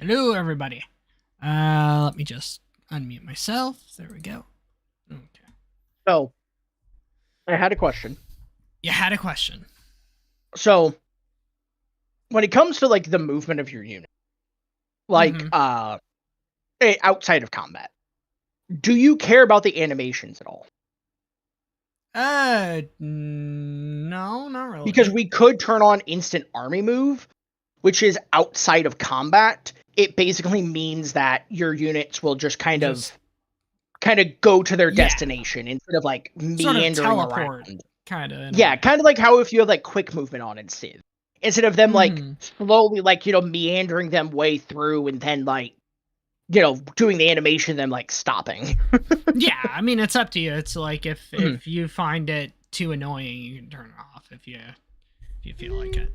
Hello, everybody. Let me just unmute myself. There we go. Okay. So, I had a question. You had a question. So, when it comes to like the movement of your unit, like outside of combat, do you care about the animations at all? No, not really. Because we could turn on instant army move, which is outside of combat. It basically means that your units will just kind of go to their destination instead of like meandering sort of teleport, around. Kind of. Yeah, kind of like how if you have like quick movement on in Civ. Instead of them like slowly like, meandering them way through and then like, doing the animation, them like stopping. Yeah, I mean it's up to you. It's like if you find it too annoying, you can turn it off if you feel like it.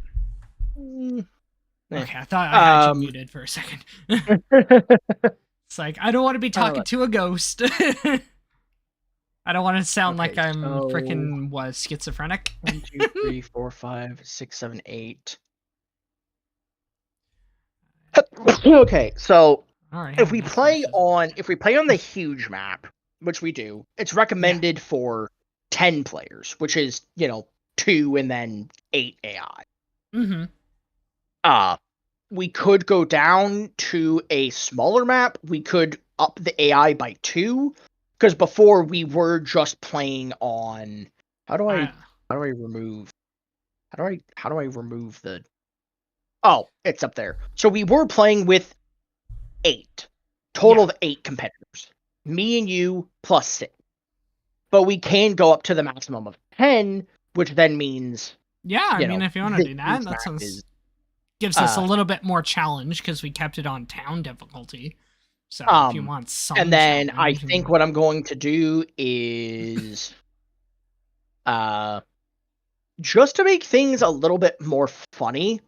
Okay, I thought I had you muted for a second. It's like I don't want to be talking to a ghost. I don't want to sound like I'm freaking schizophrenic. 1, 2, 3, 4, 5, 6, 7, 8. Okay, so if we play on the huge map, which we do, it's recommended for 10 players, which is 2 and then 8 AI. We could go down to a smaller map. We could up the AI by 2, because before we were just playing on. How do I remove the? Oh, it's up there. So we were playing with 8 total of 8 competitors, me and you plus 6. But we can go up to the maximum of 10, which then means I mean, if you want to do that, that sounds gives us a little bit more challenge because we kept it on town difficulty. So if you want some, and then I think what I'm going to do is, just to make things a little bit more funny,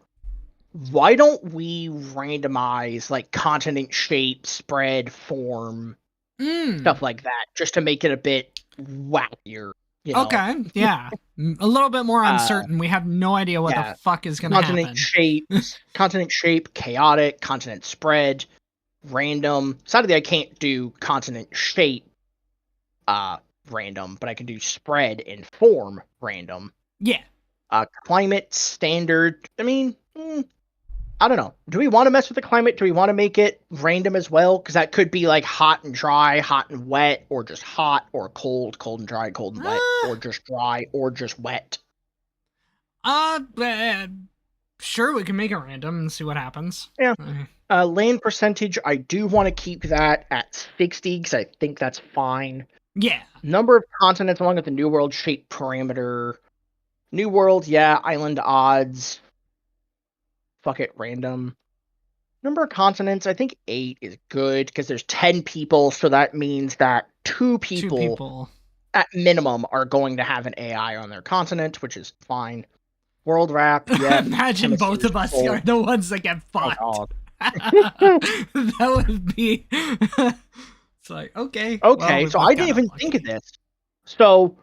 why don't we randomize like continent shape, spread, form, stuff like that, just to make it a bit wackier. Okay, yeah. A little bit more uncertain. We have no idea what the fuck is going to happen. Continent shape, chaotic, continent spread, random. Sadly, I can't do continent shape random, but I can do spread and form random. Yeah. Climate standard. I mean, I don't know. Do we want to mess with the climate? Do we want to make it random as well? Because that could be like hot and dry, hot and wet, or just hot, or cold, cold and dry, cold and wet, or just dry, or just wet. Sure, we can make it random and see what happens. Yeah. Land percentage, I do want to keep that at 60, because I think that's fine. Yeah. Number of continents along with the New World shape parameter. New World, yeah. Island odds. Fuck it, random. Number of continents, I think 8 is good, because there's 10 people, so that means that 2 people at minimum are going to have an AI on their continent, which is fine. World wrap, yeah. Imagine both of us are the ones that get fucked. Oh, that would be... It's like, okay. Okay, well, so I didn't even think of this. So...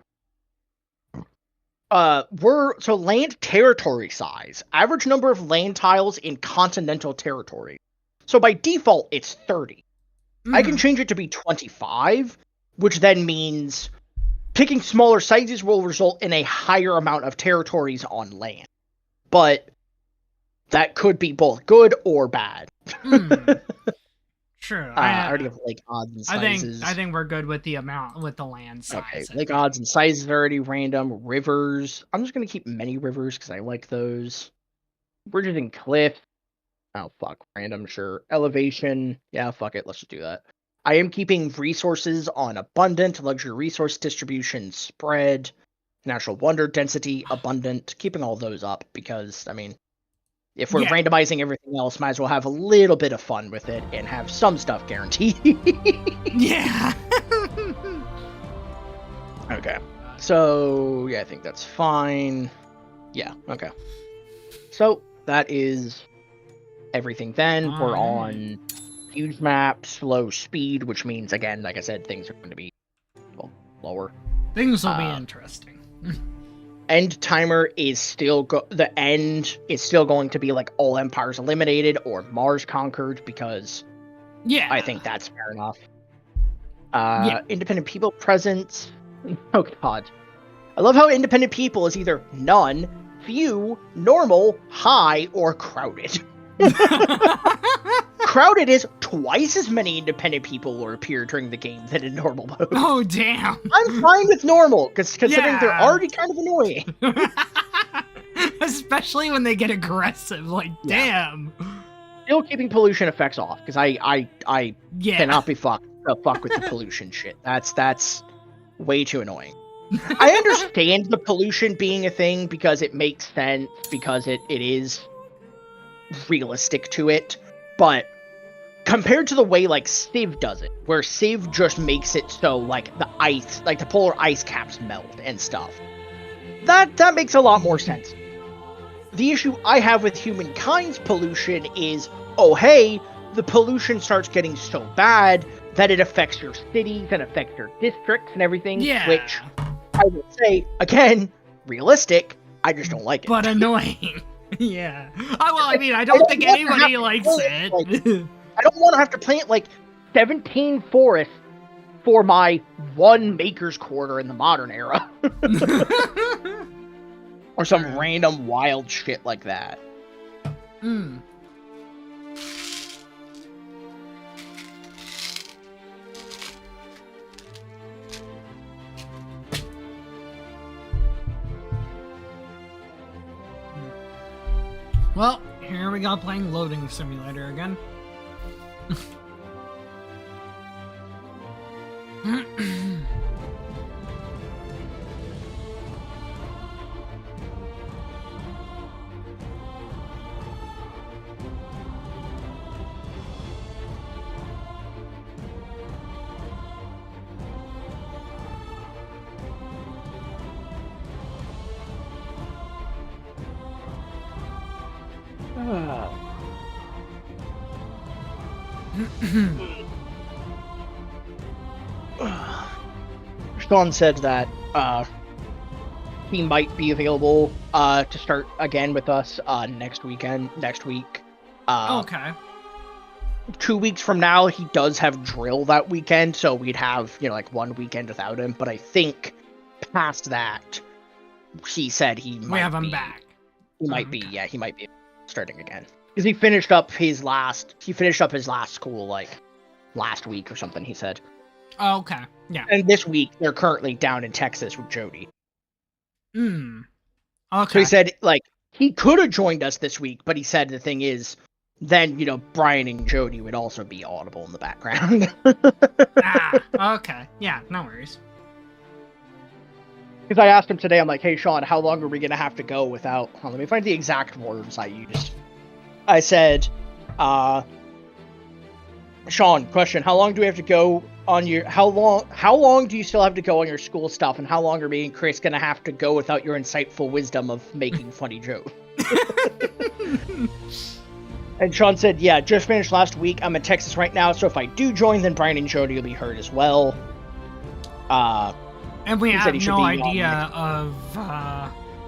land territory size. Average number of land tiles in continental territory. So by default, it's 30. I can change it to be 25, which then means picking smaller sizes will result in a higher amount of territories on land. But that could be both good or bad. True. I already have lake odds and sizes. I think we're good with the land size. Okay, lake odds and sizes are already random. Rivers. I'm just going to keep many rivers because I like those. Bridges and cliffs. Oh, fuck. Random, sure. Elevation. Yeah, fuck it. Let's just do that. I am keeping resources on abundant, luxury resource distribution, spread, natural wonder density, abundant. Keeping all those up because, I mean, if we're randomizing everything else, might as well have a little bit of fun with it and have some stuff guaranteed. Yeah. Okay. So, yeah, I think that's fine. Yeah, okay. So, that is everything then. We're on huge map, slow speed, which means, again, like I said, things are going to be, well, lower. Things will be interesting. end timer is still the end is still going to be like all empires eliminated or Mars conquered, because I think that's fair enough. Independent people presence. Oh god. I love how independent people is either none, few, normal, high, or crowded. Crowded is twice as many independent people will appear during the game than in normal mode. Oh, damn. I'm fine with normal, because considering they're already kind of annoying. Especially when they get aggressive, like, damn. Still keeping pollution effects off, because I cannot be fuck with the pollution shit. That's way too annoying. I understand the pollution being a thing because it makes sense, because it is realistic to it, but compared to the way like Civ does it, where Civ just makes it so like the ice, like the polar ice caps melt and stuff, that makes a lot more sense. The issue I have with Humankind's pollution is, oh hey, the pollution starts getting so bad that it affects your cities and affects your districts and everything, which I would say, again, realistic, I just don't like it. But annoying. Yeah. Well, I mean, I don't think anybody likes it. I don't want to have to plant, like, 17 forests for my one maker's quarter in the modern era. Or some random wild shit like that. Well, here we go playing Loading Simulator again. Sean said that he might be available to start again with us next week. Okay. 2 weeks from now, he does have drill that weekend, so we'd have, like 1 weekend without him. But I think past that, he said he might have him back. He might be, yeah, he might be starting again. Because he finished up his last school, like, last week or something, he said. Oh, okay, yeah. And this week, they're currently down in Texas with Jody. Okay. So he said, like, he could have joined us this week, but he said the thing is, then, Brian and Jody would also be audible in the background. Okay. Yeah, no worries. Because I asked him today, I'm like, hey, Sean, how long are we going to have to go without... let me find the exact words I used. I said, Sean, question, how long do we have to go on your... How long do you still have to go on your school stuff, and how long are me and Chris going to have to go without your insightful wisdom of making funny jokes? And Sean said, yeah, just finished last week. I'm in Texas right now, so if I do join, then Brian and Jody will be heard as well. And we have no idea of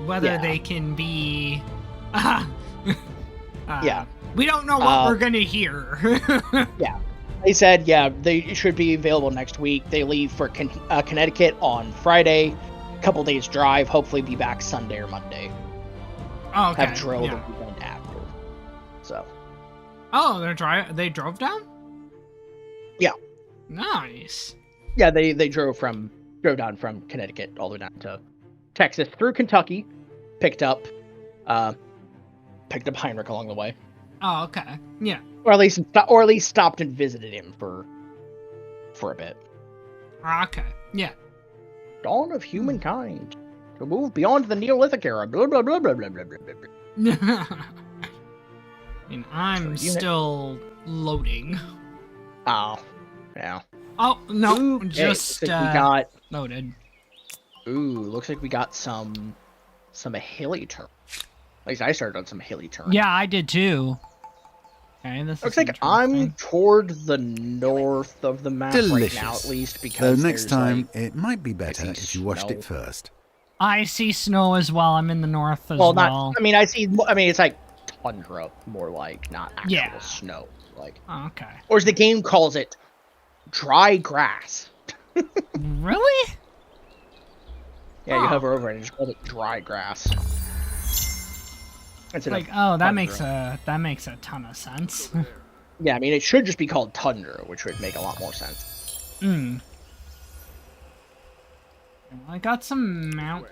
whether they can be... yeah. We don't know what we're going to hear. Yeah. They said, yeah, they should be available next week. They leave for Connecticut on Friday. A couple days drive. Hopefully be back Sunday or Monday. Oh, okay. Have drilled the weekend after. So. Oh, they drove down? Yeah. Nice. Yeah, they drove down from Connecticut all the way down to Texas through Kentucky. Picked up Heinrich along the way. Oh, okay. Yeah. Or at least stopped and visited him for a bit. Okay. Yeah. Dawn of Humankind. To move beyond the Neolithic era. Blah blah blah blah blah blah blah blah. I mean, I'm still loading. Oh, yeah. Oh no! Ooh, just we got loaded. Ooh, looks like we got some hilly terrain. At least I started on some hilly terrain. Yeah, I did too. Okay, this looks like I'm toward the north of the map right now, at least, because though next time it might be better if you washed it first. I see snow as well. I'm in the north as well. well. I mean, it's like tundra, more like not actual snow. Like, okay. Or as the game calls it, dry grass. Really? Yeah, you hover over it and just call it dry grass. It's like, oh, that makes a ton of sense. Yeah, I mean, it should just be called tundra, which would make a lot more sense. Hmm. I got some mountain.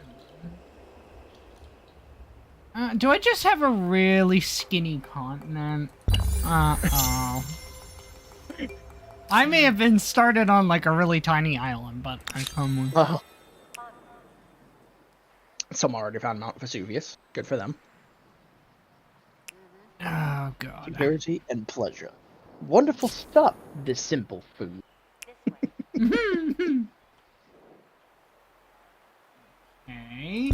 Do I just have a really skinny continent? Uh-oh. I may have been started on, like, a really tiny island, but I come with... Oh. Some already found Mount Vesuvius. Good for them. Oh, God. Security and pleasure. Wonderful stuff, this simple food. Okay.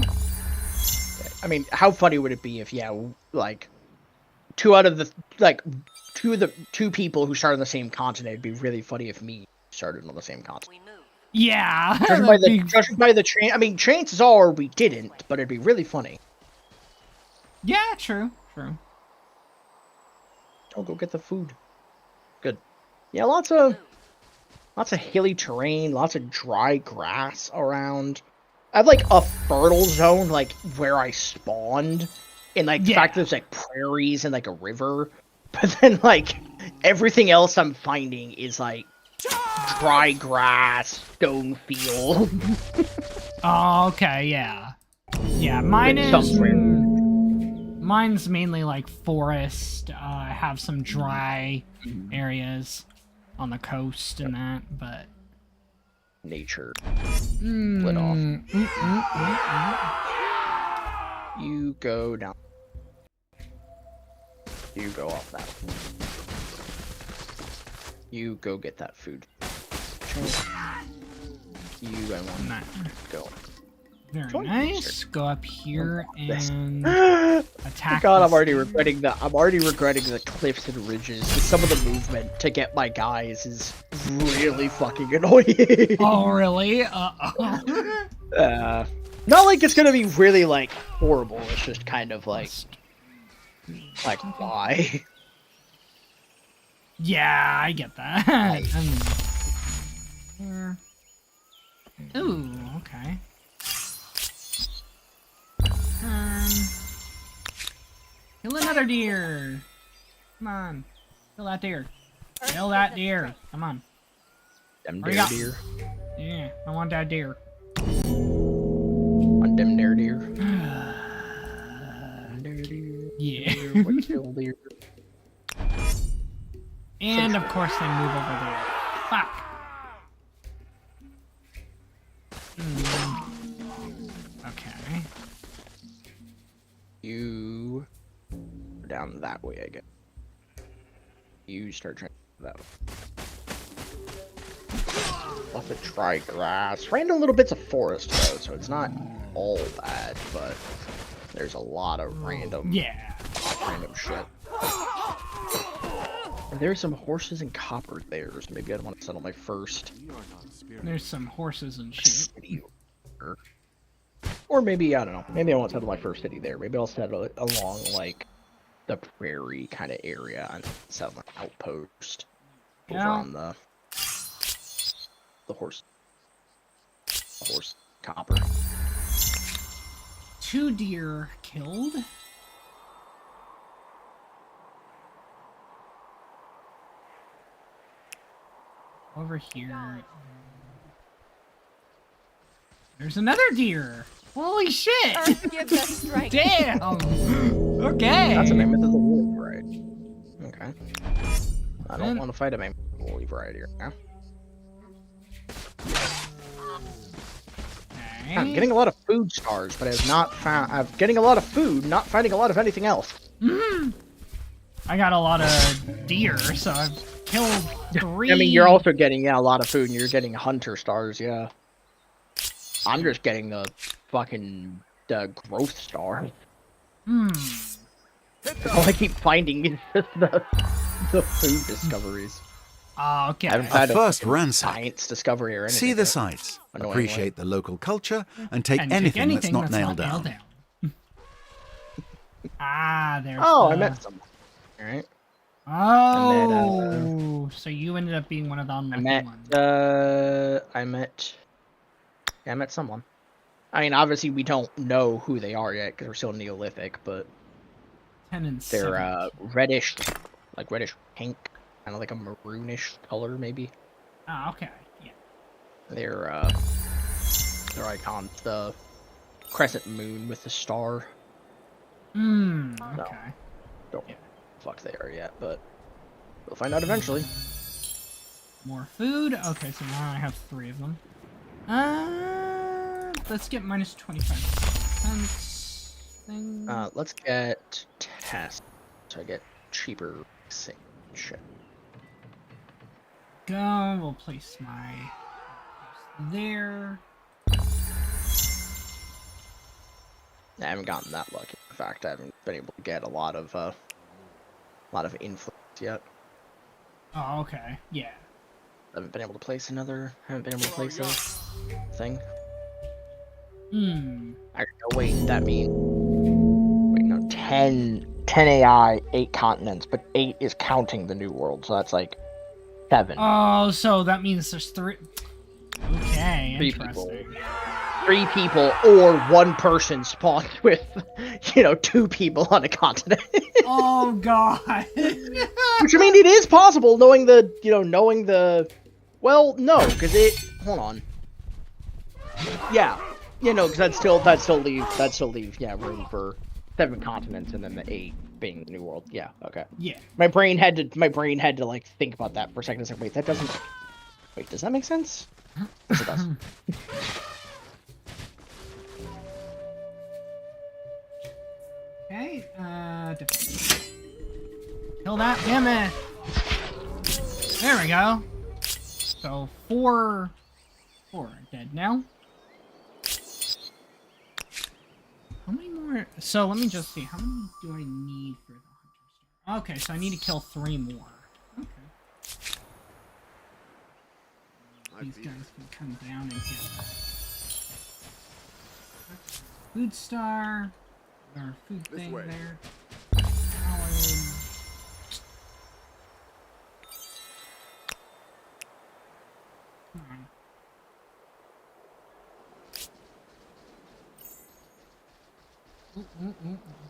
I mean, how funny would it be if, like, two people who started on the same continent, it'd be really funny if me started on the same continent. Yeah. Judging by the train, I mean, chances are we didn't, but it'd be really funny. Yeah, true. Oh, go get the food. Good. Yeah, lots of hilly terrain, lots of dry grass around. I have, like, a fertile zone, like, where I spawned. And, like, the fact that there's, like, prairies and, like, a river. But then, like, everything else I'm finding is, like, dry grass, stone field. Oh, okay, yeah. Yeah, mine's mainly, like, forest. I have some dry areas on the coast and that, but... Nature. Split off. You go down. You go off that. You go get that food. You and one go. Very nice. Go up here and attack. God, I'm already regretting the cliffs and ridges. Some of the movement to get my guys is really fucking annoying. Oh, really? Uh-oh. Not like it's gonna be really, like, horrible. It's just kind of like why? Yeah, I get that. Ooh, okay. Kill another deer. Come on. Kill that deer. Kill that deer. Come on. Them deer. Yeah, I want that deer. Want them deer. Yeah. Deer. And of course they move over there. Fuck. Okay. You go down that way, I guess. You start trying that way. Lots of dry grass. Random little bits of forest though, so it's not all bad, but there's a lot of random shit. There's some horses and copper there, so maybe I'd want to settle my first. There's some horses and shit. Or maybe, I don't know, maybe I won't settle my first city there. Maybe I'll settle it along, like, the prairie kind of area and settle an outpost over on the horse copper. 2 deer killed. Over here. There's another deer. Holy shit! Give us strength. Damn. Okay. That's a mammoth of the woolly variety. Okay. I don't want to fight a mammoth of the woolly variety right now. Okay. I'm getting a lot of food stars, but I'm getting a lot of food, not finding a lot of anything else. I got a lot of deer, so I've killed 3. I mean, you're also getting a lot of food, and you're getting hunter stars, yeah. I'm just getting the fucking growth star. All I keep finding is just the food discoveries. Oh, okay. I haven't A had first fucking ransack. science discovery or anything. See the yet. sights, Annoyingly. appreciate the local culture, and take And anything that's not that's nailed down. There's Oh, the... I met someone. All right. Oh, so you ended up being one of the I unlucky met. ones. I met. Yeah, I met someone. I mean, obviously, we don't know who they are yet because we're still Neolithic, but 10 and they're 7. reddish, like reddish pink, kind of like a maroonish color, maybe. Oh, okay. Yeah. Their icons, the crescent moon with the star. Okay. Don't know what the fuck they are yet, but we'll find out eventually. More food. Okay, so now I have 3 of them. Let's get minus 25 thing. Let's get test so I get cheaper shit. Go. We'll place my there. I haven't gotten that lucky. In fact, I haven't been able to get a lot of influence yet. Oh, okay. Yeah. I haven't been able to place another. Haven't been able to place a thing. Hmm. No, wait, that means. Wait, no, 10 AI, 8 continents, but 8 is counting the New World, so that's like 7. Oh, so that means there's 3. Okay, 3 interesting. people. 3 people or 1 person spawned with, 2 people on a continent. Oh god. Which, I mean, it is possible knowing the. Well, no, because it. Hold on. Yeah, because that'd still leave room for 7 continents and then the 8 being the New World. Yeah, okay. Yeah. My brain had to like think about that for a second. It's like, wait, that doesn't. Wait, does that make sense? Yes, it does. Okay, defense. Kill that mammoth! There we go. So, 4 are dead now. How many more? So, let me just see. How many do I need for the hunter star? Okay, so I need to kill 3 more. Okay. These guys can come down and hit. Food star. Our food thing there.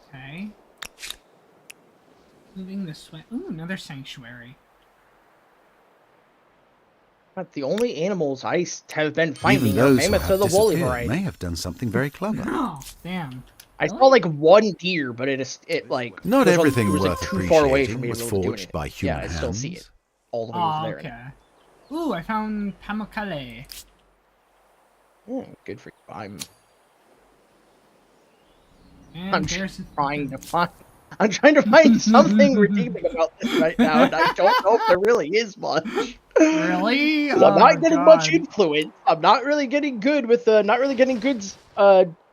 Okay. Moving this way. Ooh, another sanctuary. But the only animals I have been finding Even are those who mammoths have of the woolly disappeared variety. may have done something very clever. Oh, damn. I saw like 1 deer, but like Not was everything it was worth like too far away from appreciating me to was be able to do forged anything. by human Yeah, I still see it. hands. All the way Oh, over there. okay. Ooh, I found Pamukkale. Good for you. And I'm there's trying to find something redeeming about this right now, and I don't know if there really is much. Really? I'm not getting much God. influence. I'm not really getting good with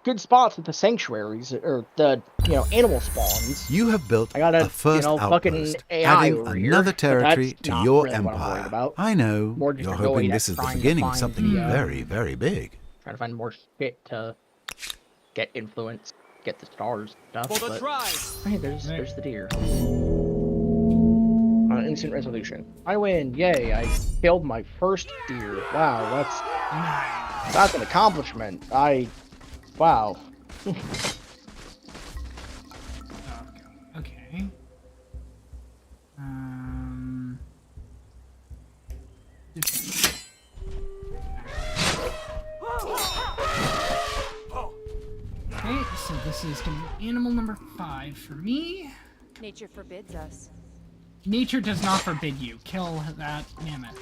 good spots with the sanctuaries or the animal spawns. You have built I got a first fucking outpost, AI adding over here, another but territory that's to not your really what I'm worried empire. about. I know, More just you're annoyed hoping at this is the trying to beginning of find something the, very, very big. Trying to find more shit to get influence, get the stars stuff. For the But tribe. hey, there's the deer. Instant resolution. I win! Yay! I killed my first deer. Wow, that's an accomplishment. Wow. Okay. Okay, so this is gonna be animal number 5 for me. Nature forbids us. Nature does not forbid you. Kill that mammoth.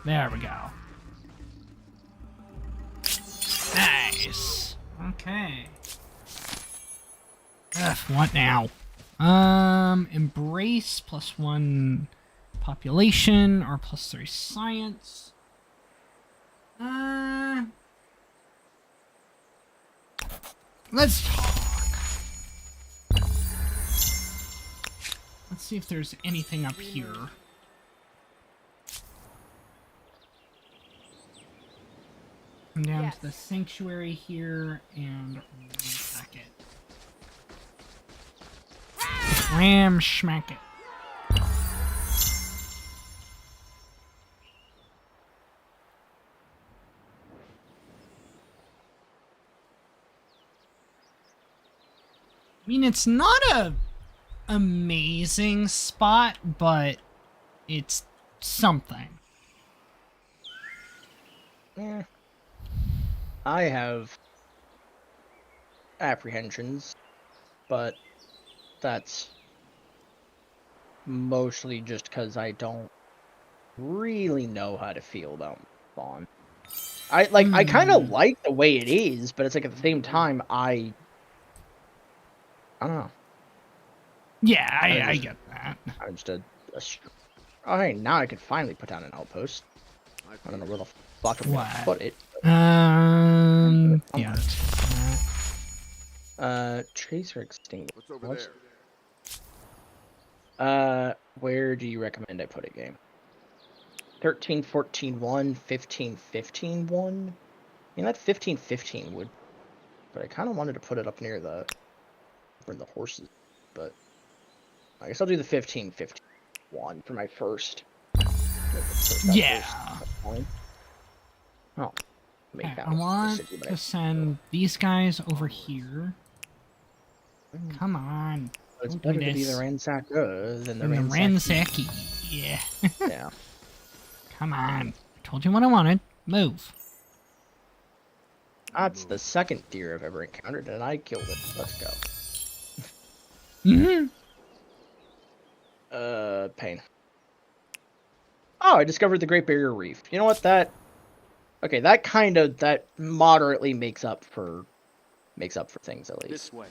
There we go. Nice. Okay. Ugh, what now? Embrace +1 population or +3 science. Let's talk. Let's see if there's anything up here. Come down Yes. to the sanctuary here and ransack it. Ram schmack it. I mean, it's not a amazing spot, but it's something. Eh. I have apprehensions, but that's mostly just because I don't really know how to feel about Spawn. I kind of like the way it is, but it's like at the same time I don't know. Yeah, I just- get that. I'm just all right, now I can finally put down an outpost. I don't know where the fuck I'm gonna What? put it. Yeah. Tracer extinguisher. What's over What's- there? Where do you recommend I put it, game? 13, 14, 1, 15, 15, 1? I mean, that 15, 15 would... But I kind of wanted to put it up near the... for the horses, but... I guess I'll do the 15, 15, 1 for my first. Yeah. Oh. Make Okay, that I one want city, but to send these guys over here. Come on. It's don't do better to be the this. ransacker than the And the ransacky. ransacky. Yeah. Yeah. Come on. I told you what I wanted. Move. That's the second deer I've ever encountered, and I killed it. Let's go. Mm-hmm. Pain. Oh, I discovered the Great Barrier Reef. You know what? Okay, that moderately makes up for things at least. This way.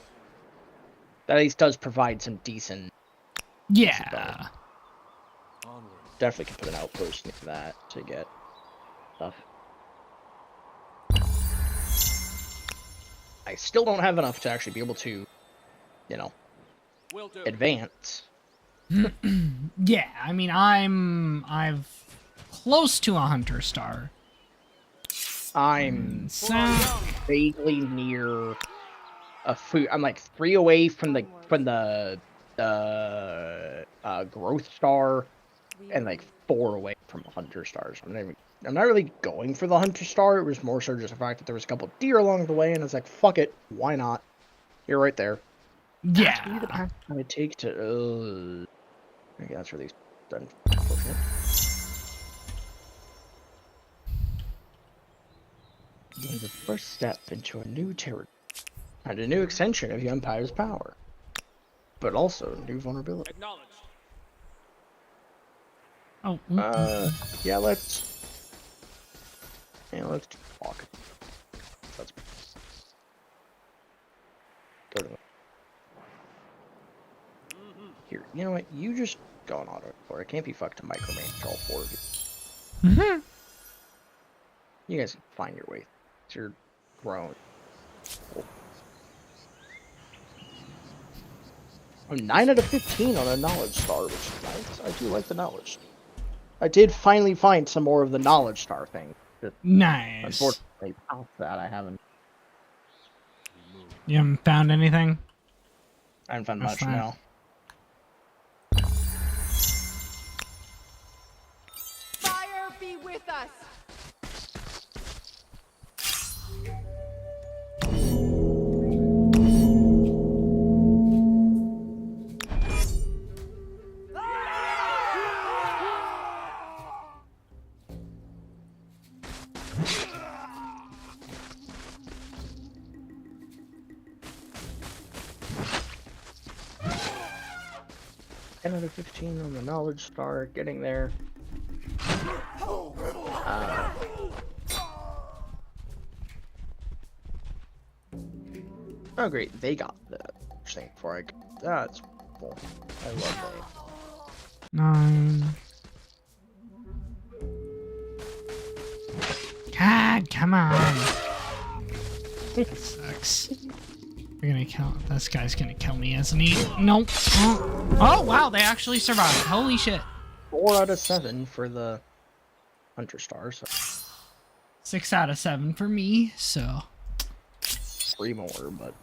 That at least does provide some decent. Yeah. Onward. Definitely can put an outpost into that to get stuff. I still don't have enough to actually be able to, Will do. advance. Yeah, I mean, I've close to a hunter star. I'm So, vaguely near a food. I'm like 3 away from the growth star, and like 4 away from hunter stars. I'm not really going for the hunter star. It was more so just the fact that there was a couple deer along the way, and I was like, fuck it, why not? You're right there. That's really the yeah. path I would take to. Okay, that's really unfortunate. The first step into a new territory and a new extension of the Empire's power, but also new vulnerability. Acknowledged. Oh, Yeah, let's talk. Let's go to here. You know what? You just go on auto, or I can't be fucked to micromanage all 4 of you. mm-hmm. You guys can find your way. You're grown. Oh. I'm 9 out of 15 on a knowledge star, which is nice. I do like the knowledge. I did finally find some more of the knowledge star thing. Just Nice. unfortunately, past that I haven't You haven't found anything? found That's much fine. now. Fire be with us. Ten out of 15 on the knowledge star, getting there. Oh great, they got the thing before I got. That's cool. I love that. 9. God, come on. That sucks. We're gonna kill this guy's gonna kill me, isn't he? Nope. Oh wow, they actually survived. Holy shit. 4 out of 7 for the Hunter Star, so 6 out of 7 for me, so 3 more, but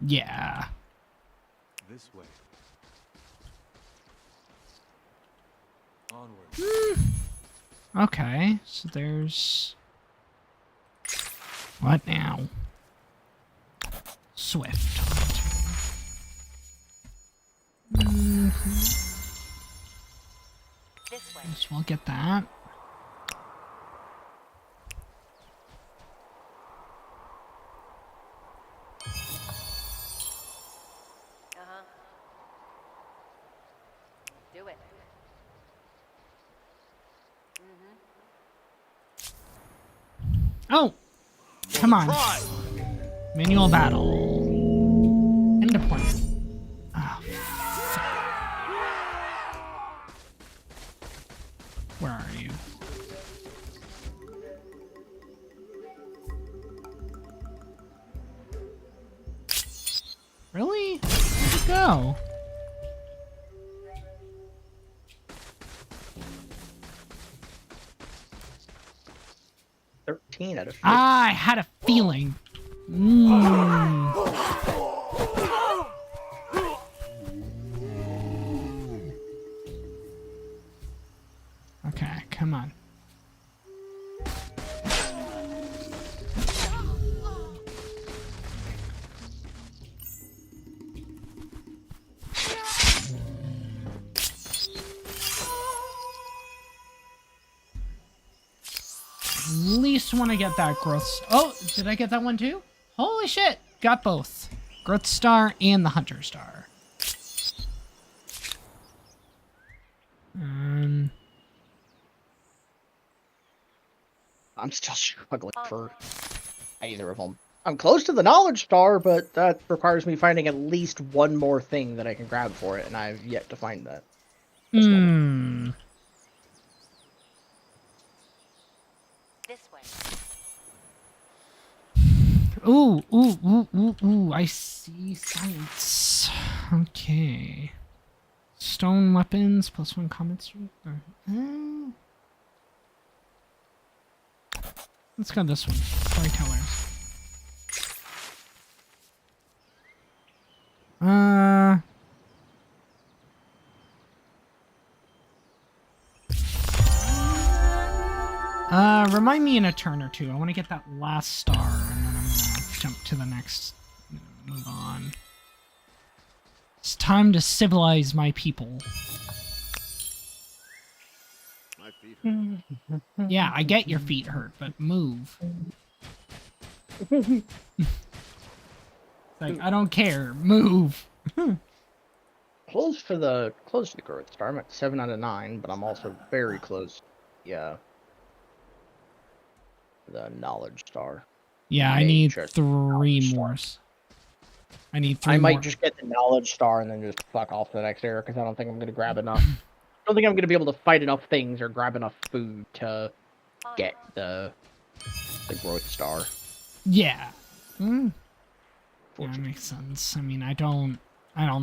yeah. This way. Onward. Okay, so there's what now? Swift. This way. So we'll get that. Do it. Oh! Come on. Manual battle. End deployment. Oh, where are you? Really? Where'd it go? $13 out of 50. I had a feeling. Okay, come on. At least want to get that growth. Oh, did I get that one too? Holy shit! Got both. Growth Star and the Hunter Star. I'm still struggling for either of them. I'm close to the Knowledge Star, but that requires me finding at least one more thing that I can grab for it, and I've yet to find that. This way. Ooh, I see science. Okay. Stone weapons, +1 combat streak. Let's go this one. Storytellers. Remind me in a turn or two. I want to get that last star, and then I'm gonna jump to the next. Move on. It's time to civilize my people. My feet hurt. Yeah, I get your feet hurt, but move. Like, I don't care. Move. Close to the Growth Star. I'm at 7 out of 9, but I'm also very close. Yeah. The Knowledge Star. Yeah, I May need just 3 Knowledge Star. more. I need 3 I more. might just get the Knowledge Star and then just fuck off to the next area because I don't think I'm going to grab enough. I don't think I'm going to be able to fight enough things or grab enough food to get the Growth Star. Yeah. Yeah, that makes sense. I mean, I don't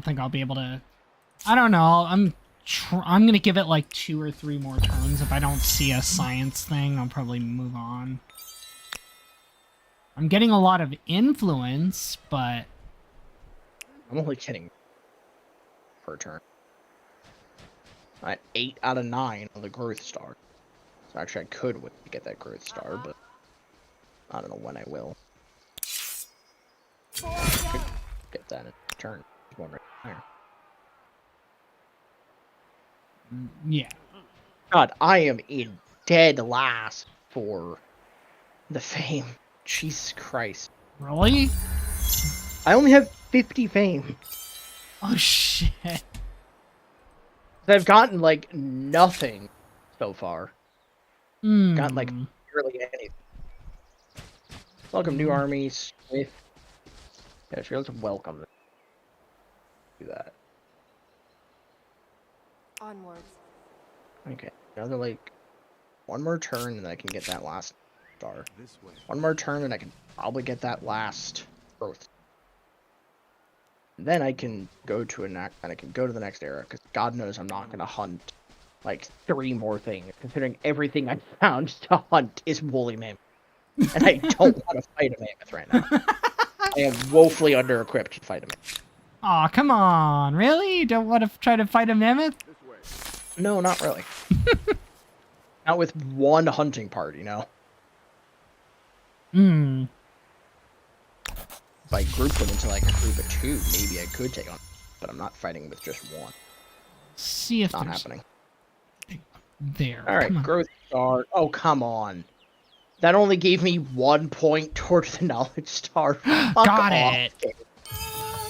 think I'll be able to. I don't know. I'm gonna give it like 2 or 3 more turns. If I don't see a science thing, I'll probably move on. I'm getting a lot of influence, but I'm only getting per turn. I'm at 8 out of 9 on the Growth Star. So actually I could wait to get that Growth Star, but I don't know when I will. Could get that in a turn. There's one right there. yeah. God, I am in dead last for the fame. Jesus Christ. Really? I only have 50 fame. Oh shit. I've gotten like nothing so far. Got like barely anything. Welcome, new armies. With yeah, sure, let's welcome them. Do that. Onwards. Okay, another like one more turn, and then I can get that last star. This way. One more turn, and I can probably get that last growth. Then I can go to and I can go to the next era, because God knows I'm not gonna hunt like 3 more things, considering everything I found to hunt is woolly mammoth. And I don't want to fight a mammoth right now. I am woefully under-equipped to fight a mammoth. Aw, come on. Really? You don't want to try to fight a mammoth? This way. No, not really. Not with one hunting party, you know? Hmm. If I group them into like a group of 2, maybe I could take on, but I'm not fighting with just one. See if Not there's happening. there. All right, Come on. growth star. Oh, come on. That only gave me 1 point towards the knowledge star. Fuck Got off, it. Game.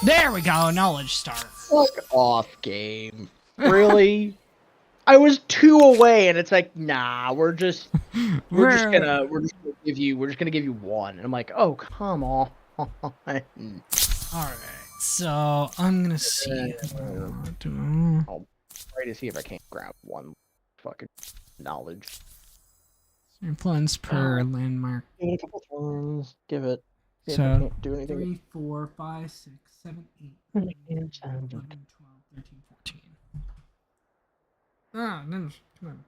There we go. Knowledge star. Fuck off, game. Really? I was 2 away, and it's like, nah, we're just gonna give you 1. And I'm like, oh, come on. All right. So I'm gonna see. If I want to... I'll try to see if I can't grab 1 fucking knowledge. Influence per landmark. Give it a couple turns. Give it. See if So I can't do anything. 3, 4, 5, 6, 7, 8, 9, 10, 11, 12, 13, 14. Ah, no, come on.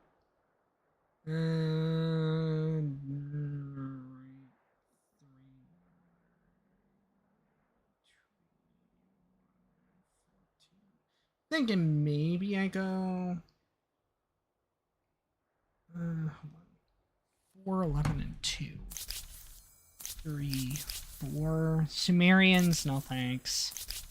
Thinking maybe I go 4, 11, and 2. 3, 4. Sumerians, no thanks.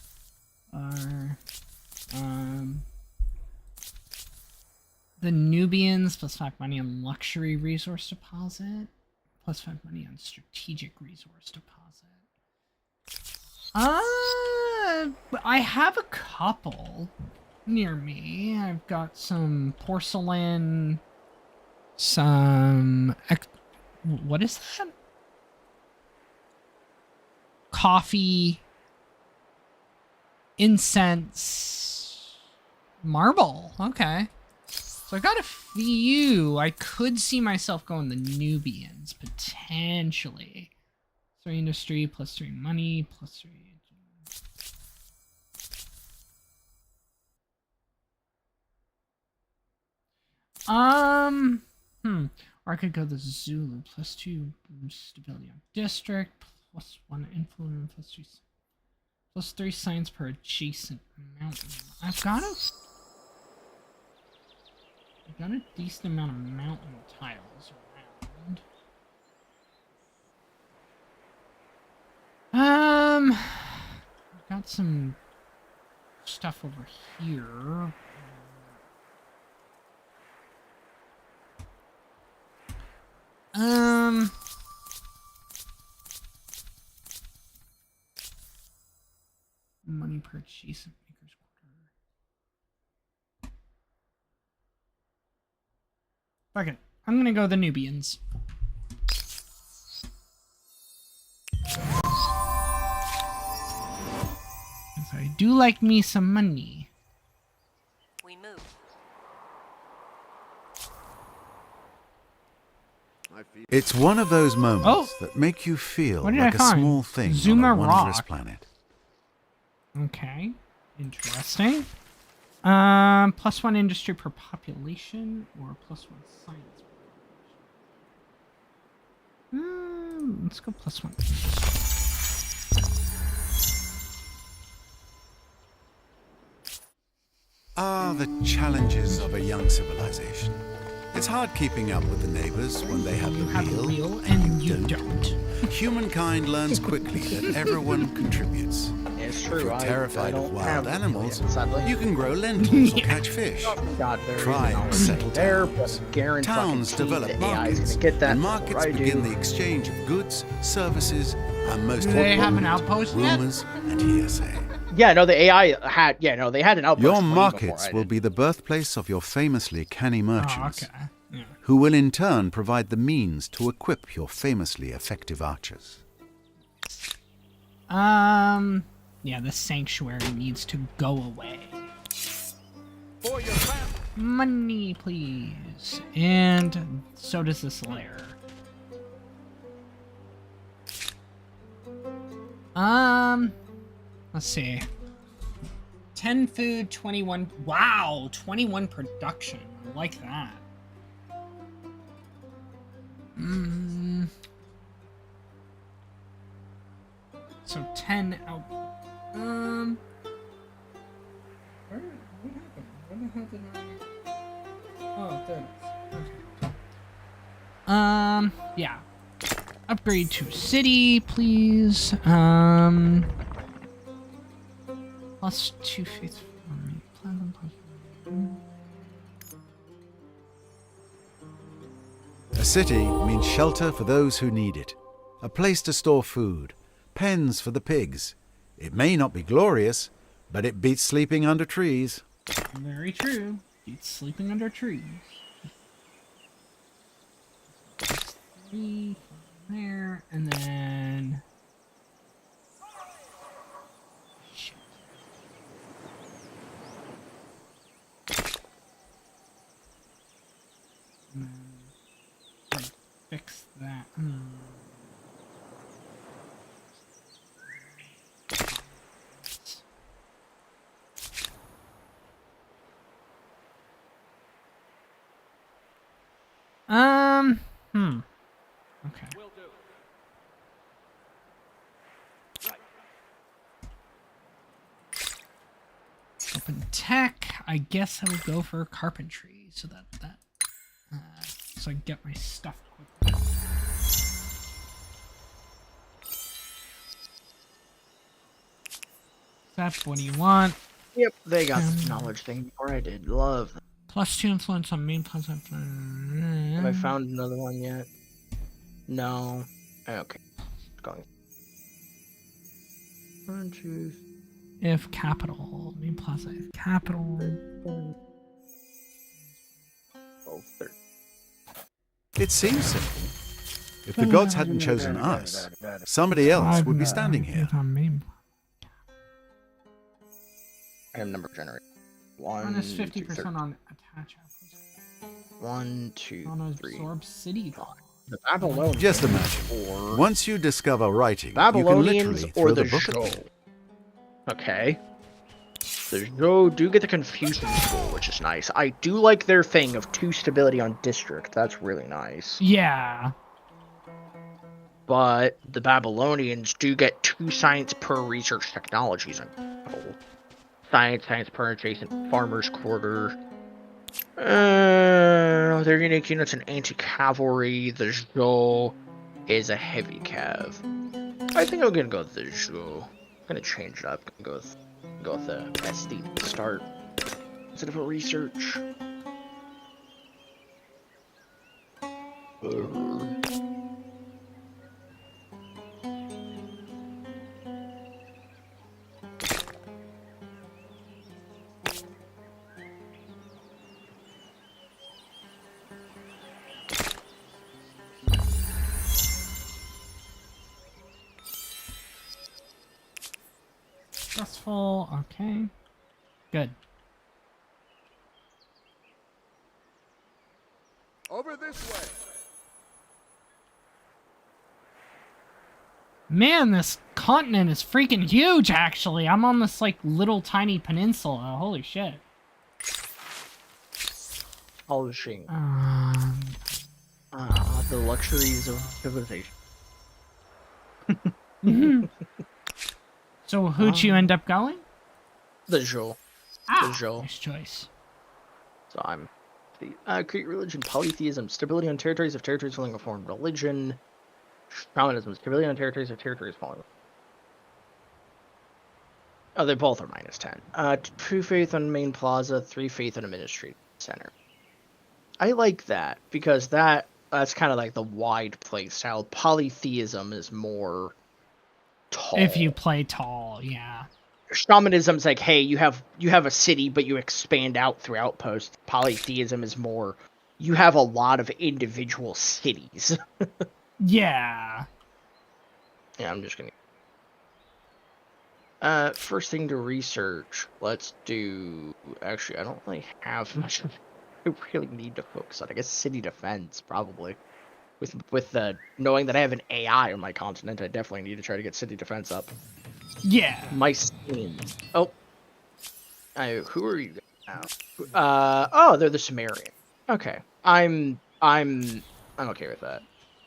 The Nubians, +5 money on luxury resource deposit. +5 money on strategic resource deposit. I have a couple near me. I've got some porcelain, what is that? Coffee, incense, marble. Okay. So I got a few. I could see myself going the Nubians, potentially. 3 industry, +3 money, +3... Or I could go the Zulu, +2 stability on district, +1 influence, +3 science per adjacent mountain. I've got a decent amount of mountain tiles around. I've got some stuff over here. Money per adjacent maker's quarter. Fuck it. I'm gonna go the Nubians. So I do like me some money. We move. I feel It's one of those moments that make you feel What did like I a find? small thing Zuma on a wondrous Rock. planet. Okay. Interesting. +1 industry per population or +1 science per population. Let's go +1. Ah, the challenges of a young civilization. It's hard keeping up with the neighbors when they have You have the a wheel wheel and you don't. Humankind learns quickly that everyone contributes. It's If true. you're I terrified don't of wild have animals, yet, sadly. you can grow lentils or catch fish. God, there Try is and knowledge settle there, towns. but guarantee Towns the develop AI is markets, gonna get that and before markets I begin do. the exchange of goods, services, and most Do they have an important, outpost yet? rumors and hearsay. Yeah, no, the AI had. Yeah, no, they had an outpost. Your way before markets I will did. be the birthplace of your famously canny merchants, Oh, okay. Yeah. who will in turn provide the means to equip your famously effective archers. Yeah, the sanctuary needs to go away. for your family. Money, please. And so does this lair. Let's see. 10 food, 21. Wow, 21 production. I like that. So 10 out. Where what happened? Where the hell did I? Oh, there it is. Okay. Yeah. Upgrade to city, please. Plus 2 feet. A city means shelter for those who need it, a place to store food, pens for the pigs. It may not be glorious, but it beats sleeping under trees. Very true. It's sleeping under trees. 3 from there, and then. Shit. And then fix that. Okay. Will do. Right. Open tech. I guess I would go for carpentry so that so I can get my stuff quickly. That's what do you want? Yep, they got the knowledge thing before I did. Love that. +2 influence on main plus. Have I found another one yet? No. Okay. Going. 1, 2. If capital, main plaza, if capital. 12, 13. It seems simple. If the gods hadn't chosen us, somebody else would be standing here. Item number generated. 1, Minus 2, 50% 13. on attach. 1, 2, On 3. absorb city. The Babylonians. Just imagine. Once you discover writing, you can Babylonians literally or throw the the book Zhou? at them. Okay. The Zhou do get the Confucian School, which is nice. I do like their thing of 2 stability on district. That's really nice. Yeah. But the Babylonians do get 2 science per research technologies. Science per adjacent farmer's quarter. Their unique units in anti-cavalry. The Zhou is a heavy cav. I think I'm gonna go with the Zhou. I'm gonna change it up. I'm gonna go with the SD to start instead of a research. Successful. Okay. Good. Over this way. Man, this continent is freaking huge, actually. I'm on this, like, little tiny peninsula. Holy shit. Polishing. Um, The luxuries of civilization. So, who'd you end up going? The Zhou. Ah, Zhou. nice choice. So I'm the create religion, polytheism, stability on territories of territories following a foreign religion, shamanism, stability on territories of territories following. Oh, they both are -10. 2 faith on main plaza, 3 faith on administrative center. I like that because that's kind of like the wide play style. Polytheism is more tall. If you play tall, yeah. Shamanism's like, hey, you have a city, but you expand out through outposts. Polytheism is more, you have a lot of individual cities. Yeah. Yeah, I'm just gonna. First thing to research. Let's do. Actually, I don't really have much. I really need to focus on. I guess city defense probably with the knowing that I have an AI on my continent, I definitely need to try to get city defense up. Yeah. My skins. Oh. Who are you now? Oh, they're the Sumerian. Okay. I'm okay with that.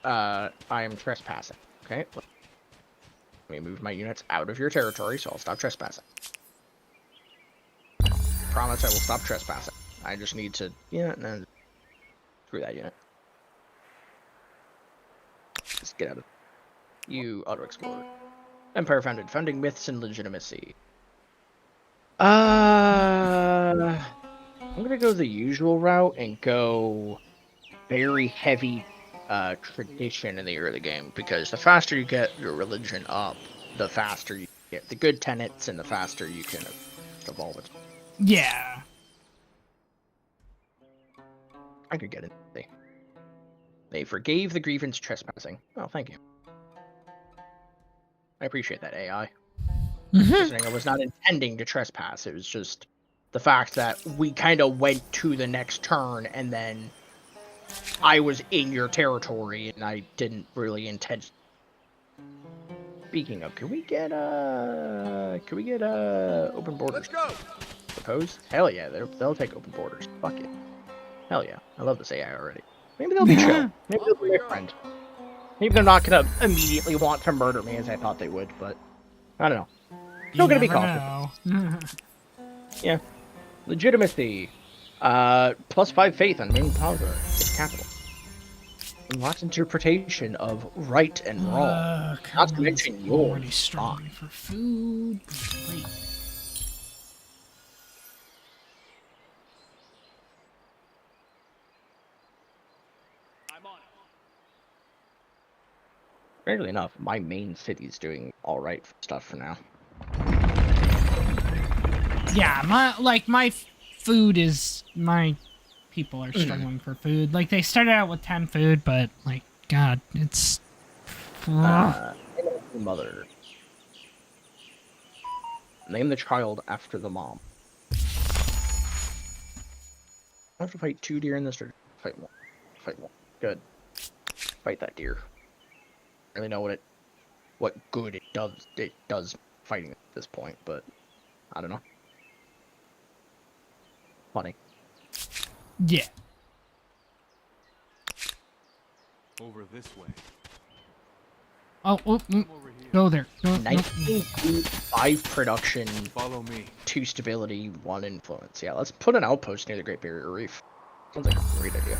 I am trespassing. Okay. Let me move my units out of your territory, so I'll stop trespassing. Promise I will stop trespassing. I just need to, no, screw that unit. Just get out of you, auto explorer. Empire founded, founding myths and legitimacy. I'm gonna go the usual route and go very heavy tradition in the early game, because the faster you get your religion up, the faster you get the good tenets and the faster you can evolve it. Yeah. I could get it. They forgave the grievance trespassing. Oh, thank you. I appreciate that, AI. I was not intending to trespass. It was just the fact that we kind of went to the next turn, and then I was in your territory, and I didn't really intend. Speaking of, can we get open borders? Let's go. Propose? Hell yeah, they'll take open borders. Fuck it. Hell yeah, I love this AI already. Maybe they'll be chill. Maybe they'll be my friend. Maybe they're not gonna immediately want to murder me as I thought they would, but I don't know. Still gonna be cautious. Yeah. Legitimacy. +5 faith on main power. It's capital. Lots interpretation of right and wrong. Not to mention I'm yours. already struggling for food. Wait. I'm on it. Strangely enough, my main city's doing alright stuff for now. Yeah, my food is my people are struggling for food. Like they started out with 10 food, but like God, it's Mother. Name the child after the mom. I have to fight 2 deer in this, or fight 1. Fight 1. Good. Fight that deer. I really know what good it does fighting at this point, but I don't know. Funny. yeah. Over this way. Oh, Over here. go there. Go, 19.5 production, Follow me. 2 stability, 1 influence. Yeah, let's put an outpost near the Great Barrier Reef. Sounds like a great idea.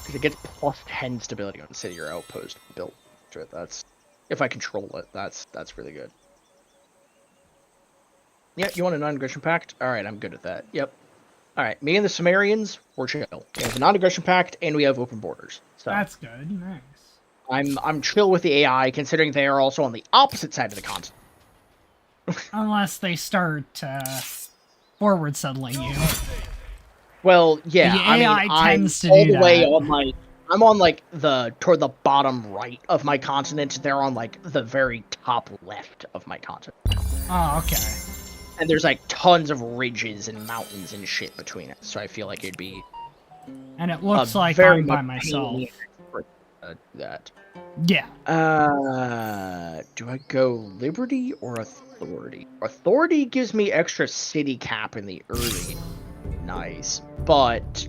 Because it gets +10 stability on city or outpost built to it. That's, if I control it, that's really good. Yeah, you want a non-aggression pact? Alright, I'm good with that. Yep. Alright, me and the Sumerians, we're chill. We have a non-aggression pact, and we have open borders. So That's good. Nice. I'm chill with the AI, considering they are also on the opposite side of the continent. Unless they start forward settling you. Well, yeah, The I mean, AI I'm tends to all do the way that. on my... I'm on, like, toward the bottom right of my continent. They're on, like, the very top left of my continent. Oh, okay. And there's, like, tons of ridges and mountains and shit between it. So I feel like it'd be... And it looks like very I'm by much myself. pain for that. Yeah. Do I go Liberty or Authority? Authority gives me extra city cap in the early game. Nice. But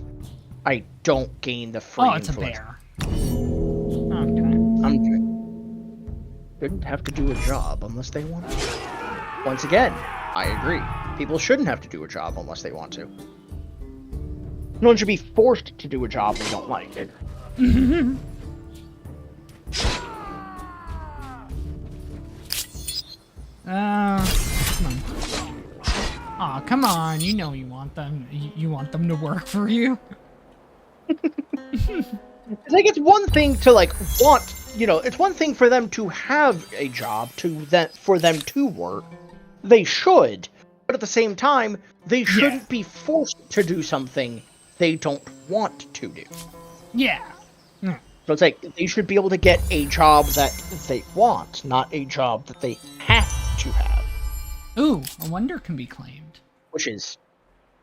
I don't gain the free Oh, it's a influence. bear. Okay. I'm good. Shouldn't have to do a job unless they want to. Once again, I agree. People shouldn't have to do a job unless they want to. No one should be forced to do a job they don't like. Come on. Aw, come on. You know you want them. You want them to work for you. It's like, it's one thing to, like, want, it's one thing for them to have a job, for them to work. They should. But at the same time, they shouldn't be forced to do something they don't want to do. Yeah. So it's like, they should be able to get a job that they want, not a job that they have to have. Ooh, a wonder can be claimed. Which is,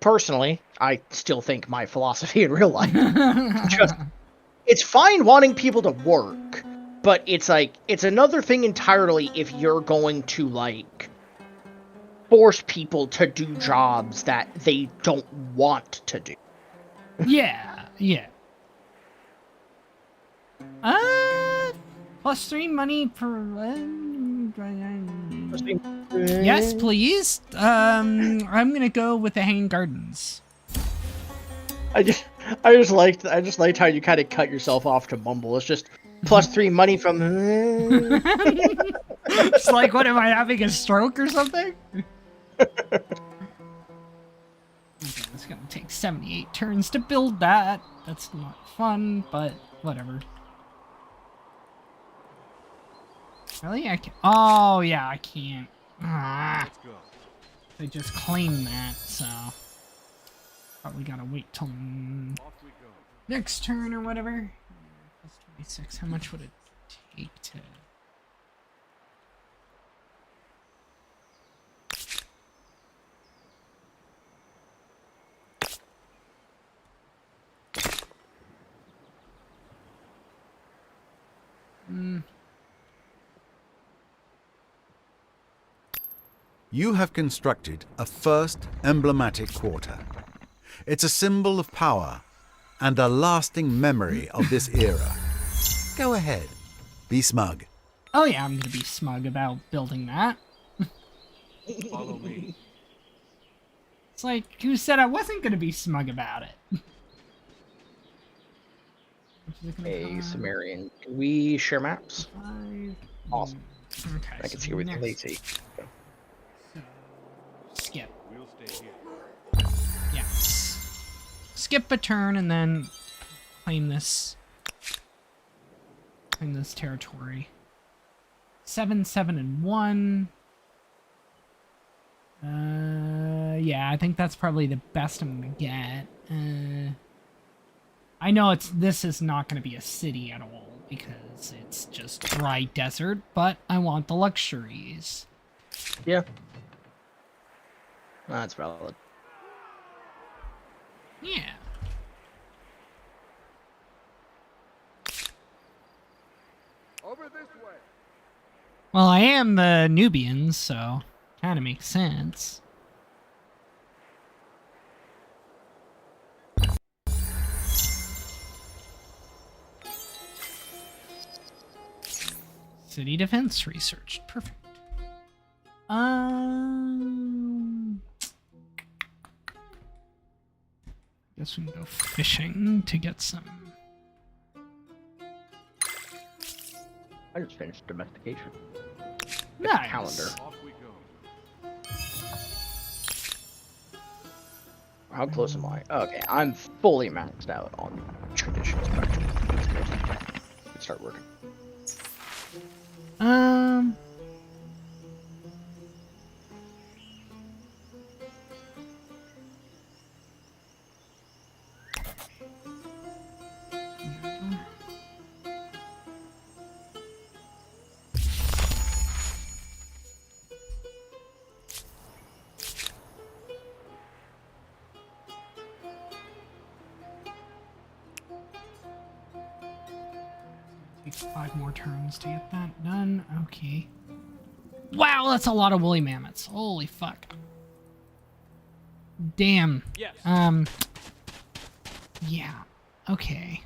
personally, I still think my philosophy in real life. it's fine wanting people to work, but it's like it's another thing entirely if you're going to like force people to do jobs that they don't want to do. Yeah, yeah. +3 money per. Yes, please. I'm gonna go with the hanging gardens. I just liked how you kind of cut yourself off to mumble. It's just +3 money from. It's like, what am I having a stroke or something? Okay, it's gonna take 78 turns to build that. That's not fun, but whatever. Really? I can't. Oh, yeah, I can't. Ah, Let's go. they just claimed that, so. Probably gotta wait till Off we go. next turn or whatever. +26. How much would it take to. You have constructed a first emblematic quarter. It's a symbol of power and a lasting memory of this era. Go ahead, be smug. Oh, yeah, I'm gonna be smug about building that. Follow me. It's like, who said I wasn't gonna be smug about it? Hey, Sumerian. Can we share maps? 5. Awesome. Okay, I can so see everything they next- see. So, skip. We'll stay here. Yes. Skip a turn and then claim this. Claim this territory. 7, 7, and 1. Yeah, I think that's probably the best I'm gonna get. I know this is not gonna be a city at all because it's just dry desert, but I want the luxuries. Yeah. That's valid. Yeah. Over this way. Well, I am the Nubians, so kind of makes sense. City defense researched. Perfect. Guess we can go fishing to get some. I just finished domestication. Nice. Calendar. Off we go. How close am I? Okay, I'm fully maxed out on traditions. Let's start working. Takes 5 more turns to get that done. Okay. Wow, that's a lot of woolly mammoths. Holy fuck. Damn. Yes. Yeah. Okay.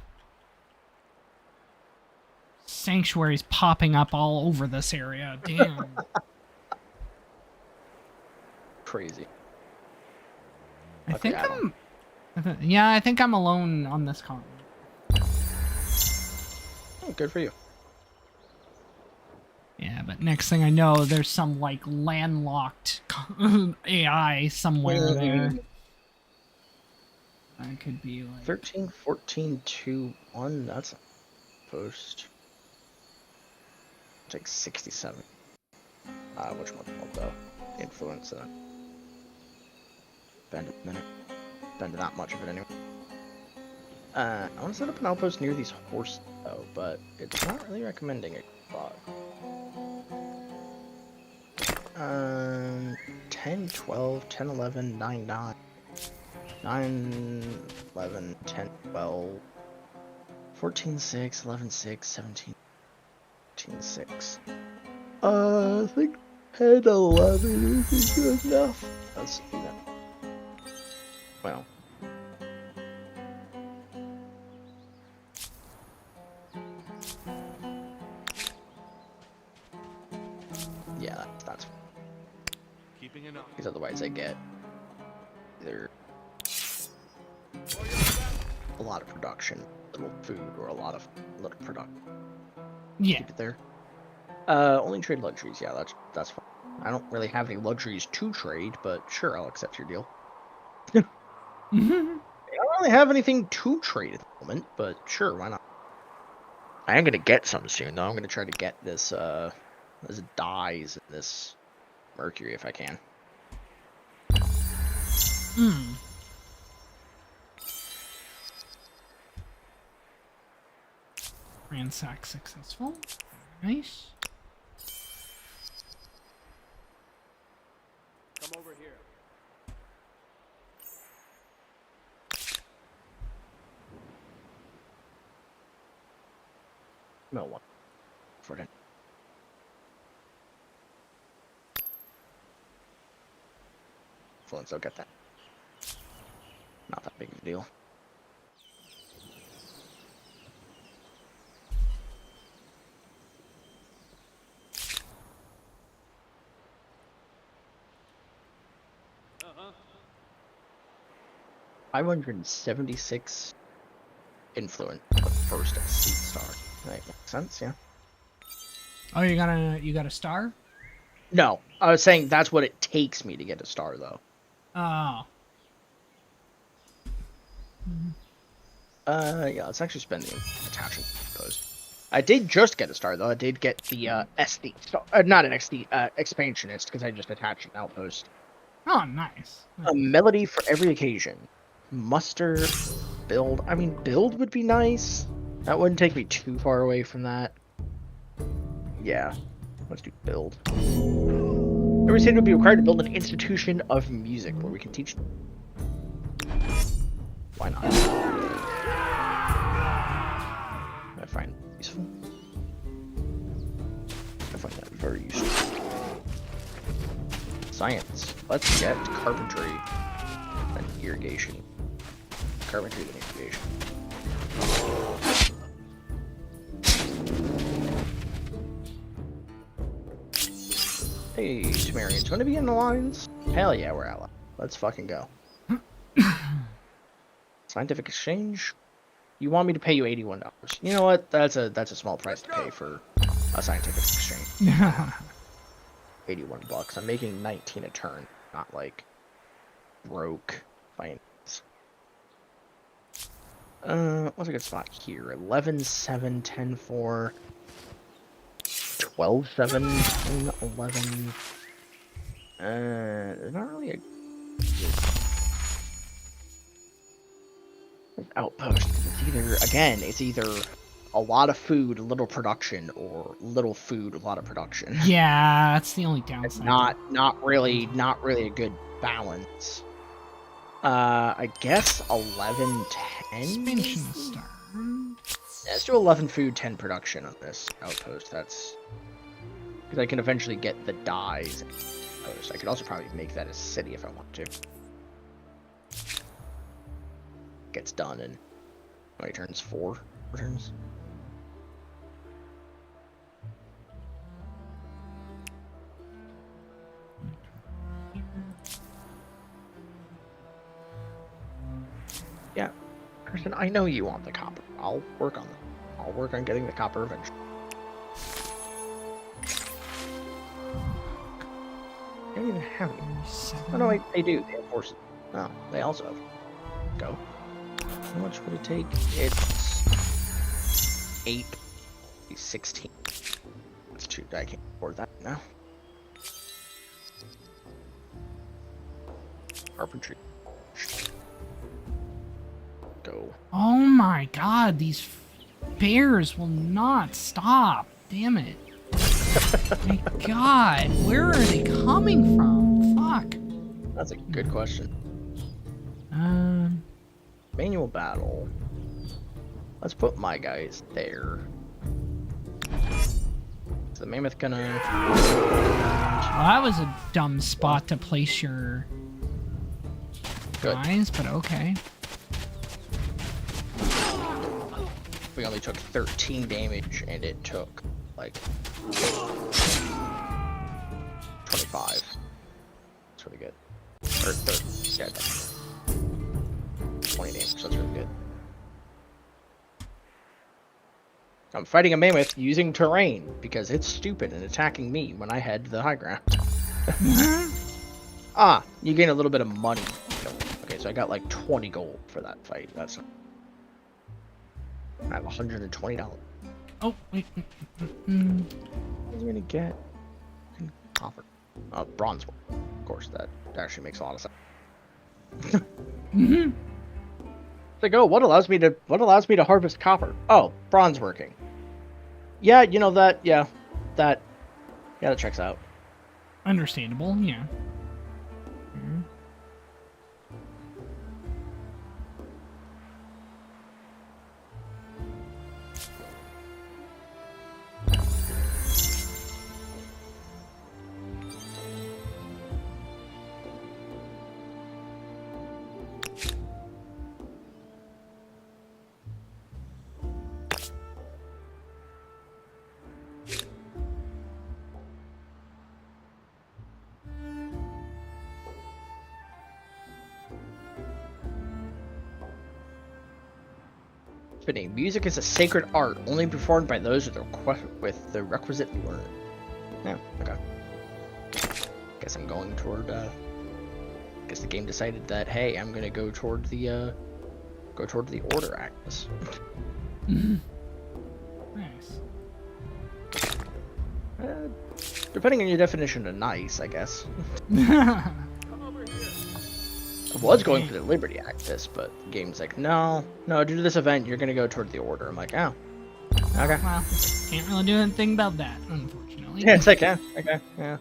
Sanctuaries popping up all over this area. Damn. Crazy. I Okay, think I don't- yeah, I think I'm alone on this continent. Oh, good for you. Yeah, but next thing I know, there's some, like, landlocked AI somewhere there. I could be, like... 13, 14, 2, 1. That's a post. Take 67. Which one will go? Influence. Bend a minute. Bend that much of it anyway. I want to set up an outpost near these horses, though, but it's not really recommending it. 10, 12, 10, 11, 9, 9. 9, 11, 10, 12, 14.6, 11.6, 17, 14.6. I think 10, 11 is good enough. Let's do that. Well. Yeah, that's Keeping an eye. because otherwise I get either a lot of production, little food, or a lot of little production. Yeah. Keep it there. Only trade luxuries. Yeah, that's fine. I don't really have any luxuries to trade, but sure, I'll accept your deal. I don't really have anything to trade at the moment, but sure, why not? I am gonna get some soon, though. I'm gonna try to get this dyes and this mercury if I can. Hmm. Ransack successful. Nice. Come over here. No one for it. Influence, I'll get that. Not that big of a deal. Uh-huh. 576 influence, the first SC star. Right, makes sense, yeah. Oh, you got a star? No, I was saying that's what it takes me to get a star, though. Oh. Yeah, let's actually spend the attachment post. I did just get a star, though. I did get the SD star, not an XD, expansionist, because I just attached an outpost. Oh, nice. A melody for every occasion. Muster, build. I mean, build would be nice. That wouldn't take me too far away from that. Yeah, let's do build. Every state would be required to build an institution of music where we can teach. Why not? I find it useful. I find that very useful. Science. Let's get carpentry and irrigation. Carpentry and irrigation. Hey, Sumerians, want to be in the lines? Hell yeah, we're allies. Let's fucking go. Scientific exchange? You want me to pay you $81? You know what? That's a small price to pay for a scientific exchange. 81 bucks. I'm making 19 a turn, not like broke finance. What's a good spot here? 11, 7, 10, 4, 12, 7, 10, 11. There's not really a good outpost. It's either a lot of food, little production, or little food, a lot of production. Yeah, that's the only downside. It's not really a good balance. I guess 11, 10? Expansion star. Yeah, let's do 11 food, 10 production on this outpost. That's because I can eventually get the dyes. I could also probably make that a city if I want to. Gets done in how many turns? 4 turns. Yeah, Kristen, I know you want the copper. I'll work on getting the copper eventually. I don't even have any. Oh no, wait, they do. They have horses. Oh, they also have. Go. How much would it take? It's 8, 16. That's too. I can't afford that now. Carpentry. Go. Oh my god, these bears will not stop. Damn it. My god, where are they coming from? Fuck. That's a good question. Um, Manual battle. Let's put my guys there. Is the mammoth gonna... Well, that was a dumb spot to place your Good. guys, but okay. We only took 13 damage, and it took, like, 25. That's really good. Or 30. Yeah, that's 20 damage, so that's really good. I'm fighting a mammoth using terrain, because it's stupid and attacking me when I head to the high ground. Ah, you gain a little bit of money. Okay, so I got like 20 gold for that fight. That's... I have $120. Oh, wait. What are we gonna get? Copper. Bronze one. Of course, that actually makes a lot of sense. Mm-hmm. It's like, oh, what allows me to harvest copper? Oh, bronze working. Yeah, you know that. Yeah, that checks out. Understandable, yeah. Mhm. Fitting. Music is a sacred art, only performed by those with the requisite learning. Yeah, okay. Guess I'm going toward, guess the game decided that, hey, I'm gonna go toward the Order Actus. Nice. Depending on your definition of nice, I guess. Come over here. I was going for the Liberty Actus, but the game's like, no, due to this event, you're gonna go toward the Order. I'm like, oh, okay. Well, can't really do anything about that, unfortunately. Yeah, it's like, okay, yeah.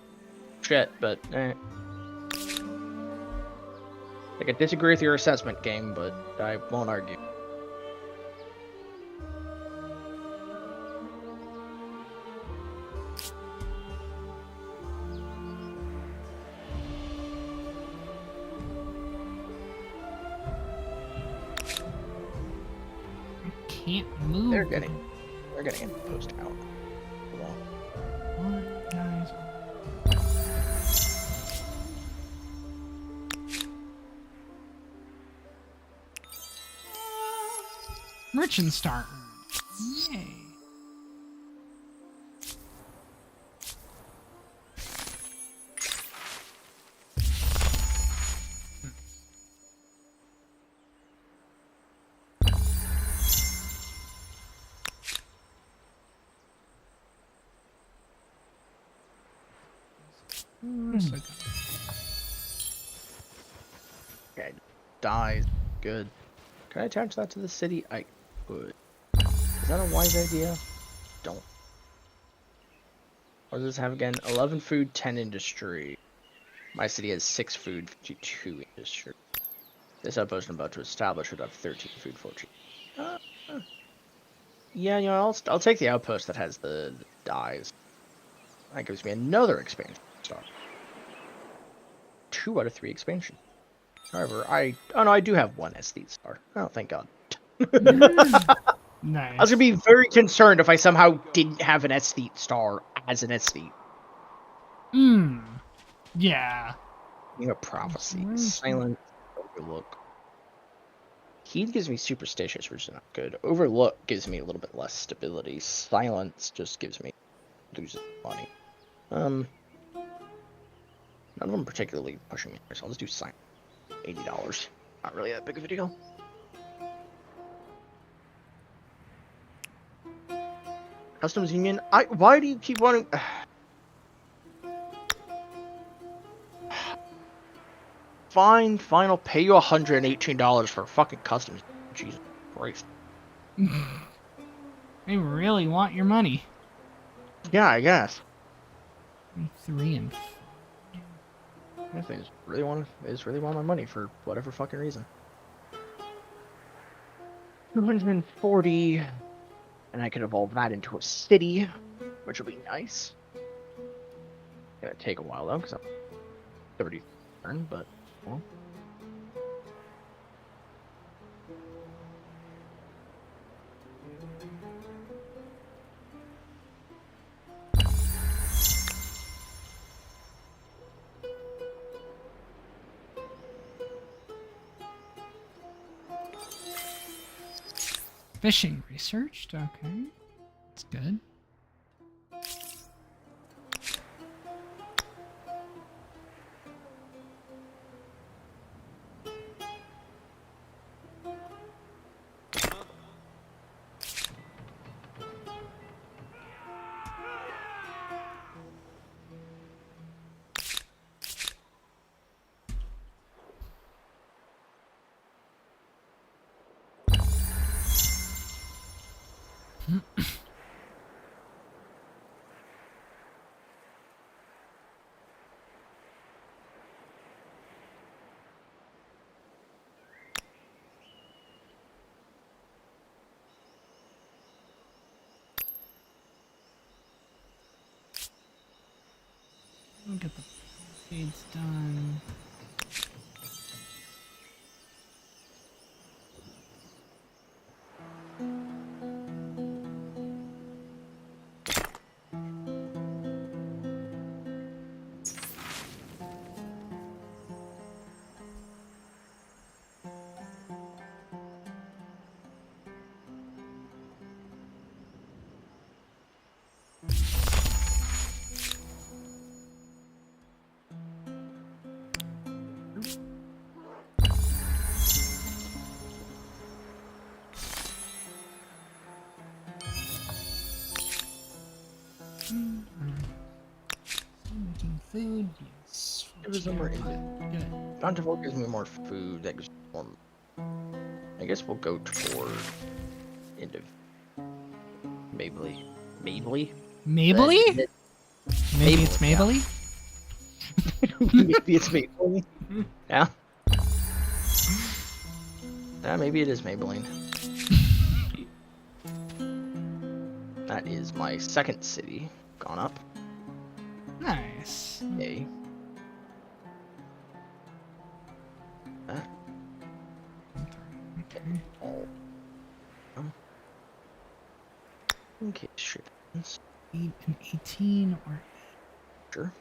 Shit, but, Like, I disagree with your assessment, game, but I won't argue. Can't move. They're getting imposed out. Well, What, guys? Merchant Star. Yay. okay, dies. Good. Can I attach that to the city? I could. Is that a wise idea? Don't. What does this have again? 11 food, 10 industry. My city has 6 food, 52 industry. This outpost I'm about to establish would have 13 food, 14. Yeah, you know, I'll take the outpost that has the dyes. That gives me another expansion star. 2 out of 3 expansion. However, I do have 1 aesthete star. Oh, thank God. Nice. I was gonna be very concerned if I somehow didn't have an aesthete star as an aesthete. Yeah. You know, prophecy, silent, overlook. Heat gives me superstitious, which is not good. Overlook gives me a little bit less stability. Silence just gives me losing money. None of them particularly pushing me, so I'll just do silence. $80. Not really that big of a deal. Customs Union. Why do you keep wanting? Fine, I'll pay you $118 for fucking customs. Jesus Christ. They really want your money. Yeah, I guess. 3 and I think they just really want my money for whatever fucking reason. 240, and I could evolve that into a city, which will be nice. Gonna take a while though, because I'm 30 turn, but well. Fishing researched. Okay, that's good. We'll get the fades done. Making food, yes. It was more Good. Bountiful gives me more food. That gives me more. I guess we'll go toward end of Mabley. Mabley? Maybe it's Mabley? Maybe it's Maybelline. Yeah. Yeah, maybe it is Maybelline. That is my second city gone up. Nice. Yay. That. Okay. All. Okay, shit. 8 and 18 or Sure.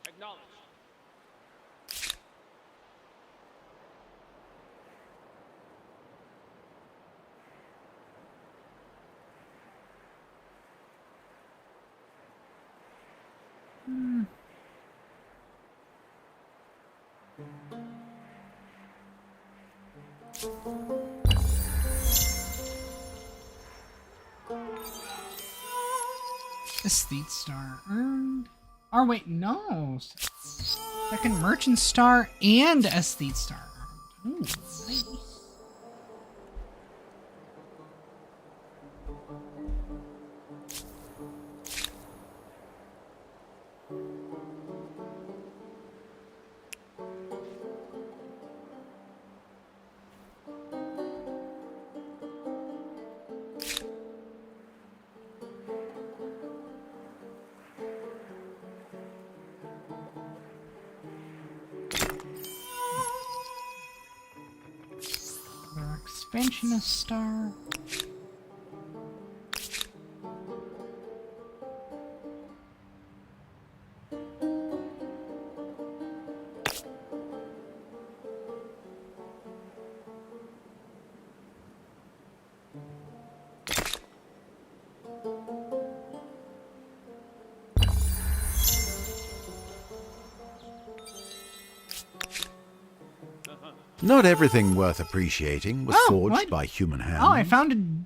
Acknowledged. Aesthete star earned. Oh wait, no. Second merchant star and aesthete star earned. Ooh, nice. Our expansionist star. Not everything worth appreciating was Oh, forged what? by human hands. Oh, I found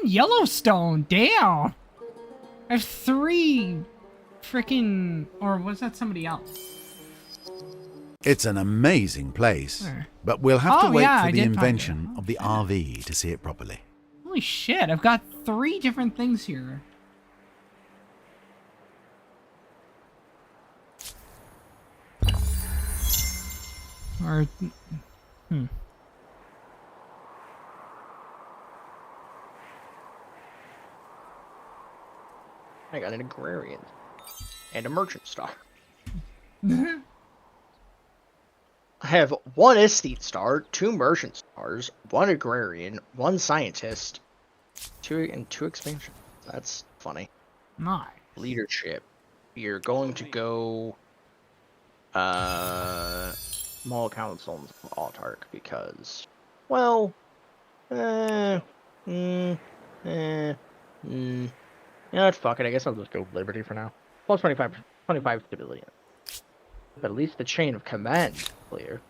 Yellowstone. Damn. I have 3 freaking, or was that somebody else? It's an amazing place, Where? but we'll have to Oh, wait yeah, for I the did find it. invention Oh, of the shit. RV to see it properly. Holy shit, I've got 3 different things here. Or, I got an agrarian and a merchant star. I have 1 aesthete star, 2 merchant stars, 1 agrarian, 1 scientist, 2 expansion. That's funny. nice. Leadership. You're going to go small council and autarch because, well, you know what, fuck it, I guess I'll just go liberty for now. Plus 25 stability. But at least the chain of command is clear.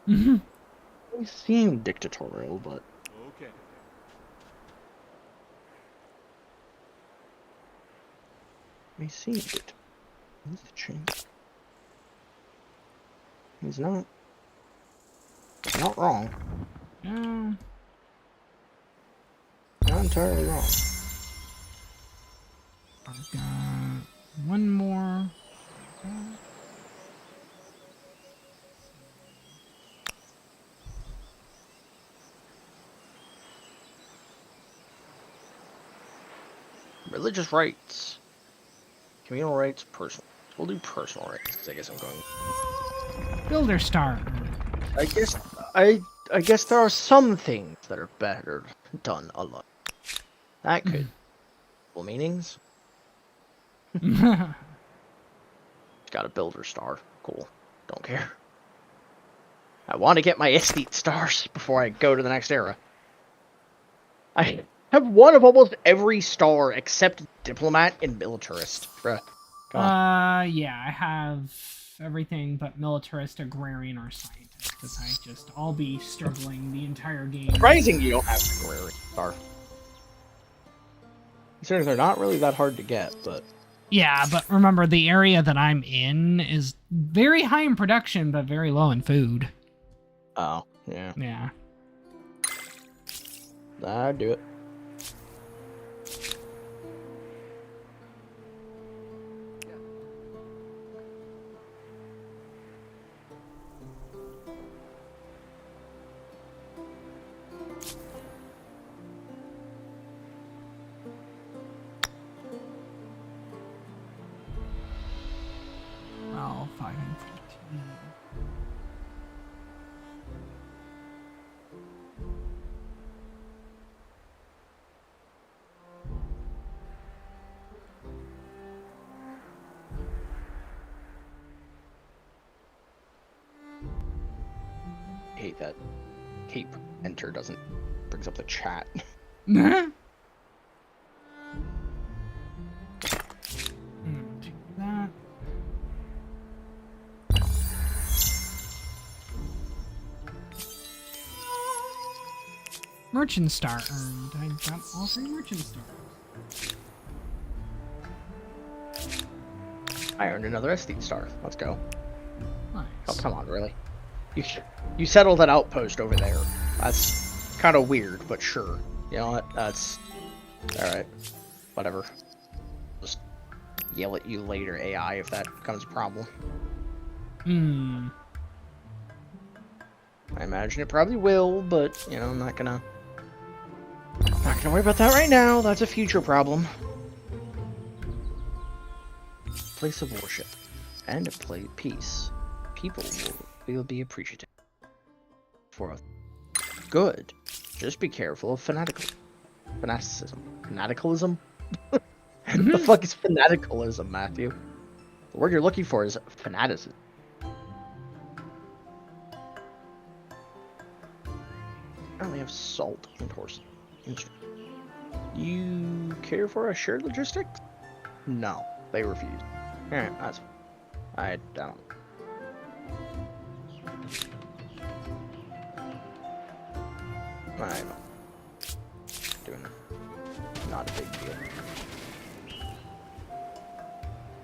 Mhm. They seem dictatorial, but Okay. they seem dictatorial. He's the chain. He's not wrong. Yeah. Not entirely wrong. I've got 1 more. Religious rights. Communal rights, personal. We'll do personal rights, because I guess I'm going. Builder star. I guess there are some things that are better done alone. That could. Well, meanings. Got a builder star. Cool. Don't care. I want to get my aesthete stars before I go to the next era. I have 1 of almost every star except diplomat and militarist. Bruh. Come on. Yeah, I have everything but militarist, agrarian, or scientist, because I'll be struggling the entire game. Surprising you don't have an agrarian star. Considering they're not really that hard to get, but Yeah, but remember, the area that I'm in is very high in production, but very low in food. oh, yeah. Yeah. I'd do it. Oh, 5 and 15. I hate that cape enter doesn't brings up the chat. Take that. Merchant star earned. I got all 3 merchant stars. I earned another aesthete star. Let's go. Oh, Nice. come on, really? You settled that outpost over there. That's kind of weird, but sure. You know what? That's alright. Whatever. Just yell at you later, AI, if that becomes a problem. Hmm. I imagine it probably will, but, you know, I'm not gonna worry about that right now. That's a future problem. Place of worship. And a peace. People will be appreciative. For a good. Just be careful of fanaticism. Fanaticalism? The fuck is fanaticalism, Matthew? The word you're looking for is fanaticism. I only have salt and horse. You care for a shared logistics? No, they refuse. Alright, that's I don't. I'm doing not a big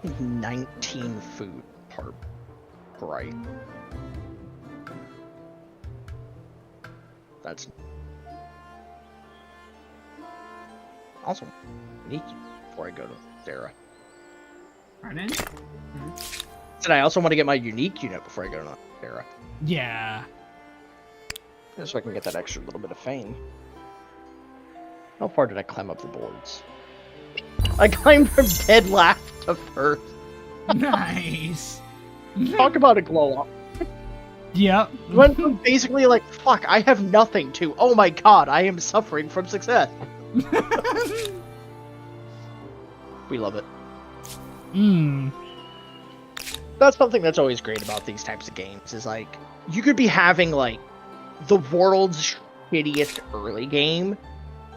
deal. 19 food per right. That's also unique before I go to Sarah. Pardon? And I also want to get my unique unit before I go to Sarah. Yeah. Just so I can get that extra little bit of fame. How far did I climb up the boards? I climbed from dead last to first. Nice. Talk about a glow up. Yep. Went from basically like, fuck, I have nothing to, oh my god, I am suffering from success. We love it. That's something that's always great about these types of games, is like, you could be having like the world's shittiest early game,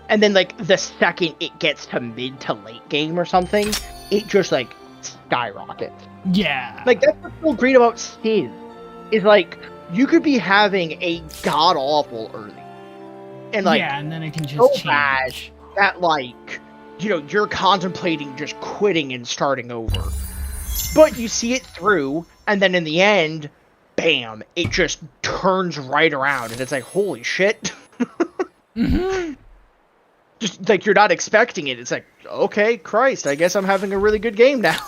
and then like the second it gets to mid to late game or something, it just like skyrockets. Yeah. Like, that's what's so great about Civ, is like, you could be having a god awful early, and like, yeah, and then it can just so change. bad that like, you know, you're contemplating just quitting and starting over. But you see it through, and then in the end, bam, it just turns right around, and it's like, holy shit. Just like, you're not expecting it. It's like, okay, Christ, I guess I'm having a really good game now.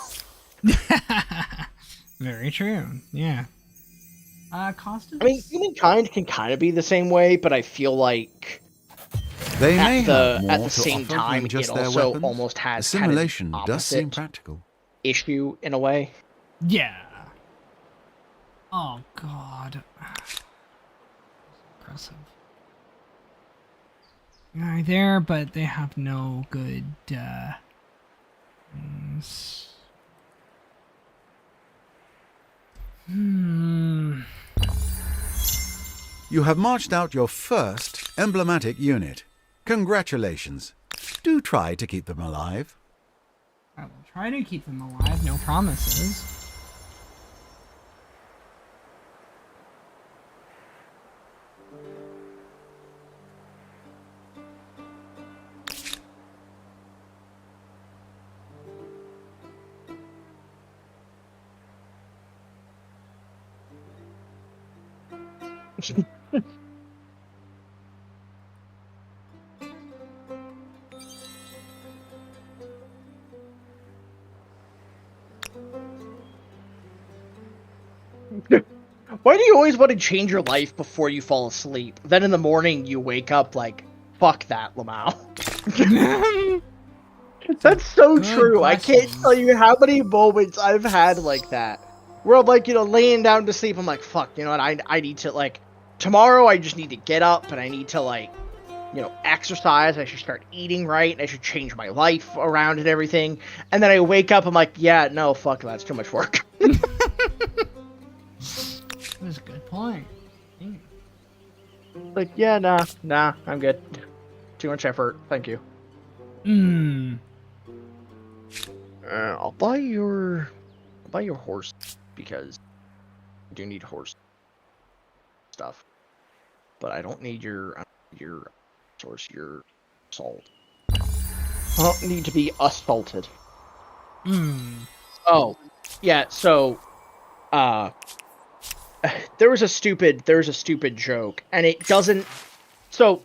Very true. Yeah. Constance? I mean, Humankind can kind of be the same way, but I feel like They may have more at the to same offer time, than just it their also weapons. almost The has simulation kind of does seem opposite practical. issue in a way. Yeah. Oh, God. Impressive. They're there, but they have no good, things. You have marched out your first emblematic unit. Congratulations. Do try to keep them alive. I will try to keep them alive, no promises. Why do you always want to change your life before you fall asleep? Then in the morning you wake up like, fuck that, Lamau. That's so Good true. I can't question. tell you how many moments I've had like that. Where I'm like, you know, laying down to sleep, I'm like, fuck, you know what, I need to, like, tomorrow I just need to get up and I need to, like, you know, exercise, I should start eating right, and I should change my life around and everything. And then I wake up, I'm like, yeah, no, fuck, that's too much work. That's a good point. Like, yeah, nah, I'm good. Too much effort, thank you. I'll buy your horse, because I do need horse stuff. But I don't need your source, your salt. I don't need to be assaulted. Oh, yeah, so, there was a stupid joke, and it doesn't, so,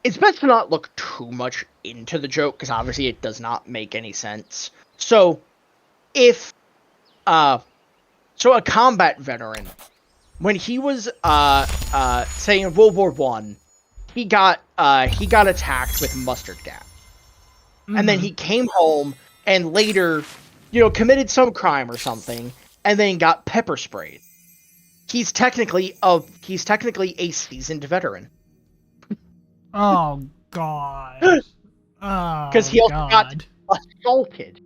it's best to not look too much into the joke, because obviously it does not make any sense. So, if, so a combat veteran, when he was, say in World War I, he got attacked with mustard gas. And then he came home and later, you know, committed some crime or something, and then got pepper sprayed. He's technically a seasoned veteran. Oh, God. Oh, Because he also got assaulted.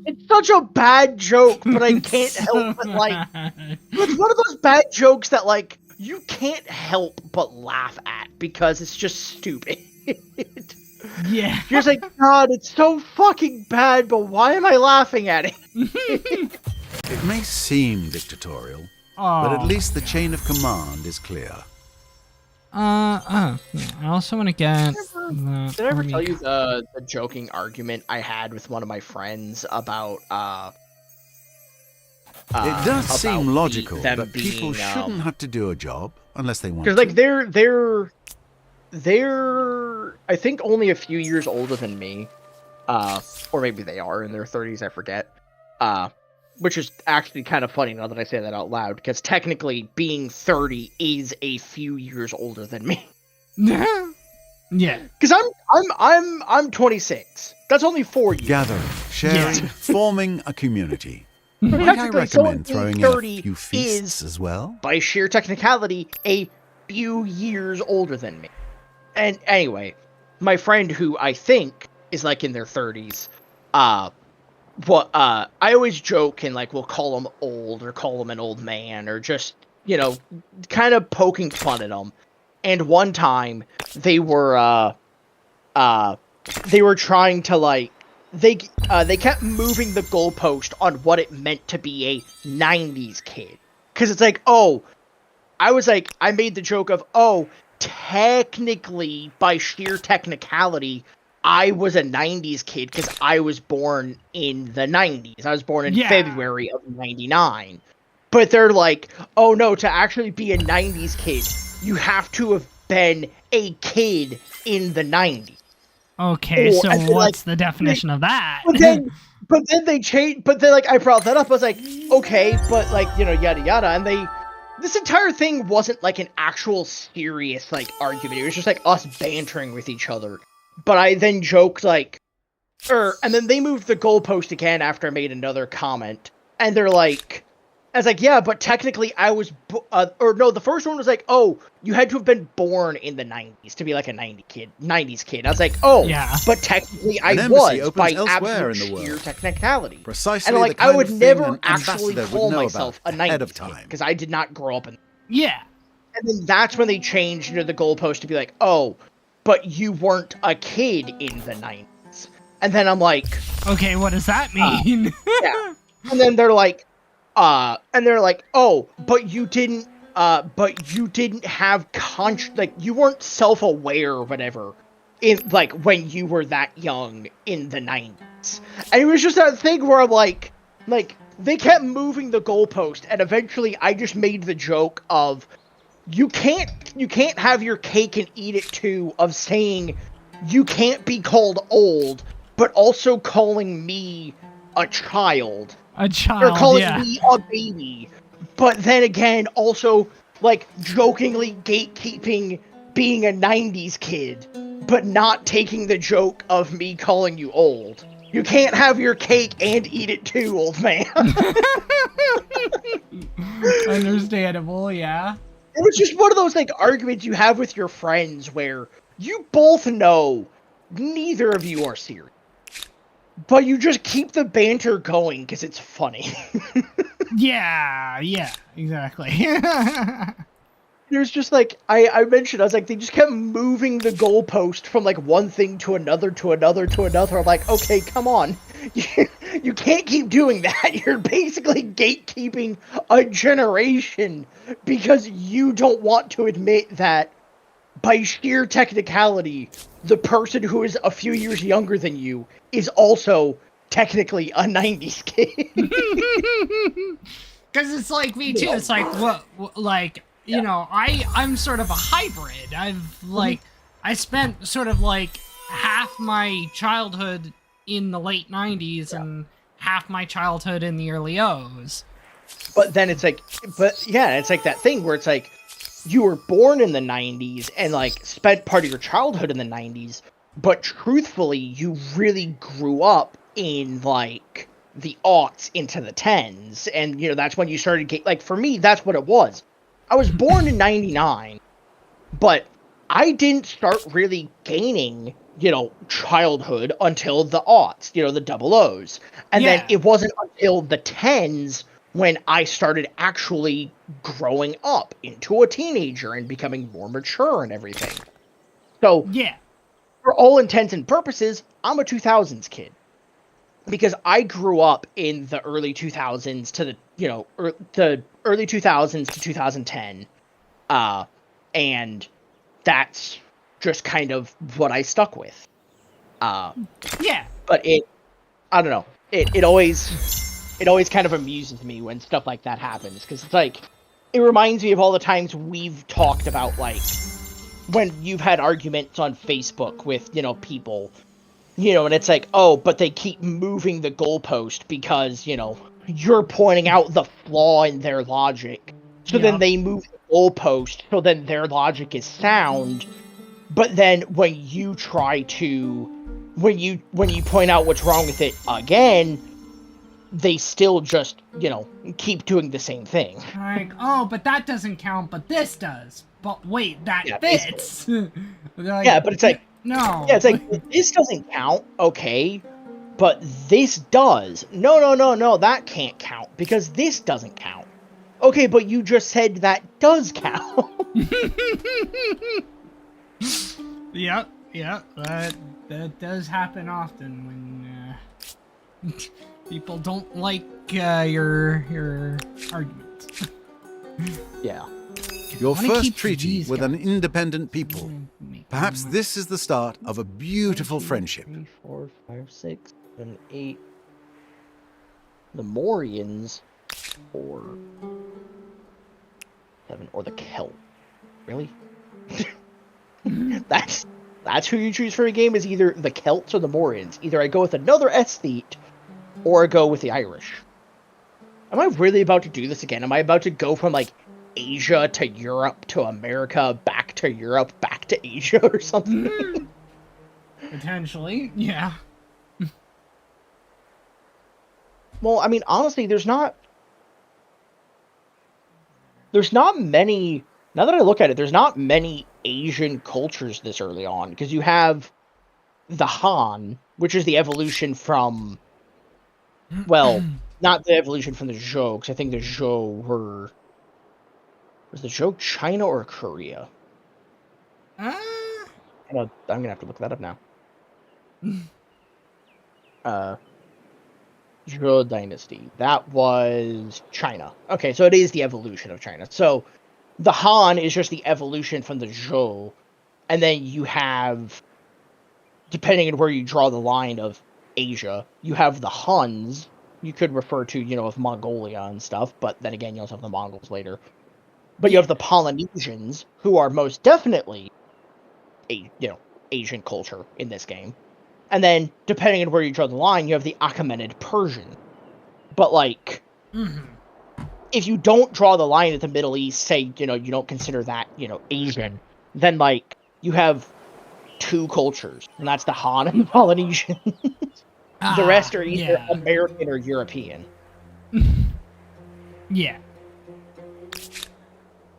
It's such a bad joke, but I can't help but, like, it's one of those bad jokes that, like, you can't help but laugh at because it's just stupid. Yeah. You're just like, God, it's so fucking bad, but why am I laughing at it? It may seem dictatorial, but at least the chain of command is clear. Yeah, I also want to get. Did I ever tell you the joking argument I had with one of my friends about It does seem about logical them that people being, shouldn't have to do a job unless they want because to. like they're I think only a few years older than me, or maybe they are in their 30s, I forget, which is actually kind of funny now that I say that out loud, because technically being 30 is a few years older than me. Yeah. Because I'm 26. That's only 4 years. Gathering, sharing, Yeah. forming a community. But Might I technically, someone recommend throwing being in a 30 few feasts is, as well? by sheer technicality, a few years older than me. And anyway, my friend, who I think is like in their 30s, I always joke and like we'll call him old or call him an old man or just, you know, kind of poking fun at him. And one time they were trying to like they kept moving the goalpost on what it meant to be a 90s kid. Cause it's like, oh, I made the joke of, oh, technically, by sheer technicality, I was a 90s kid because I was born in the 90s. I was born in February of 99. But they're like, oh no, to actually be a 90s kid, you have to have been a kid in the 90s. Okay, Oh, so and then, what's like, the definition of that? But then they changed. But then, like, I brought that up. I was like, okay, but like, you know, yada yada. And this entire thing wasn't like an actual serious like argument. It was just like us bantering with each other. But I then joked like, and then they moved the goalpost again after I made another comment, and they're like. I was like, yeah, but technically I was, the first one was like, oh, you had to have been born in the 90s to be like a 90s kid. I was like, oh, Yeah. but technically I An embassy was opens by elsewhere absolute in the sheer world. technicality. Precisely And like, the kind I would of thing never an actually ambassador would call know myself a about ahead 90s of kid, time. because I did not grow up in. Yeah. And then that's when they changed, you know, the goalpost to be like, oh, but you weren't a kid in the 90s. And then I'm like, Okay, what does that mean? yeah. And then they're like, oh, but you didn't have like, you weren't self-aware or whatever in, like, when you were that young in the 90s. And it was just that thing where I'm like, they kept moving the goalpost, and eventually I just made the joke of, you can't have your cake and eat it too, of saying you can't be called old, but also calling me a child. A Or child, calling yeah. me a baby. But then again, also, like, jokingly gatekeeping being a 90s kid, but not taking the joke of me calling you old. You can't have your cake and eat it too, old man. Understandable, yeah. It was just one of those, like, arguments you have with your friends where you both know neither of you are serious. But you just keep the banter going because it's funny. Yeah, exactly. There's just like, I mentioned, I was like, they just kept moving the goalpost from like one thing to another to another to another. I'm like, okay, come on. You can't keep doing that. You're basically gatekeeping a generation because you don't want to admit that by sheer technicality, the person who is a few years younger than you is also technically a 90s kid. Because it's like me too. It's like like, you know, I'm sort of a hybrid. I've like I spent sort of like half my childhood in the late 90s and half my childhood in the early O's. But then it's like, it's like that thing where it's like, you were born in the 90s and like spent part of your childhood in the 90s, but truthfully, you really grew up in like the aughts into the 10s, and you know, that's when you started like, for me, that's what it was. I was born in 99, but I didn't start really gaining, you know, childhood until the aughts, you know, the double O's. And then it wasn't until the 10s when I started actually growing up into a teenager and becoming more mature and everything. So, for all intents and purposes, I'm a 2000s kid. Because I grew up in the early 2000s to the, the early 2000s to 2010, and that's just kind of what I stuck with. Yeah. But I don't know. It always kind of amuses me when stuff like that happens, because it's like, it reminds me of all the times we've talked about, like, when you've had arguments on Facebook with, people, and it's like, oh, but they keep moving the goalpost because, you're pointing out the flaw in their logic. So then they move the goalpost, so then their logic is sound. But then when you try to, when you point out what's wrong with it again, they still just, keep doing the same thing. Like, oh, but that doesn't count, but this does. But wait, that fits. Like, yeah, but it's like, no. Yeah, it's like, this doesn't count, okay, but this does. No, that can't count, because this doesn't count. Okay, but you just said that does count. Yep, that does happen often when people don't like your arguments. Yeah. Your wanna first keep treaty these with an guys. independent people. Perhaps this is the start of a beautiful friendship. 3, 4, 5, 6, 7, 8. The Morians, or 7, or the Celt. Really? That's who you choose for a game, is either the Celts or the Morians. Either I go with another aesthete, or I go with the Irish. Am I really about to do this again? Am I about to go from, like, Asia to Europe to America, back to Europe, back to Asia, or something? Potentially, yeah. Well, I mean, honestly, there's not many, now that I look at it, there's not many Asian cultures this early on, because you have the Han, which is the evolution from, well, not the evolution from the Zhou, because I think the Zhou was the Zhou China or Korea? I'm gonna have to look that up now. Zhou Dynasty. That was China. Okay, so it is the evolution of China. So the Han is just the evolution from the Zhou, and then you have, depending on where you draw the line of Asia, you have the Huns. You could refer to, of Mongolia and stuff, but then again, you also have the Mongols later. But you have the Polynesians, who are most definitely Asian culture in this game. And then, depending on where you draw the line, you have the Achaemenid Persian. But, like, if you don't draw the line at the Middle East, say, you don't consider that, Asian, then, like, you have two cultures, and that's the Han and the Polynesian. The rest are either American or European. Yeah.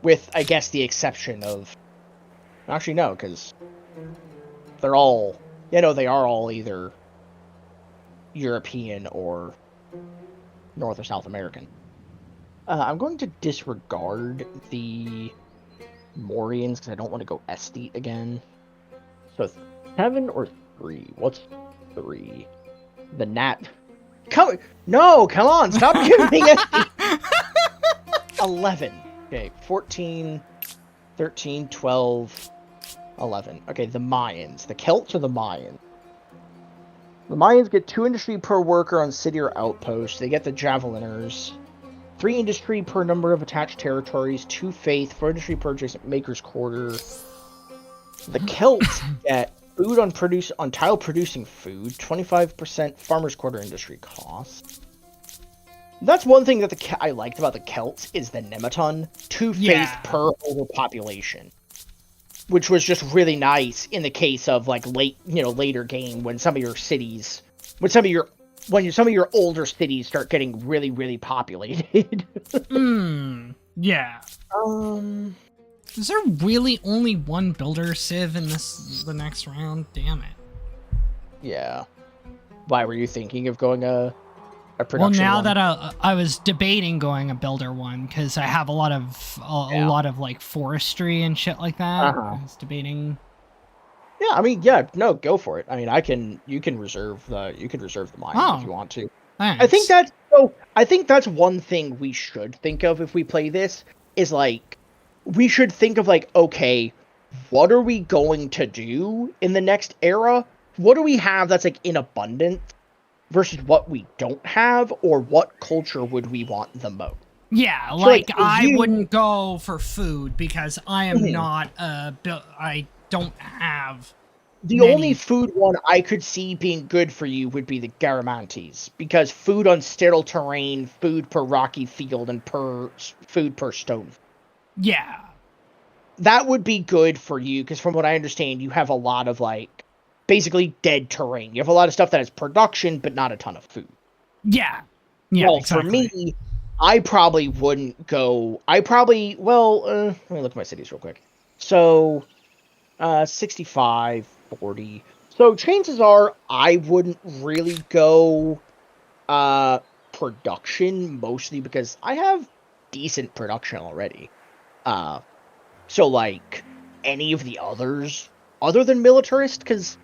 With, I guess, the exception of... Actually, no, because they're all... they are all either European or North or South American. I'm going to disregard the Morians, because I don't want to go aesthete again. So, 7 or 3? What's 3? The Nat... Come on, stop giving me aesthete! 11. Okay, 14, 13, 12, 11. Okay, the Mayans. The Celts or the Mayans? The Mayans get 2 industry per worker on city or outpost. They get the Javeliners. 3 industry per number of attached territories. 2 faith. 4 industry per adjacent maker's quarter. The Celts get food on tile producing food. 25% farmer's quarter industry cost. That's one thing that I liked about the Celts, is the Nemeton. 2 faith per overpopulation. Which was just really nice in the case of, like, later game, when some of your cities, when some of your older cities start getting really, really populated. Yeah. Is there really only one builder civ in the next round? Damn it. Yeah. Why were you thinking of going a production well, now one? that I was debating going a builder one, because I have a lot of like forestry and shit like that. I was debating. Yeah, I mean, no, go for it. I mean, you can reserve the mine if you want to. Thanks. I think that's so. I think that's one thing we should think of if we play this, is, like, we should think of, like, okay, what are we going to do in the next era? What do we have that's, like, in abundance versus what we don't have, or what culture would we want the most? Yeah, So, like, for I you- wouldn't go for food because I am Mhm. not I don't have The many- only food one I could see being good for you would be the Garamantes, because food on sterile terrain, food per rocky field, and food per stone. Yeah. That would be good for you, because from what I understand, you have a lot of, like, basically dead terrain. You have a lot of stuff that has production, but not a ton of food. Yeah. Yeah, Well, exactly. for me, I probably wouldn't go... let me look at my cities real quick. So, 65, 40. So, chances are I wouldn't really go production, mostly because I have decent production already. So, like, any of the others, other than militarist, because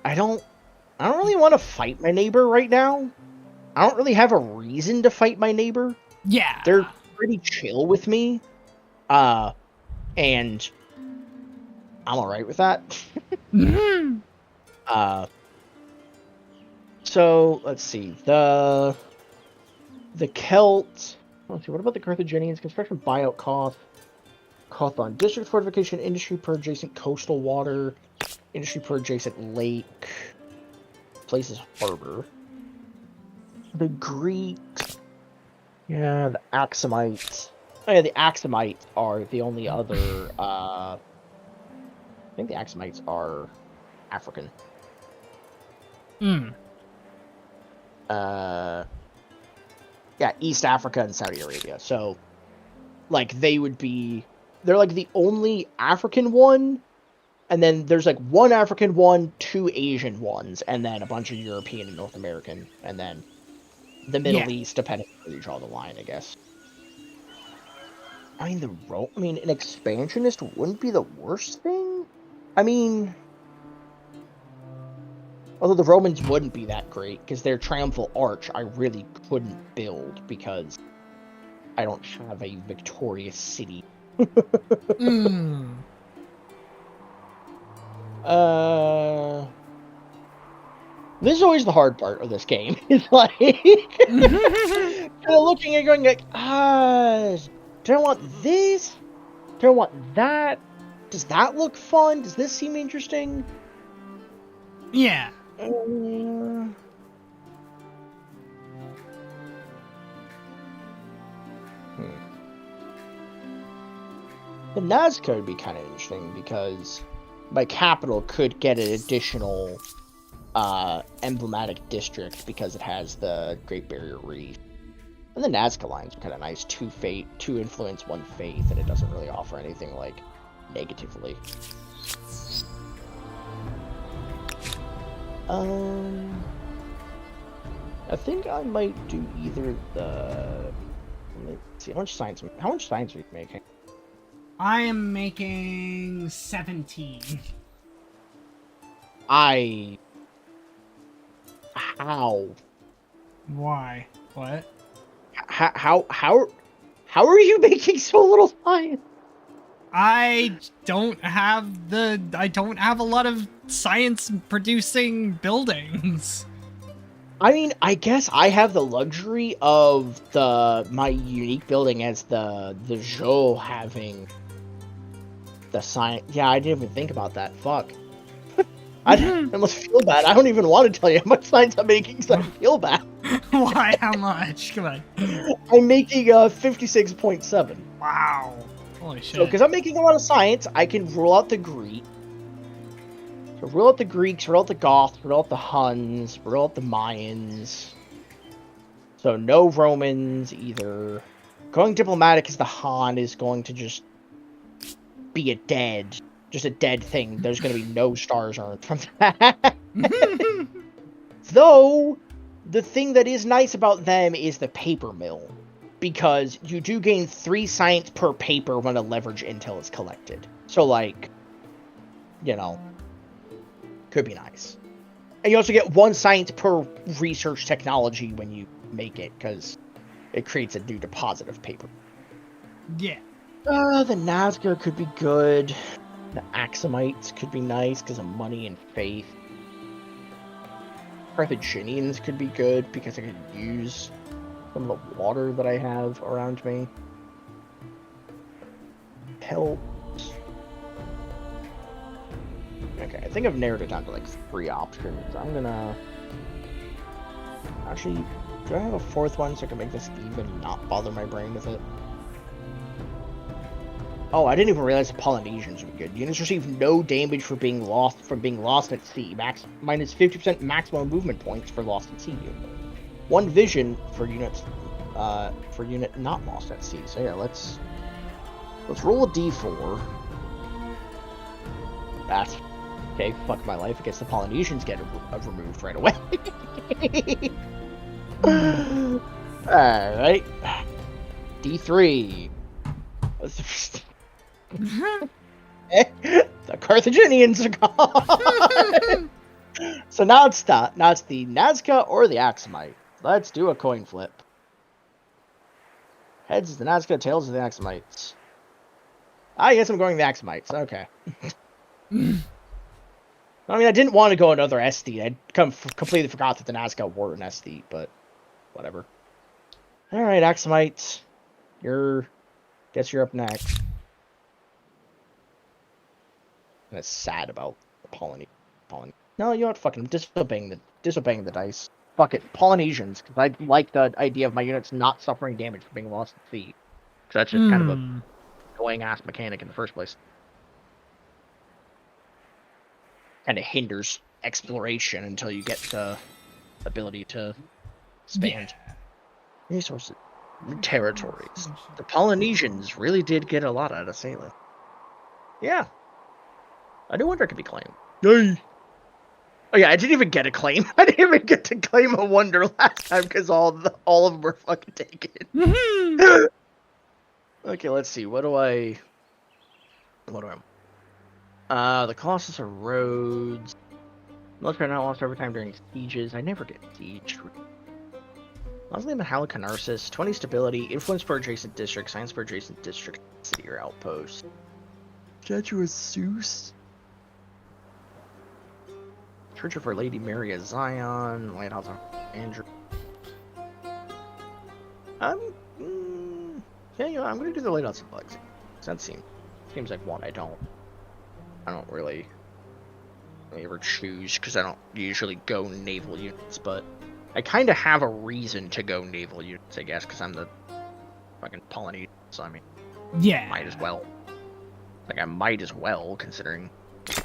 I don't really want to fight my neighbor right now. I don't really have a reason to fight my neighbor. Yeah. They're pretty chill with me. And I'm alright with that. Mhm. So let's see. The Celts. Let's see, what about the Carthaginians? Construction buyout cost. Cost on district fortification, industry per adjacent coastal water, industry per adjacent lake. Places harbor. The Greeks. Yeah, the Axumites. Oh yeah, the Axumites are the only other I think the Axumites are African. Mm. Yeah, East Africa and Saudi Arabia. So, like, they're like the only African one, and then there's like one African one, two Asian ones, and then a bunch of European and North American, and then the Middle East, depending on where you draw the line, I guess. I mean, an expansionist wouldn't be the worst thing. I mean, although the Romans wouldn't be that great, because their triumphal arch I really couldn't build, because I don't have a victorious city. Mm. This is always the hard part of this game. It's like, kind of looking and going like, do I want this? Do I want that? Does that look fun? Does this seem interesting? Yeah. The Nazca would be kind of interesting, because my capital could get an additional emblematic district because it has the Great Barrier Reef. And the Nazca lines are kind of nice. 2 influence, 1 faith, and it doesn't really offer anything, like, negatively. I think I might do either the... Let's see, how much science are you making? I am making 17. How? Why? What? How are you making so little science? I don't have a lot of science producing buildings. I mean, I guess I have the luxury of my unique building as the Zhou having the science. Yeah, I didn't even think about that. Fuck. I must feel bad. I don't even want to tell you how much science I'm making because I feel bad. Why? How much? Come on. I'm making 56.7. Wow. Holy shit. So, because I'm making a lot of science, I can rule out the Greek. So, rule out the Greeks, rule out the Goths, rule out the Huns, rule out the Mayans. So, no Romans either. Going diplomatic is the Han is going to just be a dead thing. There's going to be no stars earned from that. Though, the thing that is nice about them is the paper mill. Because you do gain 3 science per paper when a leverage intel is collected. So, like, you know, could be nice. And you also get 1 science per research technology when you make it, because it creates a new deposit of paper. Yeah. The Nazca could be good. The Axumites could be nice because of money and faith. Carthaginians could be good because I could use some of the water that I have around me. Helps. Okay, I think I've narrowed it down to like 3 options. I'm gonna... Actually, do I have a 4th one so I can make this even not bother my brain with it? Oh, I didn't even realize the Polynesians would be good. Units receive no damage for being lost at sea. Minus 50% maximum movement points for lost at sea unit. 1 vision for unit not lost at sea. So yeah, let's roll a d4. That's okay. Fuck my life. I guess the Polynesians get removed right away. All right, d3. The Carthaginians are gone. So now it's the Nazca or the Axumite. Let's do a coin flip. Heads is the Nazca, tails is the Axumites. I guess I'm going the Axumites. Okay. I mean, I didn't want to go another SD. I completely forgot that the Nazca were an SD, but whatever. All right, Axumites, guess you're up next. I'm sad about the Polynesian. No, you know what? Fucking disobeying the dice. Fuck it, Polynesians, because I like the idea of my units not suffering damage for being lost at sea. So that's just kind of a annoying ass mechanic in the first place. Kind of hinders exploration until you get the ability to expand resources, territories. The Polynesians really did get a lot out of sailing. Yeah. I do wonder it could be claimed. Yay! Oh yeah, I didn't even get a claim. I didn't even get to claim a wonder last time because all of them were fucking taken. Okay, let's see. What do I? The Colossus are roads. Most are not lost over time during sieges. I never get sieged. Mausoleum of Halicarnassus, 20 stability, influence for adjacent district, science for adjacent district, city or outpost. Statue of Zeus. Church of Our Lady Mary of Zion, Lighthouse of Andrew. Yeah, you know, I'm gonna do the Lighthouse of Lexington. That seems like one I don't really ever choose because I don't usually go naval units, but I kind of have a reason to go naval units, I guess, because I'm the fucking Polynesian, so I mean, yeah, might as well. Like, I might as well, considering. It's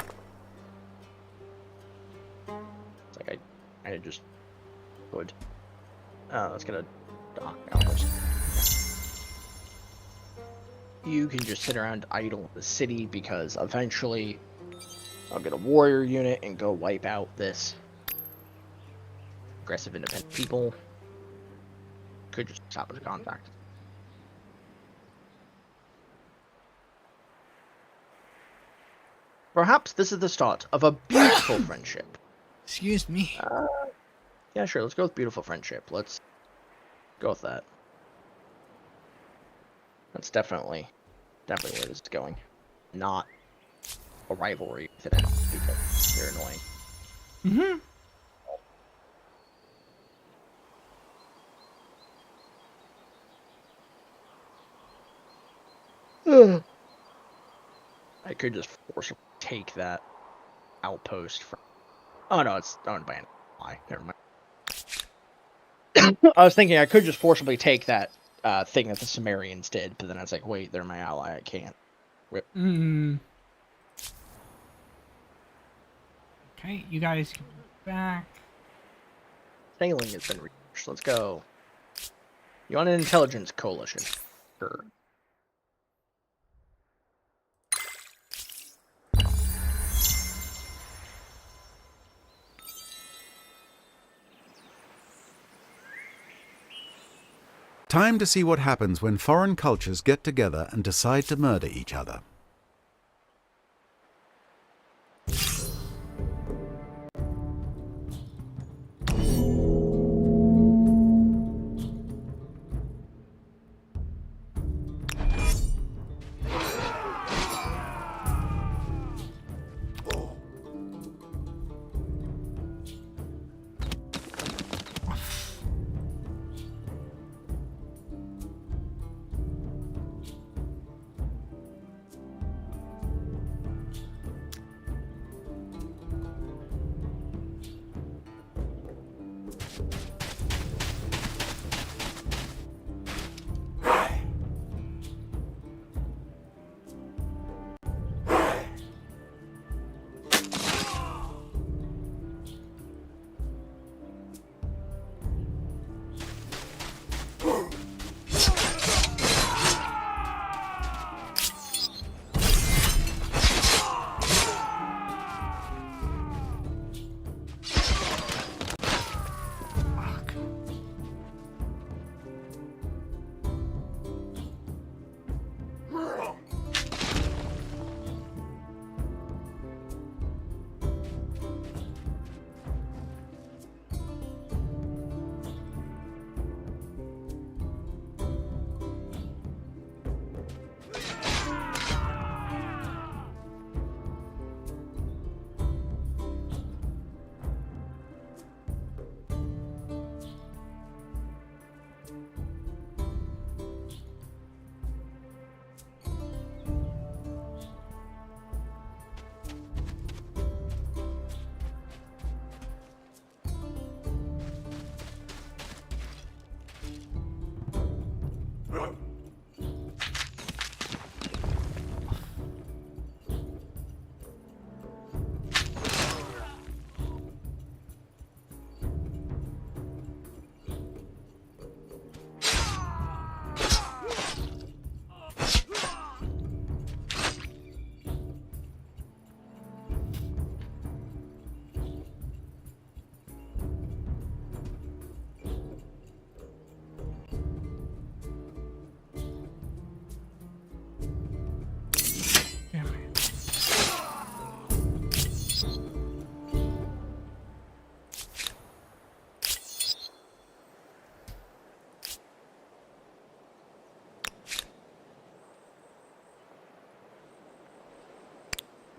like I just would. Let's get a dock outpost. You can just sit around idle in the city because eventually I'll get a warrior unit and go wipe out this aggressive independent people. Could just establish a contact. Perhaps this is the start of a beautiful friendship. Excuse me. Yeah, sure. Let's go with beautiful friendship. Let's go with that. That's definitely where this is going. Not a rivalry with it. People. They're annoying. I could just forcibly take that outpost from. Oh no, it's owned by an ally. Never mind. I was thinking I could just forcibly take that thing that the Sumerians did, but then I was like, wait, they're my ally. I can't. Rip. Okay, you guys can go back. Sailing has been reached. Let's go. You want an intelligence coalition? Sure. Time to see what happens when foreign cultures get together and decide to murder each other.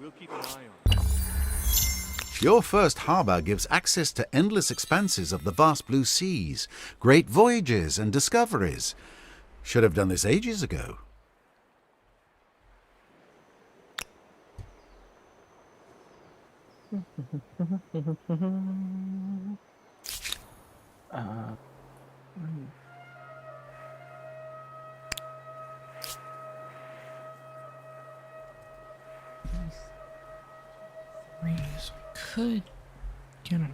We'll keep an eye on it. Your first harbor gives access to endless expanses of the vast blue seas, great voyages and discoveries. Should have done this ages ago. So we could get a...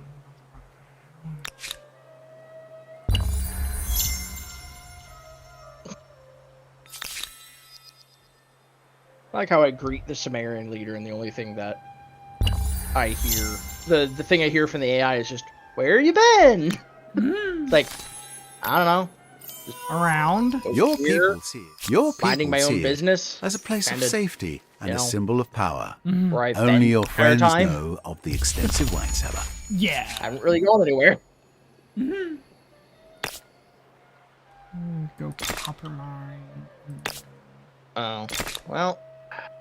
I like how I greet the Sumerian leader, and the only thing that I hear, the thing I hear from the AI is just, "Where you been?" It's like, I don't know. Around. Your Here, people see it. Your people minding my see own it business as a place kinda, of safety and you a know, symbol of power. where I've Only been your the entire friends time. know of the extensive wine cellar. Yeah. I haven't really gone anywhere. Go copper mine. Oh, well,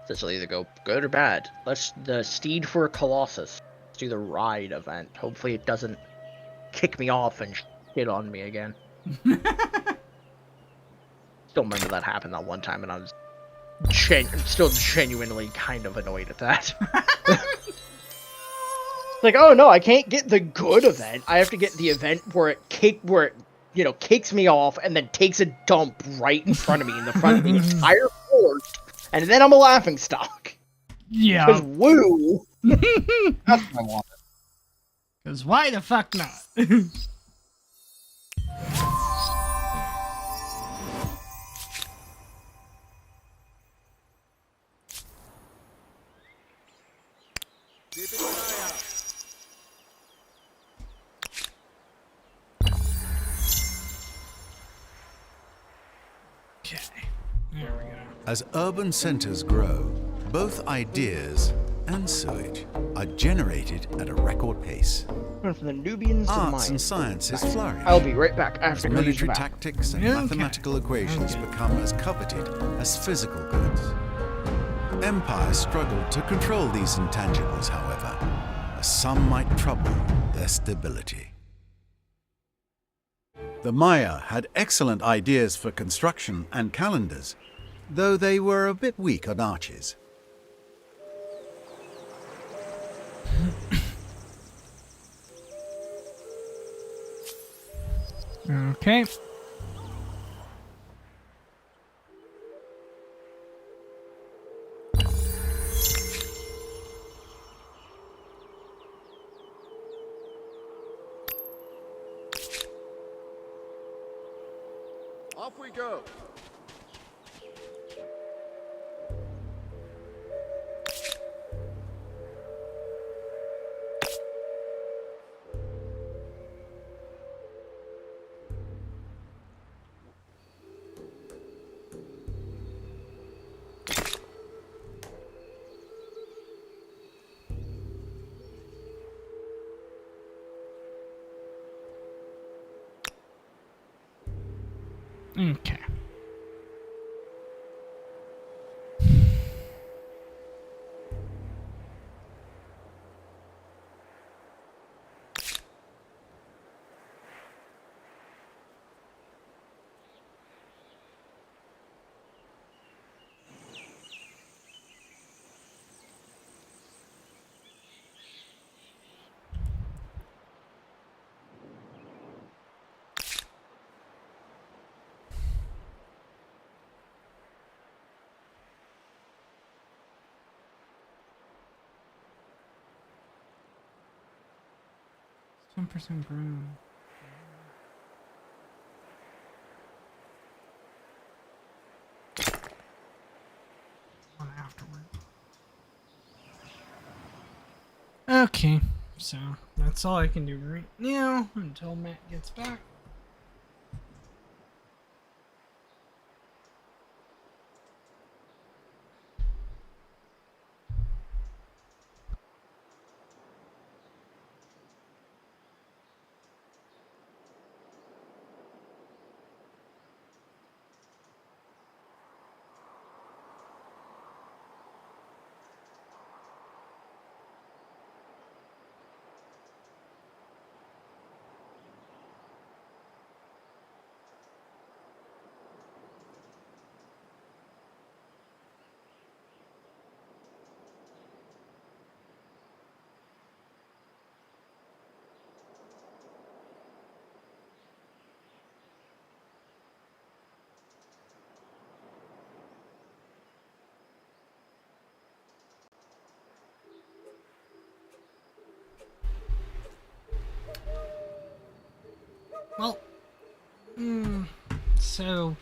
this will either go good or bad. Let's the steed for Colossus. Let's do the ride event. Hopefully it doesn't kick me off and shit on me again. Still remember that happened that one time, and I was still genuinely kind of annoyed at that. Like, oh no, I can't get the good event. I have to get the event where it kicks me off and then takes a dump right in front of me in the front of the entire court, and then I'm a laughing stock. Yeah. Because woo, that's what I want. Because why the fuck not? Keep an eye out. Okay. There we go. As urban centers grow, both ideas and sewage are generated at a record pace. From the Nubians to the Arts and Mayans. sciences flourish. I'll be right back As after I use the military bathroom. tactics and Okay. mathematical equations Okay. become as coveted as physical goods. Empires struggled to control these intangibles, however, as some might trouble their stability. The Maya had excellent ideas for construction and calendars, though they were a bit weak on arches. Okay. Off we go. Okay. Some percent broom. One afterward. Okay, so that's all I can do right now until Matt gets back. Well, so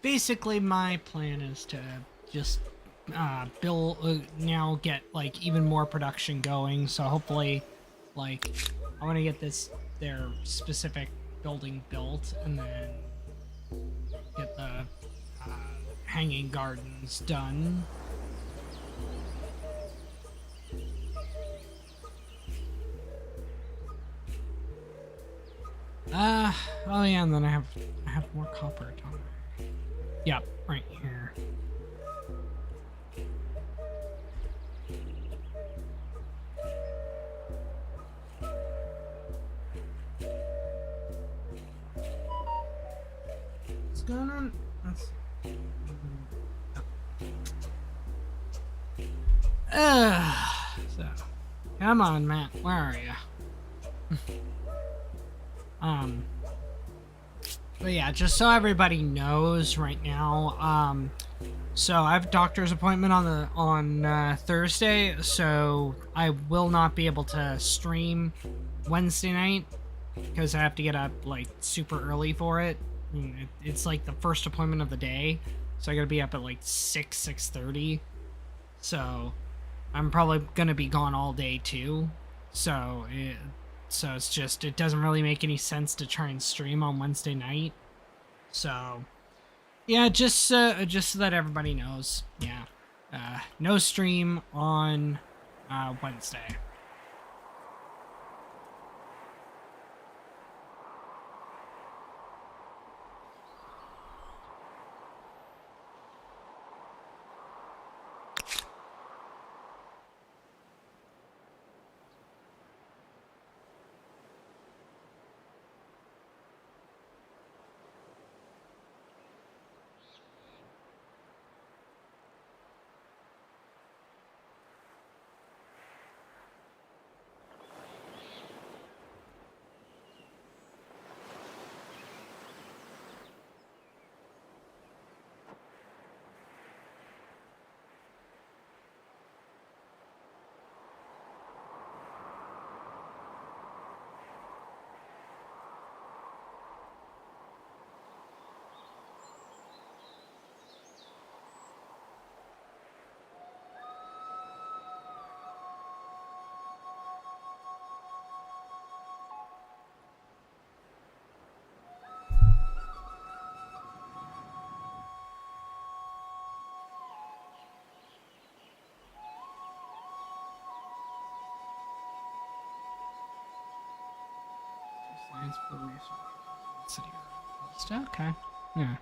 basically my plan is to just now get like even more production going. So hopefully, like, I want to get their specific building built, and then get the hanging gardens done. Oh yeah, and then I have more copper, don't I? Yep, right here. What's going on? So, come on, Matt, where are you? But yeah, just so everybody knows right now, so I have a doctor's appointment on Thursday, so I will not be able to stream Wednesday night because I have to get up like super early for it. It's like the first appointment of the day, so I gotta be up at like 6:30. So I'm probably gonna be gone all day too. So it's just, it doesn't really make any sense to try and stream on Wednesday night. So yeah, just so that everybody knows. Yeah, no stream on Wednesday. Science for research. City Post. Okay. Yeah.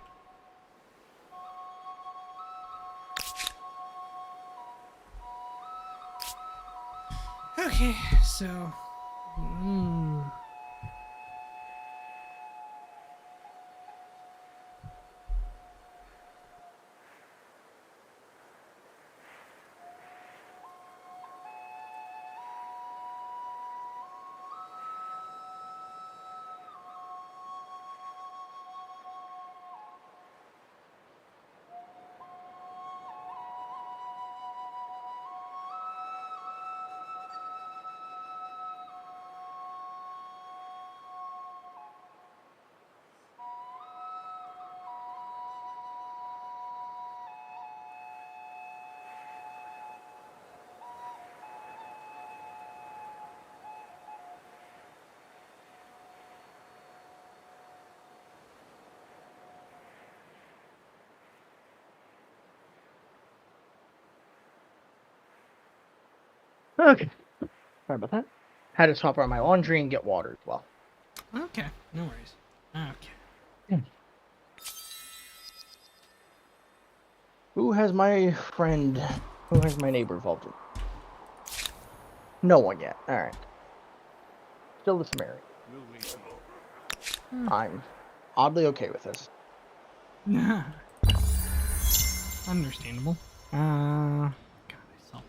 Okay, so. Okay. Sorry about that. Had to swap out my laundry and get water as well. Okay, no worries. Okay. Who has my neighbor involved in? No one yet. Alright. Still the Samaritan. I'm oddly okay with this. Understandable. God, I self.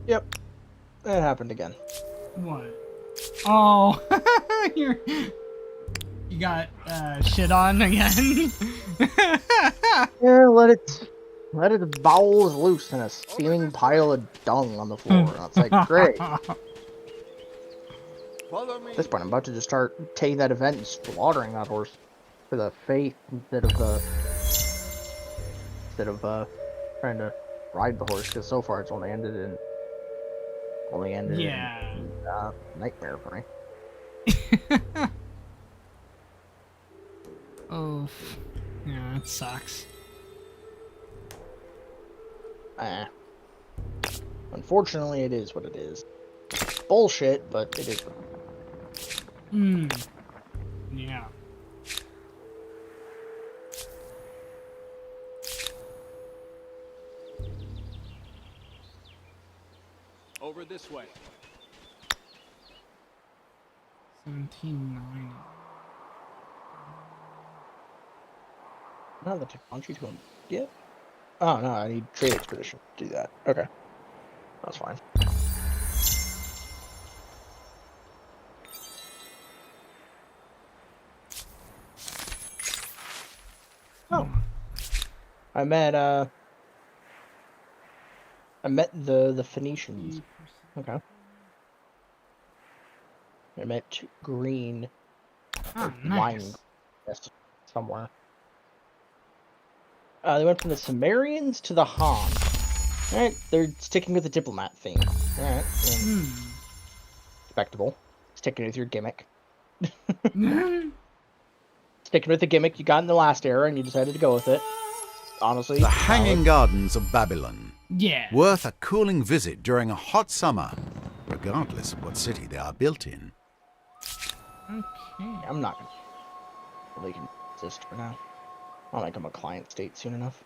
Yep, it happened again. What? Oh, you got shit on again. Yeah, let its bowels loose in a steaming pile of dung on the floor. And it's like, great. At Follow me. this point, I'm about to just start taking that event and slaughtering that horse for the faith instead of trying to ride the horse. Because so far, it's only ended in Yeah. nightmare for me. Oh, yeah, that sucks. Unfortunately, it is what it is. Bullshit, but it is. Hmm. Yeah. Over this way. 1790. Not the technology to get. Oh no, I need trade expedition to do that. Okay, that's fine. Oh, I met the Phoenicians. Okay, I met Green Oh, wine nice. yes, somewhere. They went from the Sumerians to the Han. Alright, they're sticking with the diplomat theme. Alright, respectable. Sticking with your gimmick. Sticking with the gimmick you got in the last era and you decided to go with it. Honestly, The valid. Hanging Gardens of Babylon. Yeah. Worth a cooling visit during a hot summer, regardless of what city they are built in. Okay. I'm not gonna really exist for now. I'll make them a client state soon enough.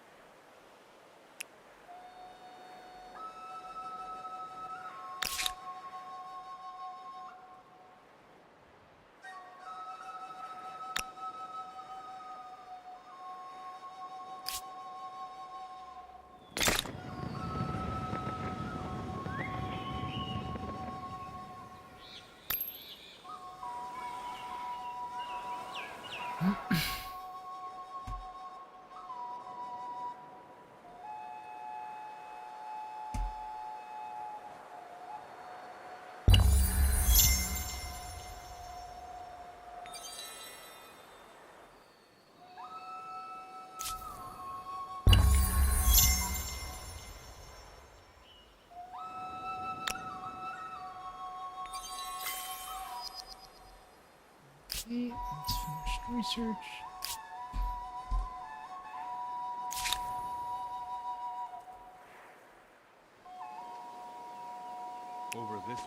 Okay, let's finish research. Over this way.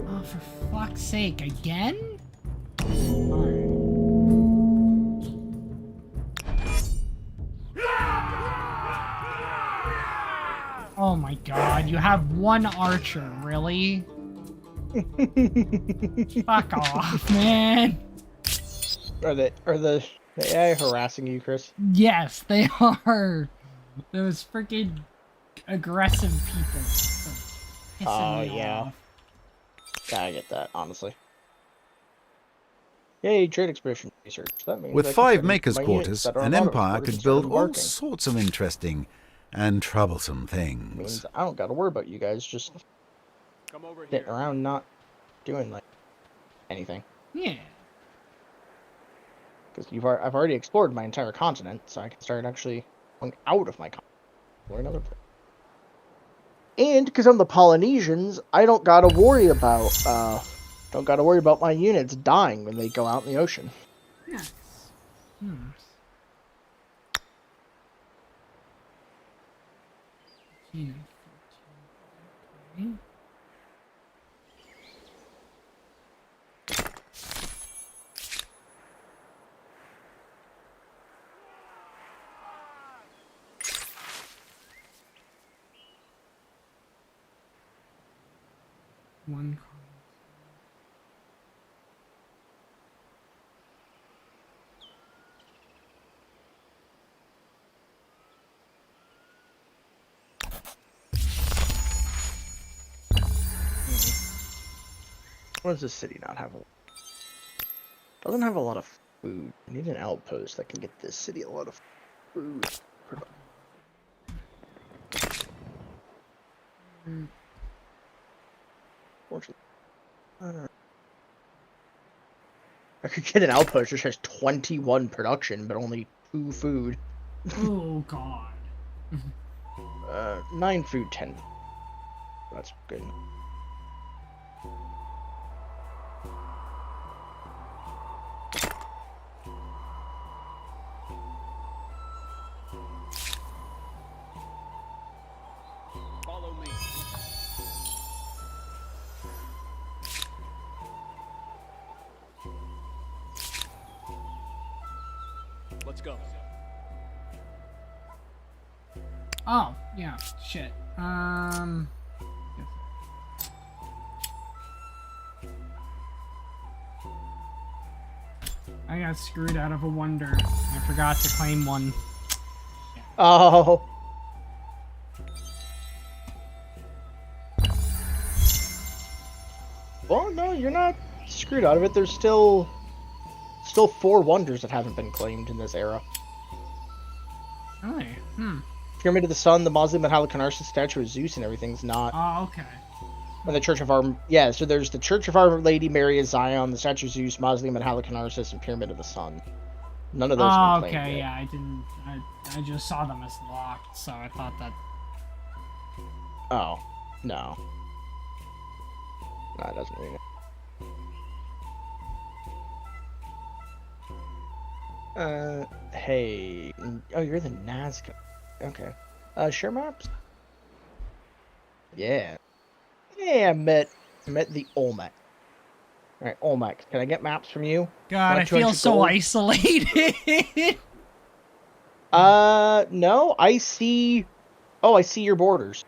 Oh, for fuck's sake, again? Alright. Oh my god, you have one archer, really? Fuck off, man. Are the AI harassing you, Chris? Yes, they are. Those freaking aggressive people. So pissing me yeah. off. Yeah, I get that, honestly. Yay, trade expedition research. That means With I can 5 start makers' my units quarters, that are an on auto empire orders and could start build all embarking. sorts of interesting and troublesome things. Means I don't gotta worry about you guys just Come over sitting here. around not doing like anything. Yeah. Because I've already explored my entire continent, so I can start actually going out of my continent or another place. And because I'm the Polynesians, I don't gotta worry about my units dying when they go out in the ocean. Nice. Nice. Okay. One. What does this city not have? Doesn't have a lot of food. I need an outpost that can get this city a lot of food. Fortunately, I could get an outpost which has 21 production, but only 2 food. Oh god. 9 food, 10. That's good. Follow me. Let's go. Oh, yeah, shit. I got screwed out of a wonder. I forgot to claim one. Oh. Well, no, you're not screwed out of it. There's still 4 wonders that haven't been claimed in this era. Really? Pyramid of the Sun, the Mausoleum of Halicarnassus, Statue of Zeus, and everything's not. Oh, okay. And the Church of Our... Yeah, so there's the Church of Our Lady Mary of Zion, the Statue of Zeus, Mausoleum of Halicarnassus, and Pyramid of the Sun. None of those Oh, have been claimed okay, yet. yeah, I didn't... I just saw them as locked, so I thought that... Oh, no. No, it doesn't mean it. Hey. Oh, you're the Nazca. Okay. Share maps? Yeah. Hey, I met the Olmec. Alright, Olmec, can I get maps from you? God, I Want feel 200 so gold? isolated. No, I see... Oh, I see your borders.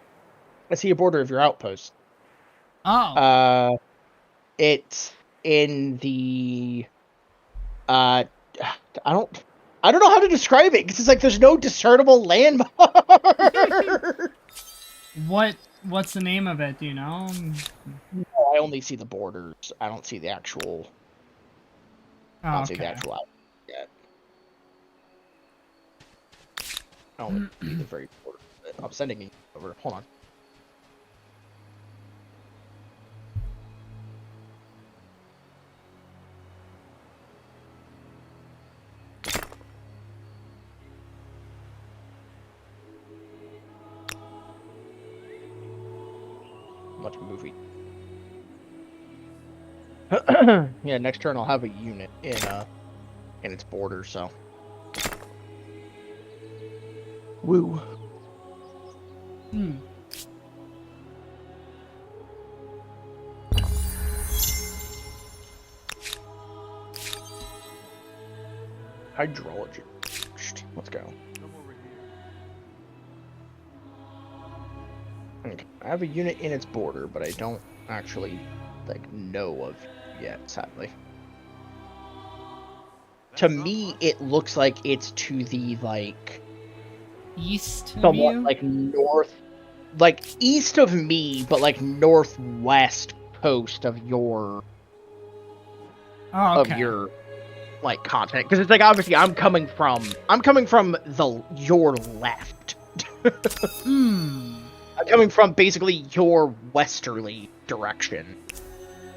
I see a border of your outpost. Oh. It's in the... I don't know how to describe it, because it's like there's no discernible landmark! What's the name of it, do you know? No, I only see the borders. I don't see the actual... I Oh, don't see the okay. actual outpost yet. I only see the very border of it. I'm sending it over. Hold on. Much movie. Yeah, next turn I'll have a unit in its border, so. Woo. Hydrology. Let's go. Come over here. Okay. I have a unit in its border, but I don't actually know of yet, sadly. To me, it looks like it's to the East of somewhat you? north, east of me, but northwest coast of your Oh, okay. continent. Because it's obviously I'm coming from your left. I'm coming from basically your westerly direction.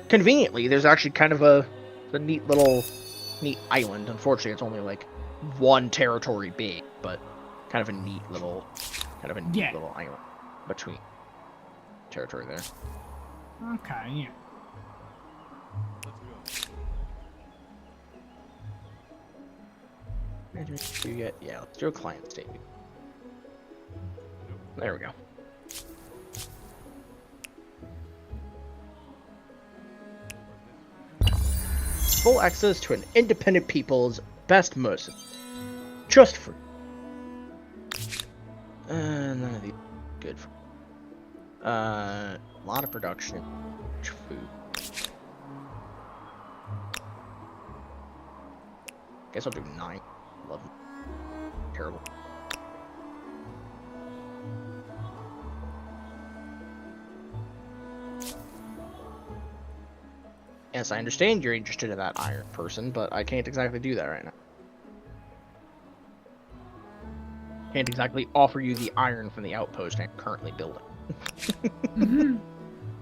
Conveniently, there's actually kind of a neat island. Unfortunately, it's only 1 territory big, but kind of a neat little island between territory there. Okay, yeah. Let's go. Let's do a client statement. There we go. Full access to an independent people's best mercy. Just free. None of these good for a lot of production. Food. Guess I'll do 9. 11. Terrible. Yes, I understand you're interested in that iron person, but I can't exactly do that right now. Can't exactly offer you the iron from the outpost I'm currently building.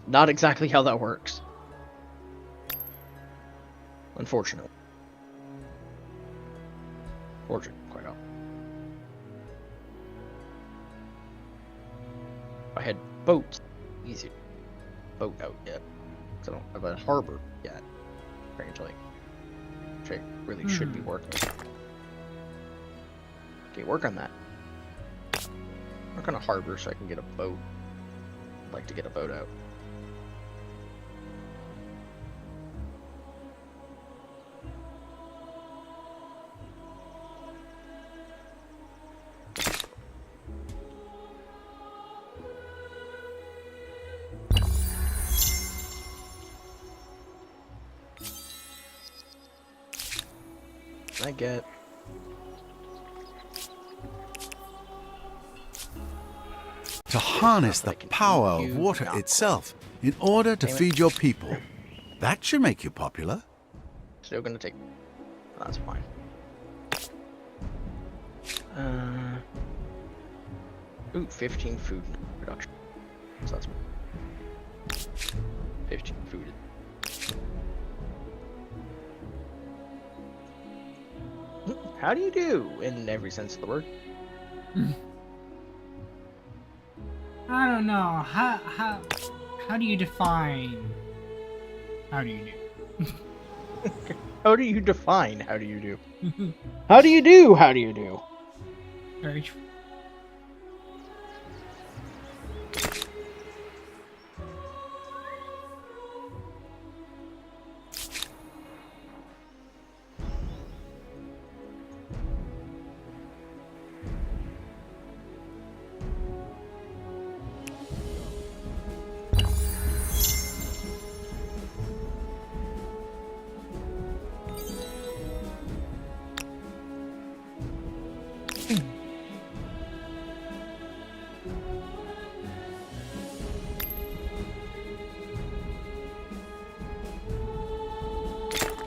Not exactly how that works. Unfortunately. Fortunately, quite often. If I had boats, easy. Boat out yet. Because I don't have a harbor yet. Apparently. Which I really should be working. Okay, work on that. Work on a harbor so I can get a boat. I'd like to get a boat out. I get To harness the I can power eat of you, water not itself in order to Damn it. feed your people. That should make you popular. still gonna take. That's fine. Ooh, 15 food production. So that's 15 food. How do you do in every sense of the word? I don't know. How do you define? How do you do? How do you define how do you do? How do you do? How do you do? Very true.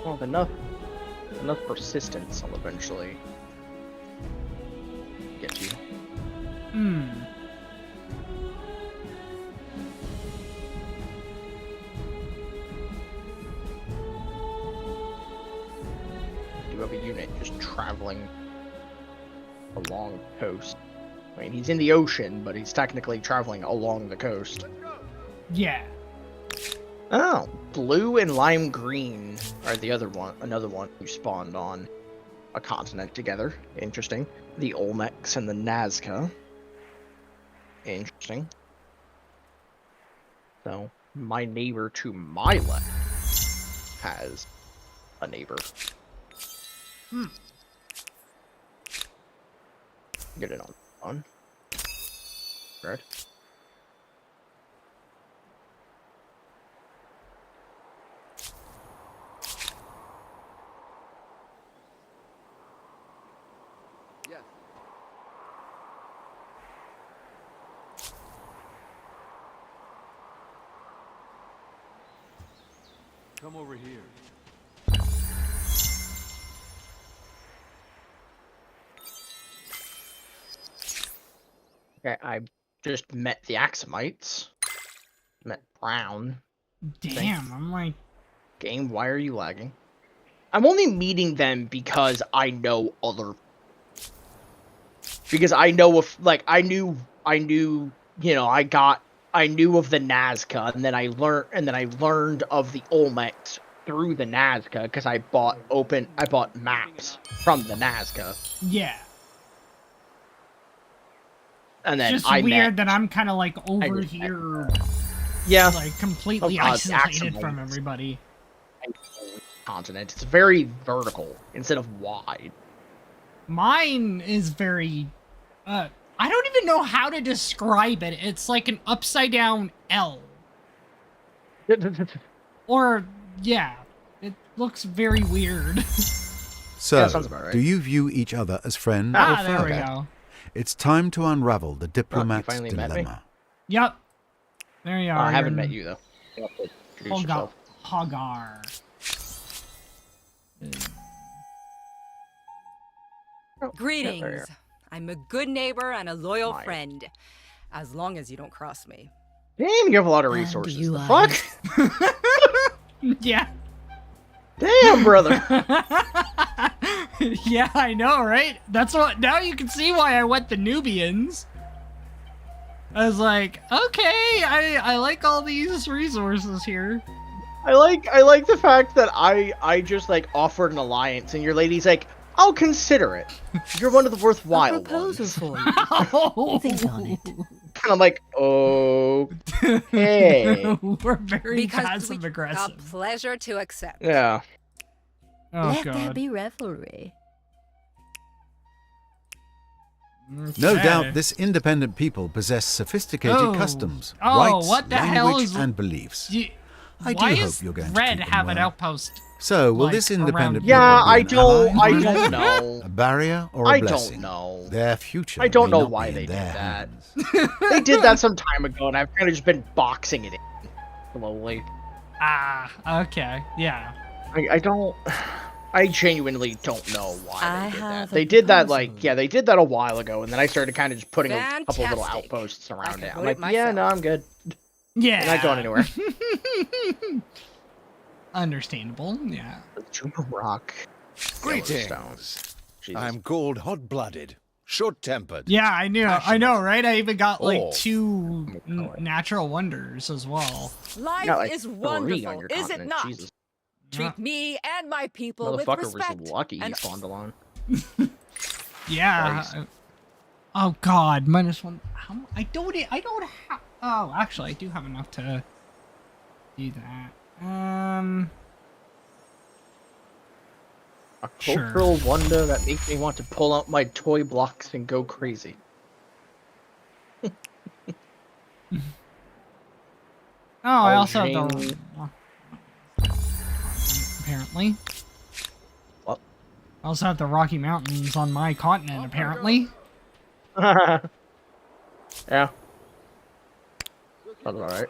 Well, with enough persistence, I'll eventually get you. Do have a unit just traveling along the coast. I mean, he's in the ocean, but he's technically traveling along the coast. Yeah. Oh, blue and lime green are another one who spawned on a continent together. Interesting. The Olmecs and the Nazca. Interesting. So, my neighbor to my left has a neighbor. Get it on. Right. Yes. Come over here. Okay, I just met the Axamites. Met Brown. Damn. I'm like. Game, why are you lagging? I'm only meeting them because I know other. Because I know of, like, I knew, you know, I knew of the Nazca, and then I learned of the Olmecs through the Nazca because I bought maps from the Nazca, Yeah. and then It's just weird that I'm kind of like over here, yeah, like completely Oh, God, isolated from Axamites. everybody. continent. It's very vertical instead of wide. Mine is very. I don't even know how to describe it. It's like an upside down L. Or, yeah. It looks very weird. So, Yeah, sounds about right. do you view each other as friends Ah, or there foes? we go. It's time to unravel the diplomat's finally met me? dilemma. Yep. There you are. I haven't you're met you though. You have to introduce Hogar. yourself. Hogar. Greetings. I'm a good neighbor and a loyal My- friend. As long as you don't cross me. Damn, you have a lot of And resources. you The are fuck? Yeah. Damn, brother. Yeah, I know, right? That's what. Now you can see why I went the Nubians. I was like, okay, I like all these resources here. I like the fact that I just like offered an alliance and your lady's like, I'll consider it. You're one of the worthwhile a proposal ones. for you. Oh. Think on it. And I'm like, okay. We're very Because passive a aggressive. pleasure to accept. Yeah. Oh Let there god. be revelry. No Okay. doubt this independent people possess sophisticated Oh. customs, Oh, rights, what the hell language, is- and beliefs. Why do hope does you're going to Red treat them have an well. outpost? So, will like, this independent around- Yeah, people be I an don't ally, I don't know. a barrier, or a I blessing? don't know. Their future I don't may know not why be they in did their that. hands. They did that some time ago and I've kind of just been boxing it in slowly. Ah, okay, yeah. I don't I genuinely don't know why I they did that. have a They did that like proposal. yeah, they did that a while ago, and then I started kind of just putting a couple little Fantastic. outposts I around can it. I'm vote like, it yeah, myself. no, I'm good. Yeah. I'm not going anywhere. Understandable, yeah. Juma Rock. Greetings. Yellowstone. Jesus. I'm called hot-blooded, short-tempered. Yeah, I know, right? I even got like Oh. 2 Oh. natural wonders as well. Life You got, like, is 3 on wonderful, your is it continent. not? Jesus. Treat me and my people with Motherfucker respect. was lucky and he spawned alone. Yeah. Christ. Oh god, -1. I don't have. Oh, actually, I do have enough to do that. A Sure. cultural wonder that makes me want to pull out my toy blocks and go crazy. Oh, I Oh, also have the. Jing. Apparently. What? I also have the Rocky Mountains on my continent, apparently. Yeah. Sounds alright.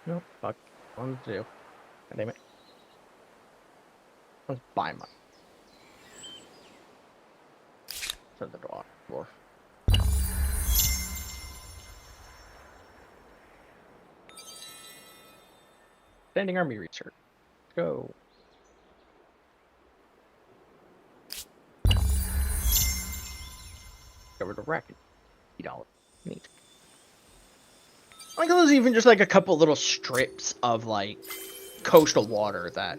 No, fuck. What to do? God damn it. Let's buy mine. Set the door. Standing army research. Let's go. Covered a racket. $80. Neat. I think there's even just like a couple little strips of like coastal water that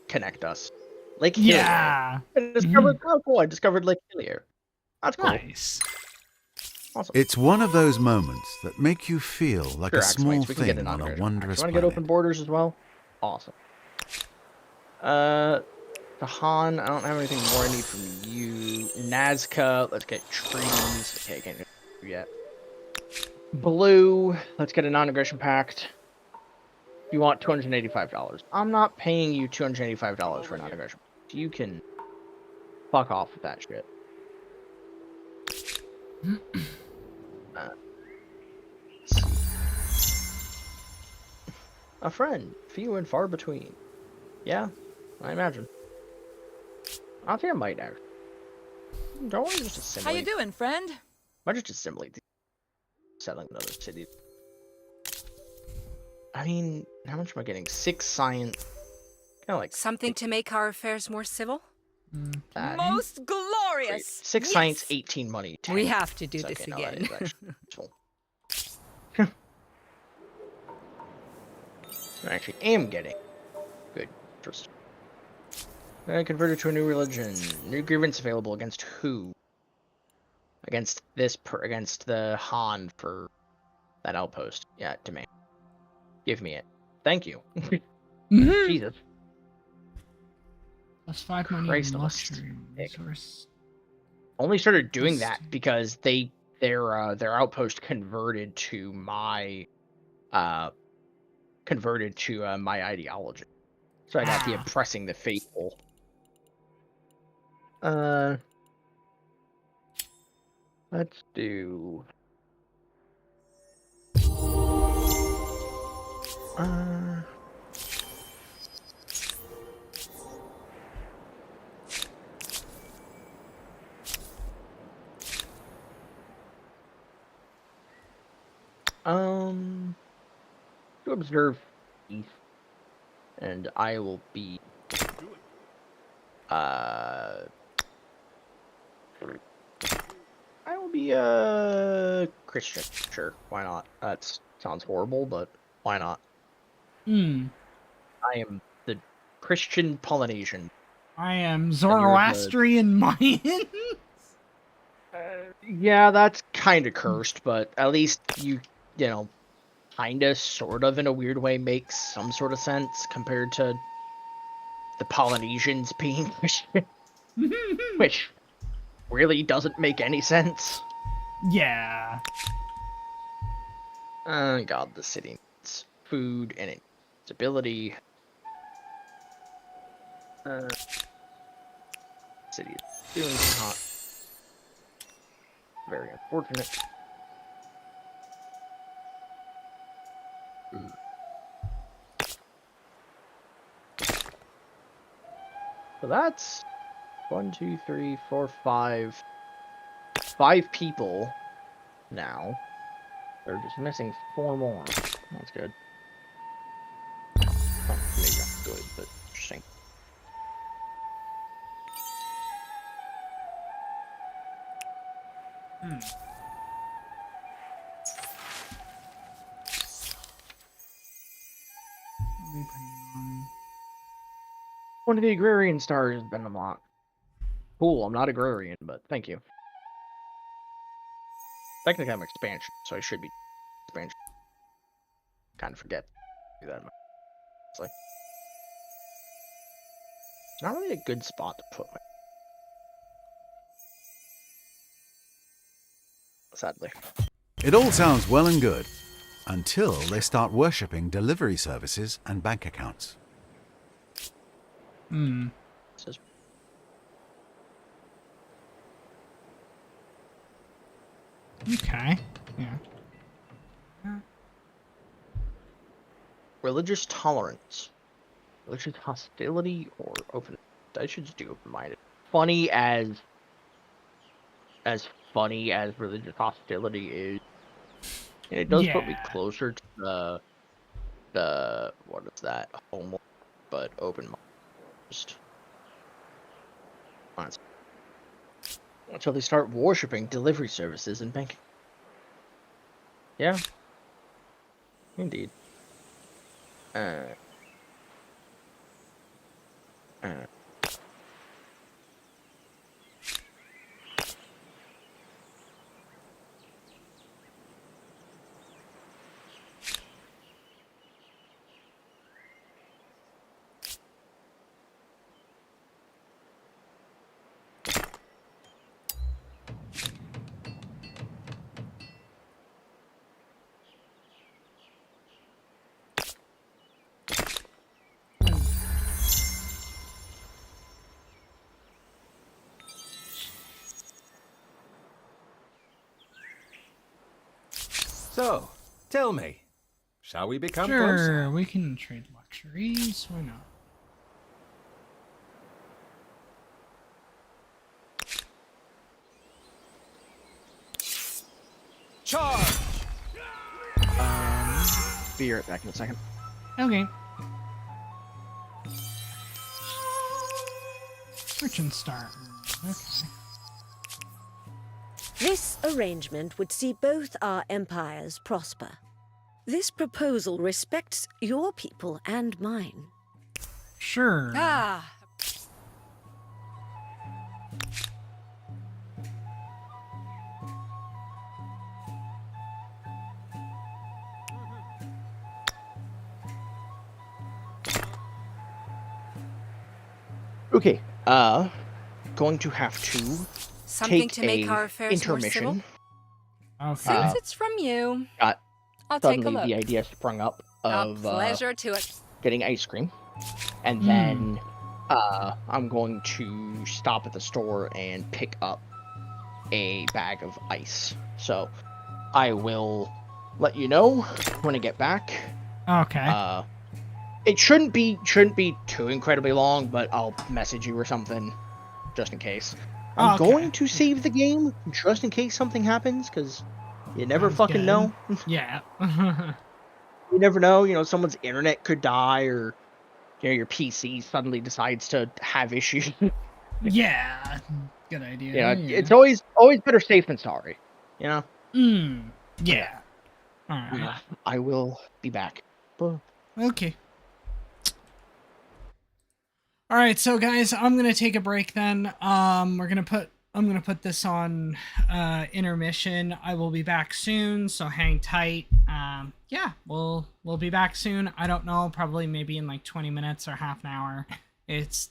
connect us. Lake Hillier. Yeah. I discovered. Oh, cool! I discovered Lake Hillier. That's cool. Nice. Awesome. It's one of those moments that make you feel like Sure, a small Axeways, we can get thing an on a upgrade. wondrous You want to get planet. open borders as well? Awesome. The Han, I don't have anything more I need from you. Nazca, let's get trees. Okay, can't do yet. Blue, let's get a non-aggression pact. You want $285. I'm not paying you $285 for a non-aggression pact. You can fuck off with that shit. Let's see. A friend, few and far between. Yeah, I imagine. I think I might actually. Don't want to just How assimilate. you doing, friend? Might just assimilate the settling another city. I mean, how much am I getting? 6 science. Kind of like Something to make our affairs more civil? that. Most Great. glorious! 6 Yes. science, 18 money. 10. We have to do So, this okay, no, that again. is actually useful. I actually am getting good interest. Converted to a new religion. New grievance available against who? Against against the Han for that outpost. Yeah, demand. Give me it. Thank you. Mhm. Jesus. Plus 5 money Christ, and I'm a luxury stick. resource. Only started doing that because their outpost converted to my my ideology. So I got the Ah. oppressing the faithful. Let's do. To observe east, and I will be Christian. Sure, why not? That sounds horrible, but why not? Hmm. I am the Christian Polynesian. I am you're the- Zoroastrian Mayan. Yeah, that's kind of cursed, but at least you know, kinda, sort of, in a weird way, makes some sort of sense compared to the Polynesians being Christian, which really doesn't make any sense. Yeah. God, the city needs food and stability. City is doing hot. Very unfortunate. So that's 1, 2, 3, 4, 5. 5 people now. They're just missing 4 more. That's good. Oh, maybe not good, but interesting. One of the agrarian stars has been unlocked. Cool, I'm not agrarian, but thank you. Technically, I'm expansion, so I should be expansion. Kind of forget to do that. It's like it's not really a good spot to put my. Sadly. It all sounds well and good until they start worshipping delivery services and bank accounts. Hmm. This is Okay. Yeah. religious tolerance, religious hostility, or open. I should just do open-minded. Funny as religious hostility is, and it does put me Yeah. closer to the what is that, homo, but open-minded. Just until they start worshipping delivery services and banking. Yeah, indeed. So, tell me, shall we become Sure, closer? we can trade luxuries. Why not? Charge! Be right back in a second. Okay. Merchant start. Okay. This arrangement would see both our empires prosper. This proposal respects your people and mine. Sure. Ah, Okay. Going to have to something take to make a our affairs more civil. intermission. Okay. Since it's from you, Got I'll take a Suddenly, look. the idea sprung up A of pleasure to it. getting ice cream, and then I'm going to stop at the store and pick up a bag of ice. So I will let you know when I get back. Okay. It shouldn't be too incredibly long, but I'll message you or something just in case. I'm Okay. going to save the game just in case something happens, because You never Sounds fucking good. know. Yeah. You never know. You know, someone's internet could die, or you know, your PC suddenly decides to have issues. Yeah. Good idea. Yeah, it's always better safe than sorry. You know. Yeah. All right. I will be back. Bye. Okay. All right, so guys, I'm gonna take a break then. I'm gonna put this on intermission. I will be back soon, so hang tight. Yeah, we'll be back soon. I don't know, probably maybe in like 20 minutes or half an hour. It's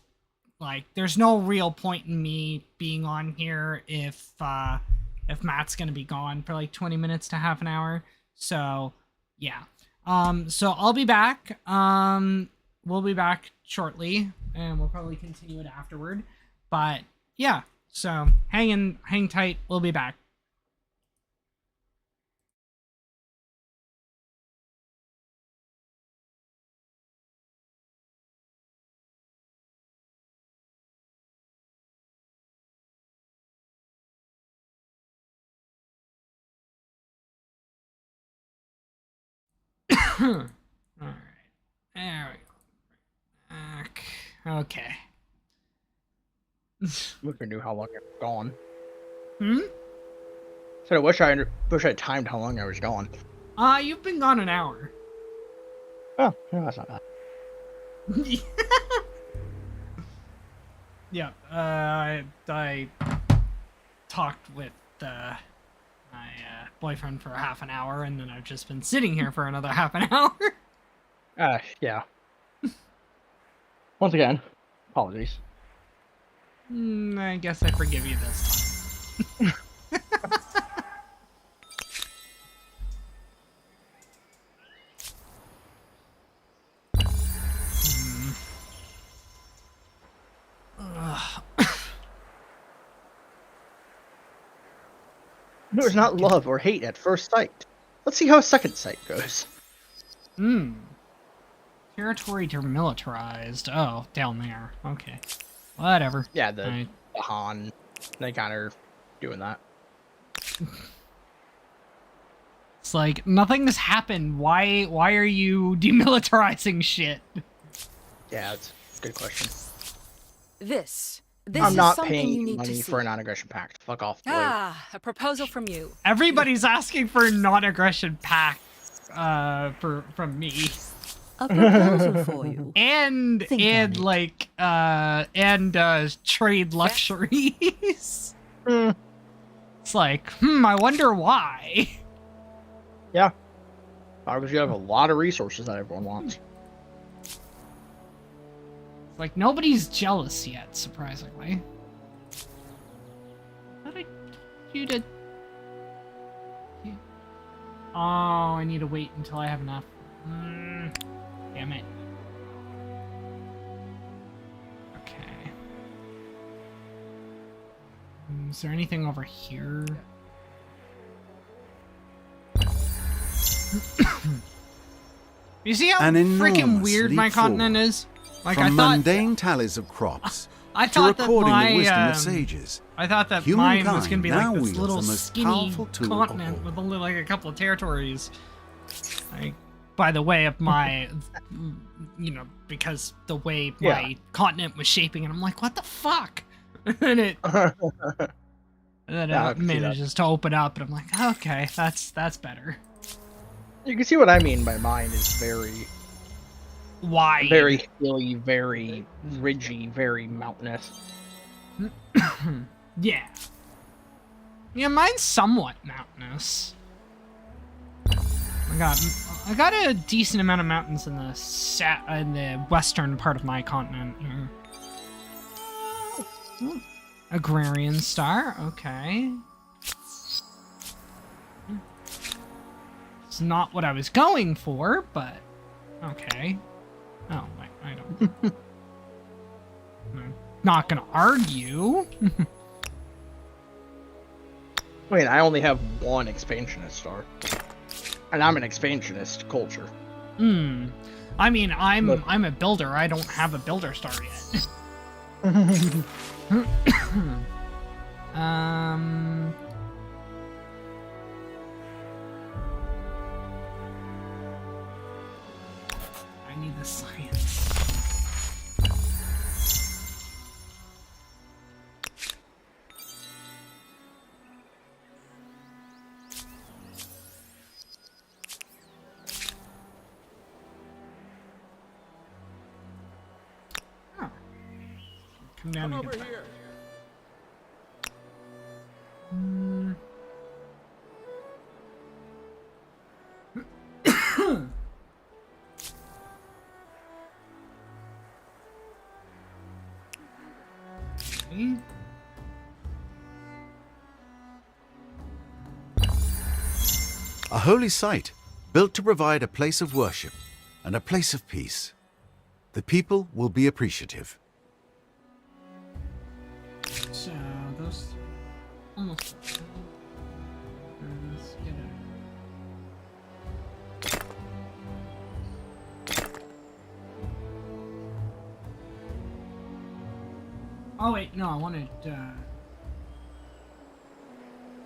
like there's no real point in me being on here if Matt's gonna be gone for like 20 minutes to half an hour. So yeah. So I'll be back. We'll be back shortly, and we'll probably continue it afterward. But yeah, so hang tight. We'll be back. All right, there we go. Okay. Wish I knew how long I was gone. Hmm. So I wish I had timed how long I was gone. You've been gone an hour. Oh, no, that's not bad. Yeah. I talked with my boyfriend for half an hour, and then I've just been sitting here for another half an hour. Yeah. Once again, apologies. I guess I forgive you this time. No, it's not love or hate at first sight. Let's see how second sight goes. Territory demilitarized. Oh, down there. Okay. Whatever. Yeah, the Han, they kind of doing that. It's like nothing has happened. Why are you demilitarizing shit? Yeah, it's a good question. This I'm is not something you paying need to money see. for a non-aggression pact. Fuck off, boy. A proposal from you. Everybody's asking for a non-aggression pact from me. A proposal for you. And Think on it. trade luxuries. It's like, I wonder why. Yeah. Obviously, you have a lot of resources that everyone wants. Like, nobody's jealous yet, surprisingly. How did you did? Oh, I need to wait until I have enough. Damn it. Okay. Is there anything over here? You see how An freaking enormous weird leap my continent forward. is? Like, From I thought mundane tallies of crops I to thought that recording my the wisdom of sages. I thought that mine was Humankind gonna be now like this wields little the most skinny powerful tool of continent all. with only like a couple of territories. Like, by the way of my, because the way my continent was shaping, and I'm like, what the fuck? And then it Yeah, I can see manages to open up, and I'm like, okay, that's better. You can see what I mean by mine is very, Why? very hilly, very ridgy, very mountainous. Yeah. Yeah, mine's somewhat mountainous. I got a decent amount of mountains in the western part of my continent here. Ooh, agrarian star, okay. It's not what I was going for, but okay. Oh, wait, I don't. I'm not gonna argue. Wait, I only have one expansionist star. And I'm an expansionist culture. I mean, I'm a builder. I don't have a builder star yet. I need the science. Oh. Come down Come and over get here. that. Okay. A holy site built to provide a place of worship and a place of peace. The people will be appreciative. So those almost. Let's get Oh wait, no, I wanted.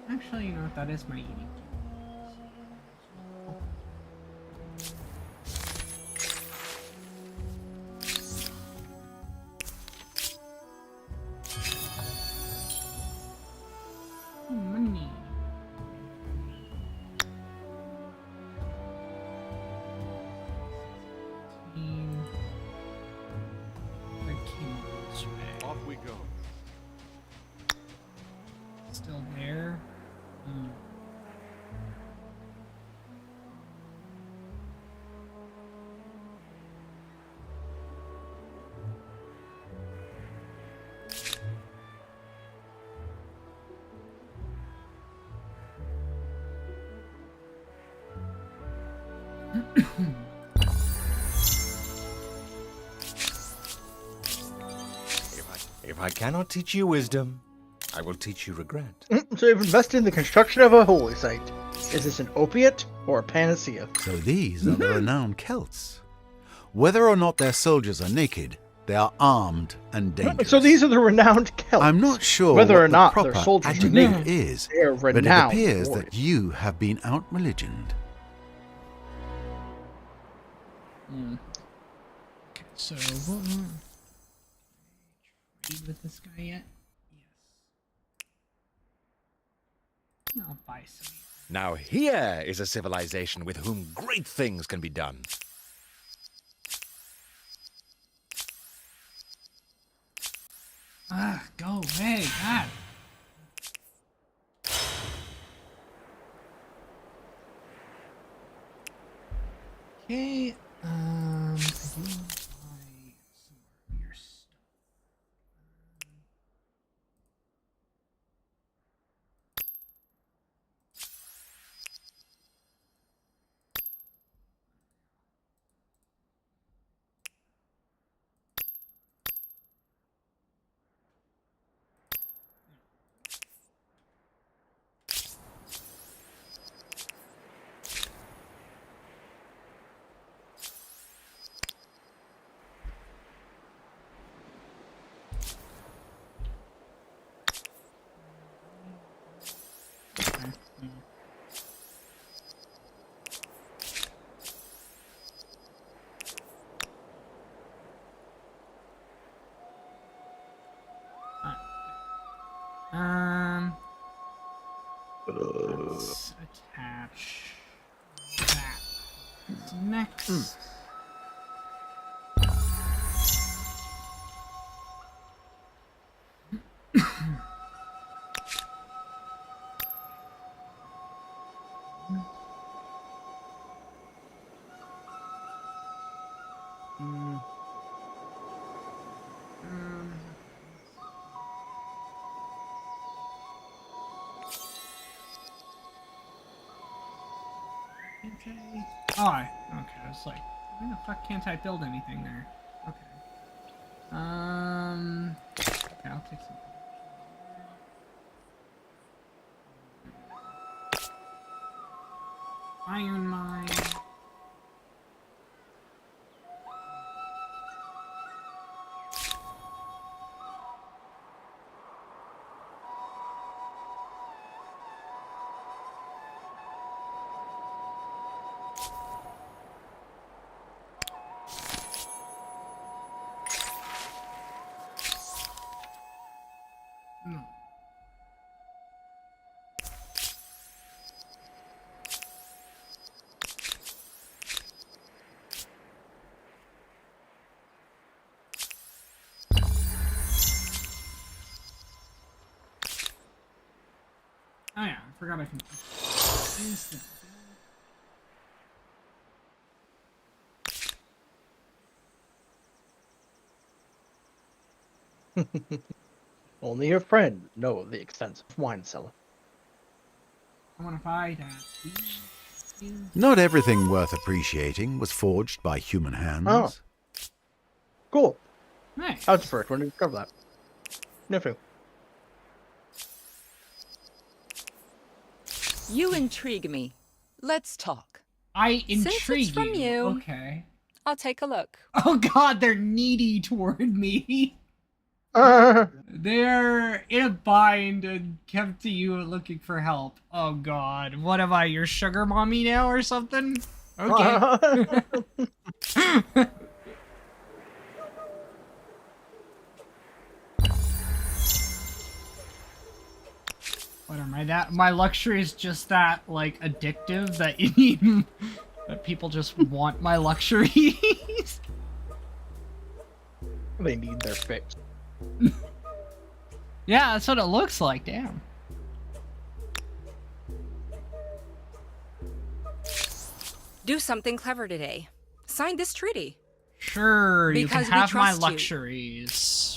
Actually, you know what? That is my eating. Money. Off we go. Still there. If I cannot teach you wisdom, I will teach you regret. So you've invested in the construction of a holy site. Is this an opiate or a panacea? So these are the renowned Celts. Whether or not their soldiers are naked, they are armed and dangerous. So these are the renowned Celts. I'm not sure whether what or not the their proper soldiers are adjective naked. is, They are but it renowned appears warriors. that you have been out-religioned. Okay, so what? Trade with this guy yet? Yes. I'll buy some. Now here is a civilization with whom great things can be done. Ah, go away, God. Okay, I do buy some more of your stuff. Okay. Let's attach that. What's next? Okay. Oh, okay. I was like, why the fuck can't I build anything there? Okay. Okay, I'll take some. Iron mine. forgot I can instant. Only your friend know the extent of wine cellar. I want to buy that. Not everything worth appreciating was forged by human hands. Oh. Cool. Nice. I was the first one to discover that. Nothing. You intrigue me. Let's talk. I Since intrigue it's from you. Okay. I'll take a look. Oh god, they're needy toward me. They're in a bind and come to you looking for help. Oh god, what am I, your sugar mommy now or something? Okay. What am I, that my luxury is just that like addictive that you need that people just want my luxuries? They need their fix. Yeah, that's what it looks like, damn. Do something clever today. Sign this treaty. Sure, you can Because we have my trust you. luxuries.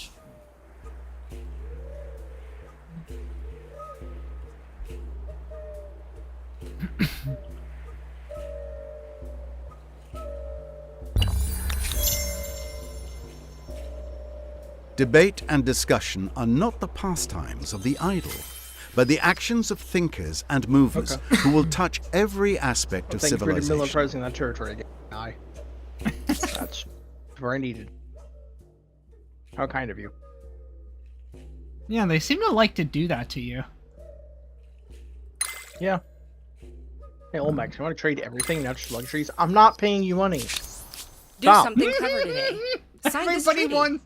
Debate and discussion are not the pastimes of the idle, but the actions of thinkers and movers who will touch every aspect of Thank you for civilization. demilitarizing that territory again. Aye. That's very needed. How kind of you. Yeah, they seem to like to do that to you. Yeah. Hey, Olmex, you want to trade everything, not just luxuries? I'm not paying you money. Do Stop. something clever today. Sign this Everybody treaty. wants.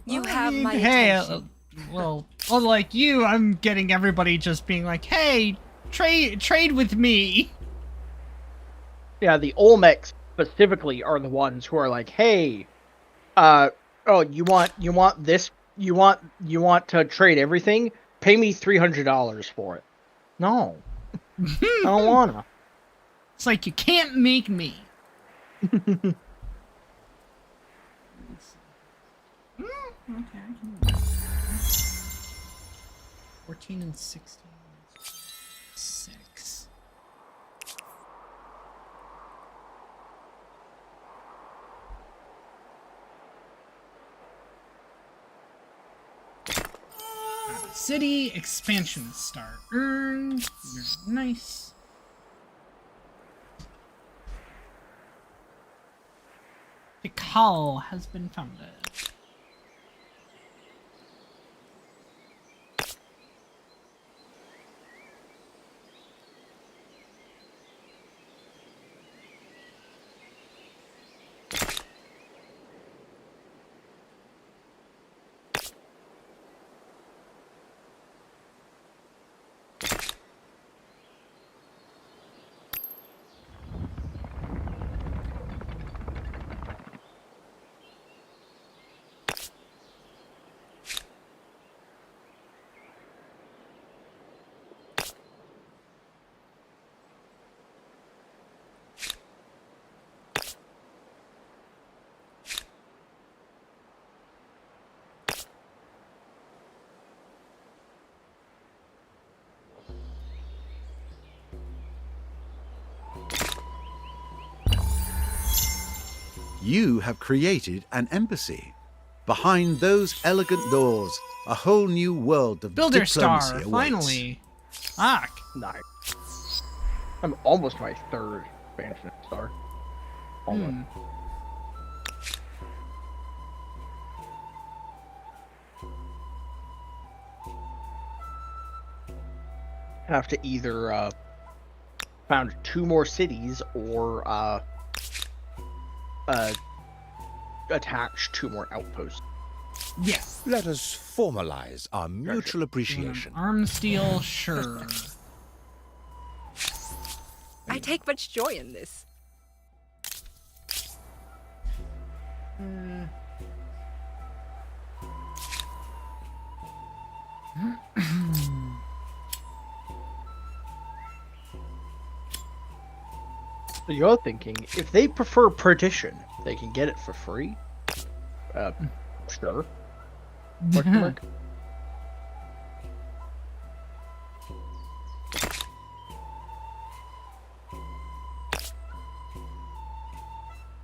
You I have mean, my hey, attention. well, unlike you, I'm getting everybody just being like, "Hey, trade with me." Yeah, the Olmecs specifically are the ones who are like, hey, oh, you want this? You want to trade everything? Pay me $300 for it. No, I don't wanna. It's like you can't make me. Okay, I can do that. 14 and 16. 6. City expansion start. Earned. Nice. Tikal has been founded. You have created an embassy. Behind those elegant doors, a whole new world of Builder diplomacy star, awaits. finally. Fuck. Nice. I'm almost my third expansion star. Almost. Have to either found 2 more cities or attach 2 more outposts. Yeah. Let us formalize our mutual appreciation. Arms deal, sure. I take much joy in this. So you're thinking, if they prefer perdition, they can get it for free? Sure. Question mark?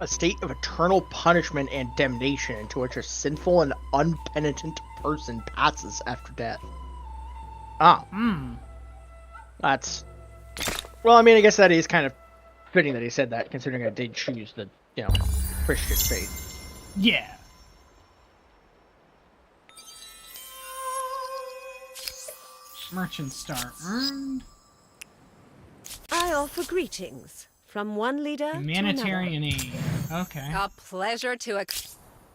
A state of eternal punishment and damnation into which a sinful and unpenitent person passes after death. Ah, that's... Well, I mean, I guess that is kind of fitting that he said that, considering I did choose the, Christian faith. Yeah. Merchant star earned. I offer greetings from one leader Humanitarian aid. Okay. A pleasure to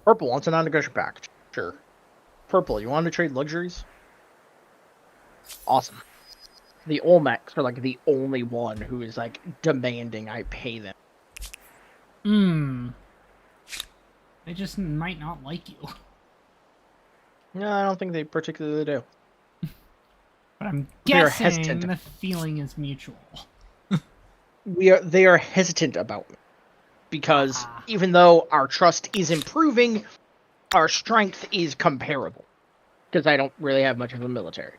Purple wants a non-negotiable package. Sure. Purple, you want to trade luxuries? Awesome. The Olmecs are like the only one who is like demanding I pay them. They just might not like you. No, I don't think they particularly do. But I'm They are guessing hesitant. the feeling is mutual. They are hesitant about me. Because even though our trust is improving, our strength is comparable. Because I don't really have much of a military.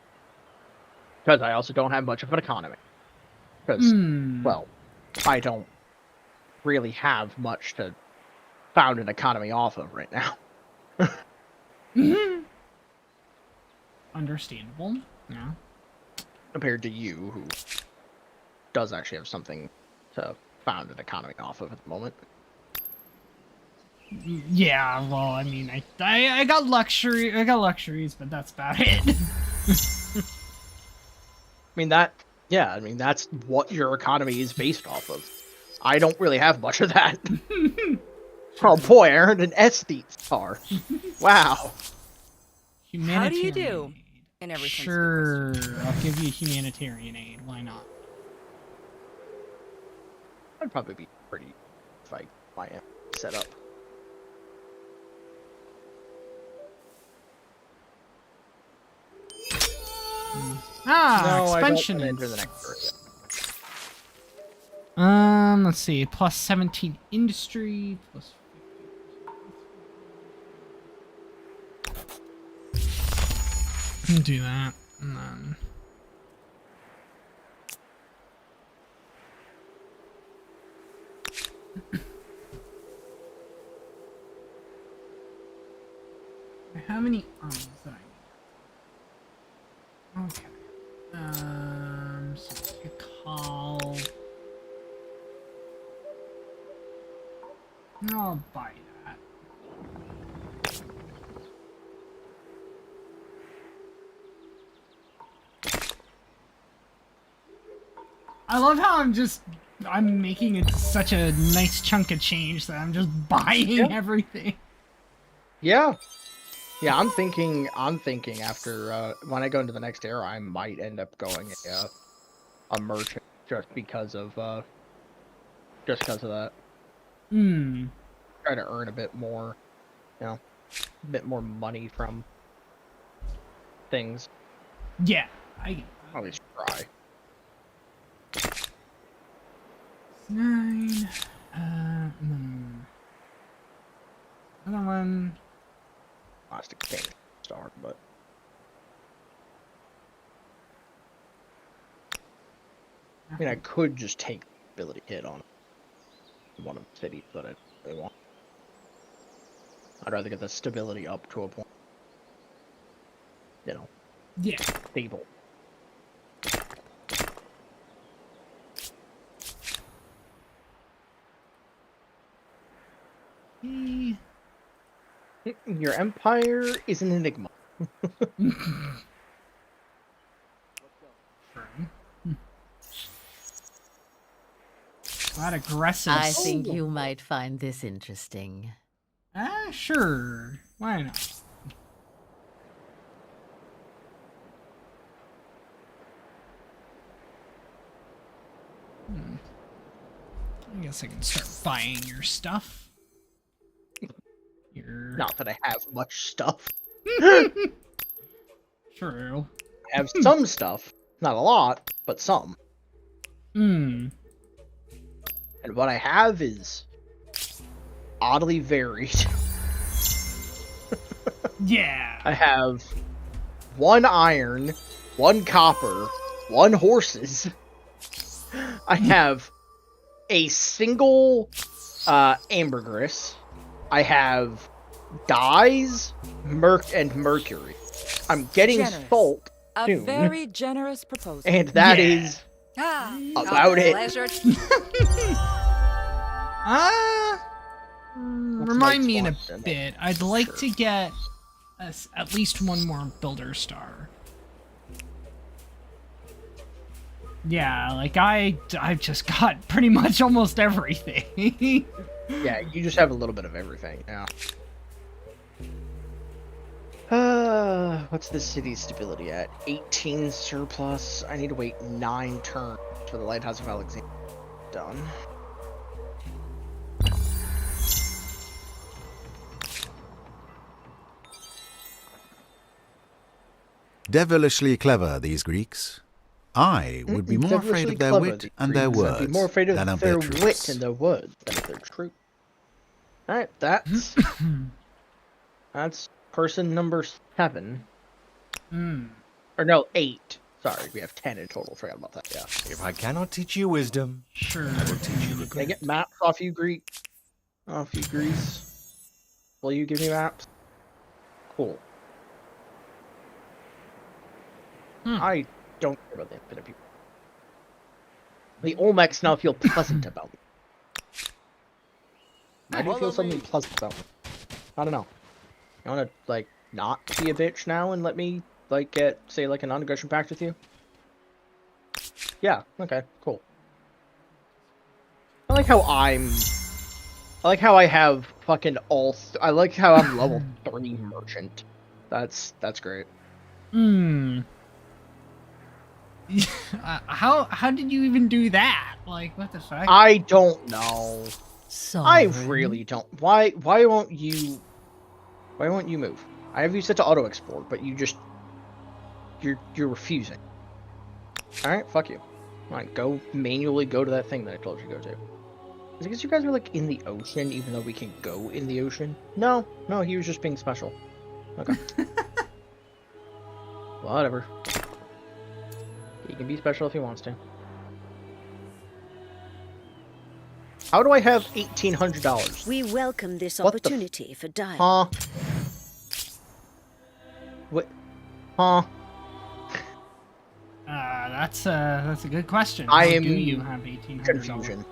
Because I also don't have much of an economy. Because, well, I don't really have much to found an economy off of right now. Understandable. Yeah. Compared to you, who does actually have something to found an economy off of at the moment. Yeah, well, I mean, I got luxuries, but that's about it. I mean, that's what your economy is based off of. I don't really have much of that. Oh boy, I earned an esthete star. Wow. How do you do? Humanitarian aid. In every sense of the Sure, I'll give you humanitarian aid. Why not? I'd probably be pretty if I my set up. Expansion. Enter the next area. Let's see. Plus 17 industry. Plus 50. Do that, and then. How many arms that I need? Okay. So take a call. No, I'll buy that. I love how I'm making it such a nice chunk of change that I'm just buying everything. Yeah. Yeah, I'm thinking after when I go into the next era, I might end up going a merchant just because of that. Try to earn a bit more, a bit more money from things. Yeah, I get that. At least try. 9. Another one. Plastic paint star, but I mean, I could just take the ability hit on one of the cities that I really want. I'd rather get the stability up to a point, Yeah. stable. Your empire is an enigma. That aggressive. I think you might find this interesting. Sure. Why not? I guess I can start buying your stuff. Not that I have much stuff. True. I have some stuff. Not a lot, but some. And what I have is oddly varied. Yeah. I have 1 iron, 1 copper, 1 horses. I have a single ambergris. I have dyes, and mercury. I'm getting Generous. salt A soon, very generous proposal. and that Yeah. is about a it. pleasure. Remind me in a Night's Watch, bit. I'd like Sure. to get at least 1 more builder star. Yeah, like I've just got pretty much almost everything. Yeah, you just have a little bit of everything. Yeah. What's the city's stability at? 18 surplus. I need to wait 9 turns for the Lighthouse of Alexandria done. Devilishly clever, these Greeks. I would be more afraid of their wit and their words I'd be more afraid than of of their their wit truths. and their words than of their truth. Alright, that's person number 7. Or no, 8. Sorry, we have 10 in total. Forgot about that, yeah. If I cannot teach you wisdom, Sure. I will teach you Can I regret. get maps off you, Greek? Off you, Greece? Will you give me maps? Cool. I don't care about the infinite people. The Olmecs now feel pleasant about me. I do feel something pleasant about me. I don't know. You wanna, like, not be a bitch now and let me, like, get, say, like, a non-aggression pact with you? Yeah, okay, cool. I like how I have fucking I like how I'm level 3 merchant. That's great. How did you even do that? Like, what the fuck? I don't know. I Sovereign. really don't. Why won't you move? I have you set to auto export, but you're refusing. Alright, fuck you. Alright, go manually go to that thing that I told you to go to. Is it because you guys are like in the ocean, even though we can go in the ocean? No, he was just being special. Okay. Whatever. He can be special if he wants to. How do I have $1,800? We welcome this What the opportunity for dialogue. Huh? What? Huh? That's a good question. I How am do you have $1,800? Confusion.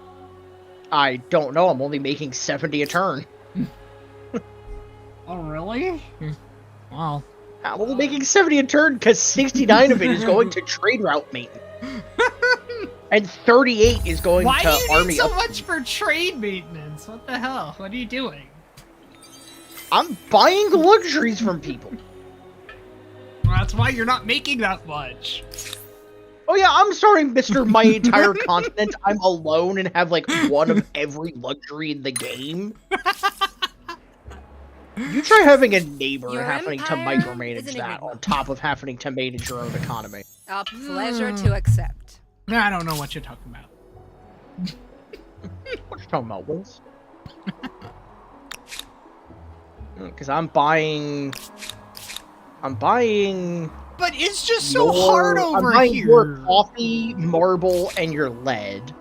I don't know. I'm only making 70 a turn. Oh, really? Well, I'm only making 70 a turn because 69 of it is going to trade route maintenance. And 38 is going why to do you army need so up. much for trade maintenance? What the hell? What are you doing? I'm buying luxuries from people. Well, that's why you're not making that much. Oh yeah, I'm sorry, Mr. My entire continent. I'm alone and have like one of every luxury in the game. You try having a neighbor Your and having to empire micromanage is an that enigma. on top of having to manage your own economy. A pleasure to accept. I don't know what you're talking about. What you talking about, Wills? Because I'm buying. But it's just so hard over I'm buying here. your coffee, marble, and your lead.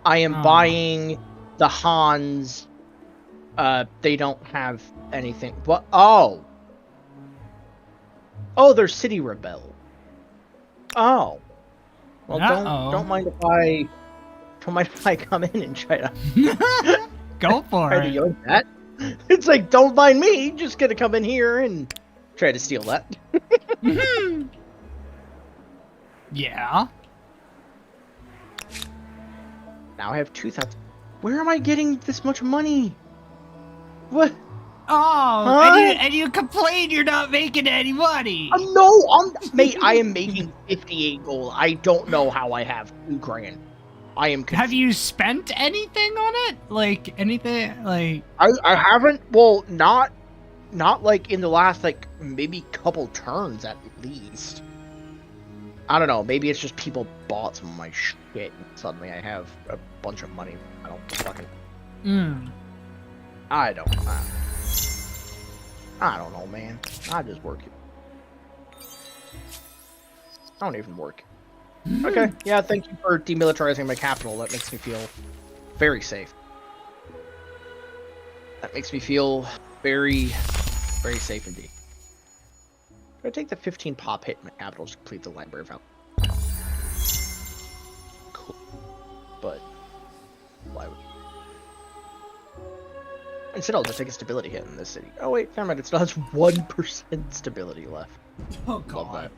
I am Oh. buying the Hans. They don't have anything. What? Oh. Oh, they're city rebel. Oh. Well, don't mind if I come in and try to Go for try to it. yoink that. It's like, don't mind me, just gonna come in here and try to steal that. Yeah. Now I have 2,000. Where am I getting this much money? What? Oh, Huh? and you complain you're not making any money. Mate, I am making 58 gold. I don't know how I have 2 grand. I am confused. Have you spent anything on it? Like anything? Like I haven't. Well, not like in the last like maybe couple turns at least. I don't know. Maybe it's just people bought some of my shit, and suddenly I have a bunch of money. I don't fucking. I don't know, man. I just work it. I don't even work. Okay, yeah, thank you for demilitarizing my capital. That makes me feel very safe. That makes me feel very, very safe indeed. I take the 15 pop hit in my capital to complete the library value. Cool. But why would instead I'll just take a stability hit in this city. Oh wait, never mind, it still has 1% stability left. Oh god.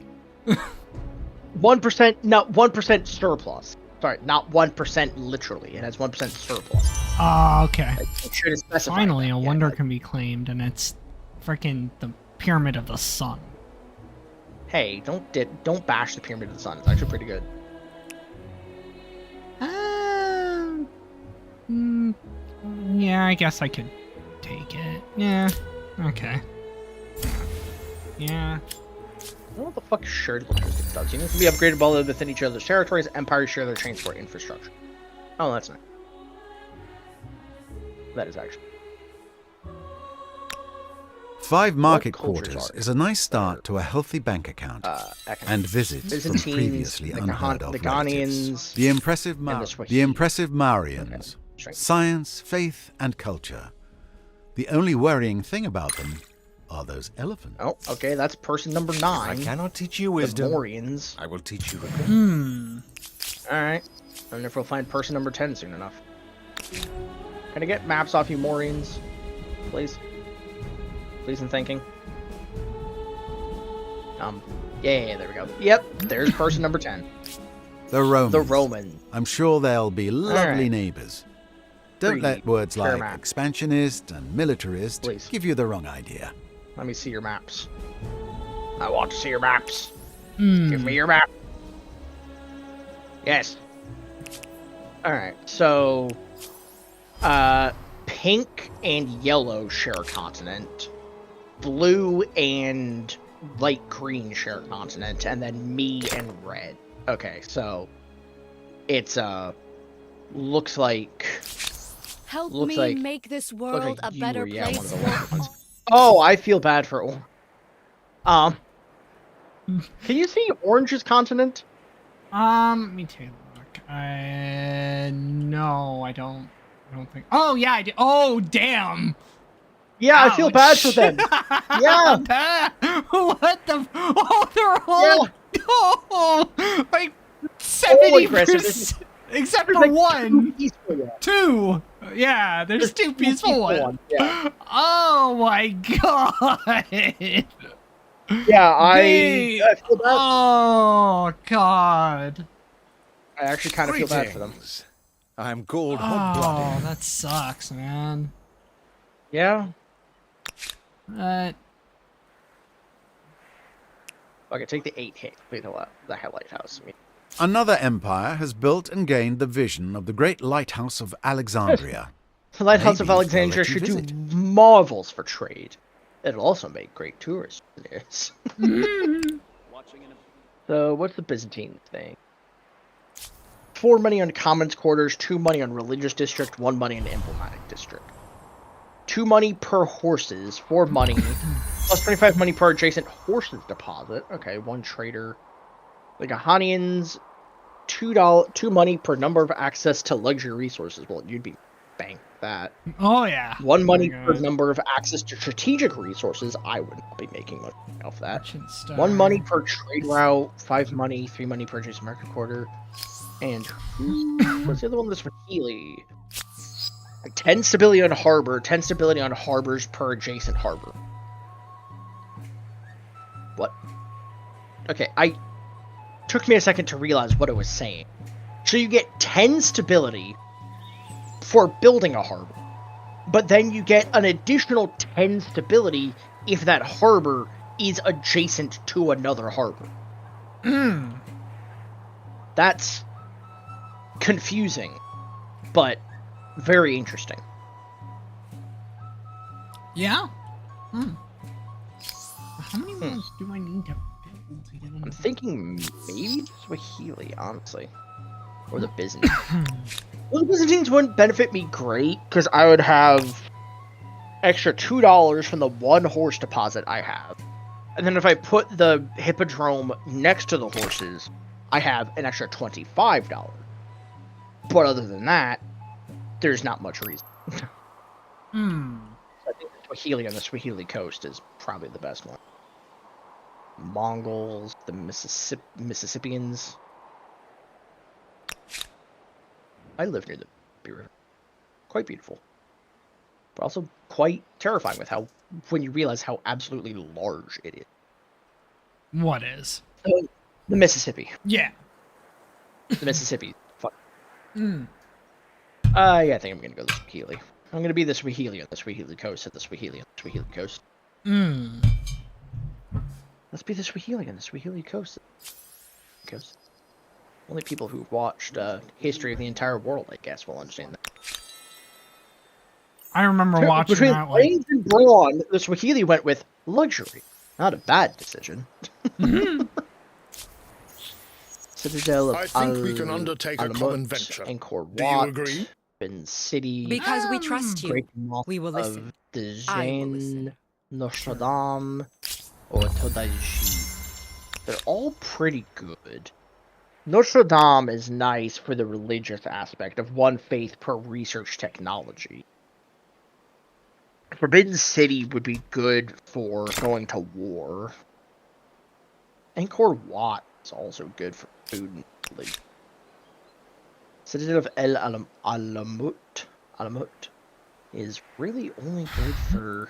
Love that. 1%, not 1% surplus. Sorry, not 1% literally. It has 1% surplus. Oh, okay. Make sure to specify Finally, that. a Yeah, wonder like, can be claimed, and it's freaking the Pyramid of the Sun. hey, don't bash the Pyramid of the Sun. It's actually pretty good. Yeah, I guess I could take it. Yeah. Okay. Yeah. I don't know what the fuck shared logistics does. Units can be upgraded while they're within each other's territories. Empires share their transport infrastructure. Oh, that's nice. That is actually. 5 market cultures quarters are is a nice start to a healthy bank account and visits from Byzantines, previously the unheard of relatives. Ghanaians, The impressive, and the the impressive Okay. Marians. Strength. Science, faith, and culture. The only worrying thing about them are those elephants. Oh, okay, that's person number I 9. cannot teach you The wisdom. Morians. I will teach you. Alright. I wonder if we'll find person number 10 soon enough. Can I get maps off you Morians? Please? Please and thanking. Yeah, there we go. Yep, there's person number 10. The Romans. The Roman. I'm sure they'll be lovely right. neighbors. Don't Greedy, let words like Paramount. expansionist and militarist Please. give you the wrong idea. Let me see your maps. I want to see your maps. Give me your map. Yes. Alright, so... pink and yellow share a continent. Blue and light green share a continent. And then me and red. Okay, so... It's, looks like... Help Looks me like- make this looks world like a you better were, yeah, one place of the for lucky ones. Oh, I feel bad for Orange. Can you see Orange's continent? Let me take a look. No, I don't think. Oh yeah, I do. Oh damn. Yeah, I feel bad for them. Yeah. What the? Oh, they're all. Oh, like 70%, except for There's like one, 2 peaceful ones. 2. Yeah, there's 2 peaceful ones. Yeah, Oh my god. yeah I feel bad. Oh god. I actually kind of feel bad for them. Greetings. I'm gold Oh, hot-blooded. that sucks, man. Yeah. But Okay, take the 8 hit. Wait, the lighthouse. I mean, Another empire has built and gained the vision of the great lighthouse of Alexandria. the lighthouse of Maybe they'll Alexandria let you should do visit. marvels for trade. It'll also make great tourist souvenirs. So, what's the Byzantine thing? 4 money on commons quarters, 2 money on religious district, 1 money on emblematic district. 2 money per horses, 4 money, plus 25 money per adjacent horses deposit. Okay, 1 trader. The Ghanaians, $2 money per number of access to luxury resources. Well, you'd be bang that. oh yeah. 1 money my per God. number of access to strategic resources. I would not be making money off that. Merchant star. 1 money per trade route, 5 money, 3 money per adjacent market quarter. And what's the other one that's for Healy? 10 stability on harbor, 10 stability on harbors per adjacent harbor. What? Okay, took me a second to realize what it was saying. So you get 10 stability for building a harbor, but then you get an additional 10 stability if that harbor is adjacent to another harbor. That's confusing, but very interesting. Yeah. How many ones do I need to build? I'm thinking maybe Swahili, honestly. Or the Byzantines. Well, the Byzantines wouldn't benefit me great, because I would have extra $2 from the 1 horse deposit I have. And then if I put the hippodrome next to the horses, I have an extra $25. But other than that, there's not much reason. Hmm. I think the Swahili on the Swahili coast is probably the best one. Mongols, the Mississippians. I live near the Mississippi River. Quite beautiful. But also quite terrifying with how, when you realize how absolutely large it is. What is? So, the Mississippi. Yeah. The Mississippi. Fuck. Hmm. Yeah, I think I'm gonna go the Swahili. I'm gonna be the Swahili on the Swahili coast, at the Swahili on the Swahili coast. Hmm. Let's be the Swahili on the Swahili coast. Only people who've watched History of the Entire World, I guess, will understand that. I remember watching Between that. Like, brains and brawn, the Swahili went with luxury. Not a bad decision. Citadel of I think we can undertake a common venture. Angkor Do you Wat, agree? Bin City, Because we trust you. Great Mosque We will listen. of the I will Jain, listen. Notre Dame, or Todaiji. They're all pretty good. Notre Dame is nice for the religious aspect of one faith per research technology. Forbidden City would be good for going to war. Angkor Wat is also good for food and like. Citadel of Alamut is really only good for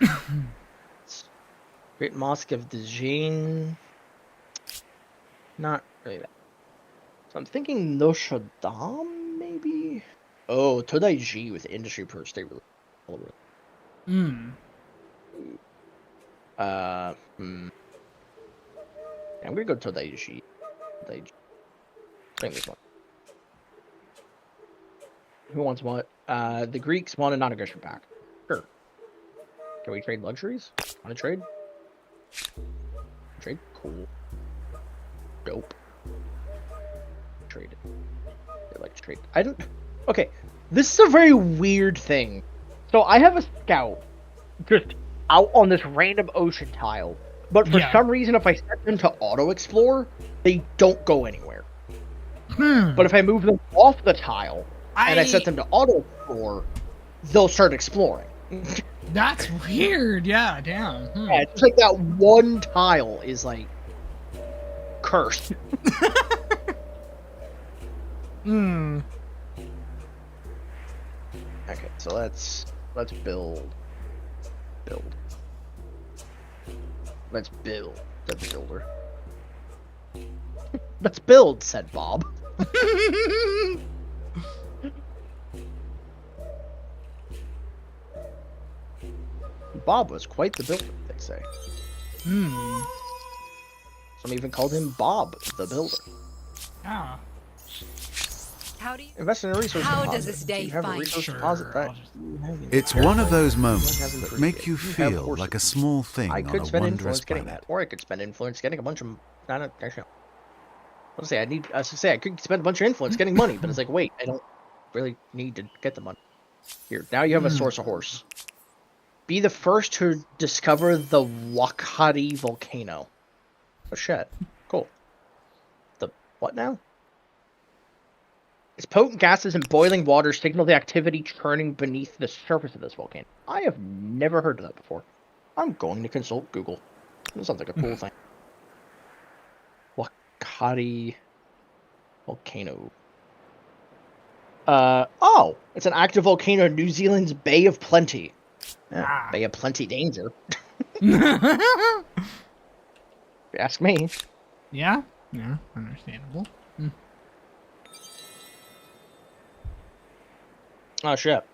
Great Mosque of the Jain. Not really that. So I'm thinking Notre Dame, maybe? Oh, Todaiji with industry per state. hmm. Yeah, I'm gonna go Todaiji. I think this one. Who wants what? The Greeks want a non-aggression pact. Sure. Can we trade luxuries? Want to trade? Trade? Cool. Dope. Trade it. They like to trade. I don't... Okay, this is a very weird thing. So I have a scout just out on this random ocean tile, but for some reason, if I set them to auto-explore, they don't go anywhere. But if I move them off the tile, and I set them to auto-explore, they'll start exploring. That's weird. Yeah, damn. Yeah, it's like that one tile is like cursed. Hmm. Okay, so let's build. Let's build the builder. Let's build, said Bob. Bob was quite the builder, they say. Some even called him Bob the Builder. Ah. How do you... Invest in a resource How deposit. does this day Do you have a find resource Sure, deposit that I'll just- you have in It's your one of portfolio? those moments Hasn't that pursued make it. you have feel horses. like a small thing I on could a spend wondrous influence getting planet. that, or I could spend influence getting a bunch of. I don't actually. Let's say I could spend a bunch of influence getting money, but it's like, wait, I don't really need to get the money. Here, now you have a source of horse. Be the first to discover the Wakati volcano. Oh shit, cool. The what now? Its potent gases and boiling water signal the activity churning beneath the surface of this volcano. I have never heard of that before. I'm going to consult Google. That sounds like a cool thing. Wakati volcano. Oh! It's an active volcano in New Zealand's Bay of Plenty. Yeah, Bay of Plenty danger. If you ask me. Yeah. Yeah. Understandable. Oh shit.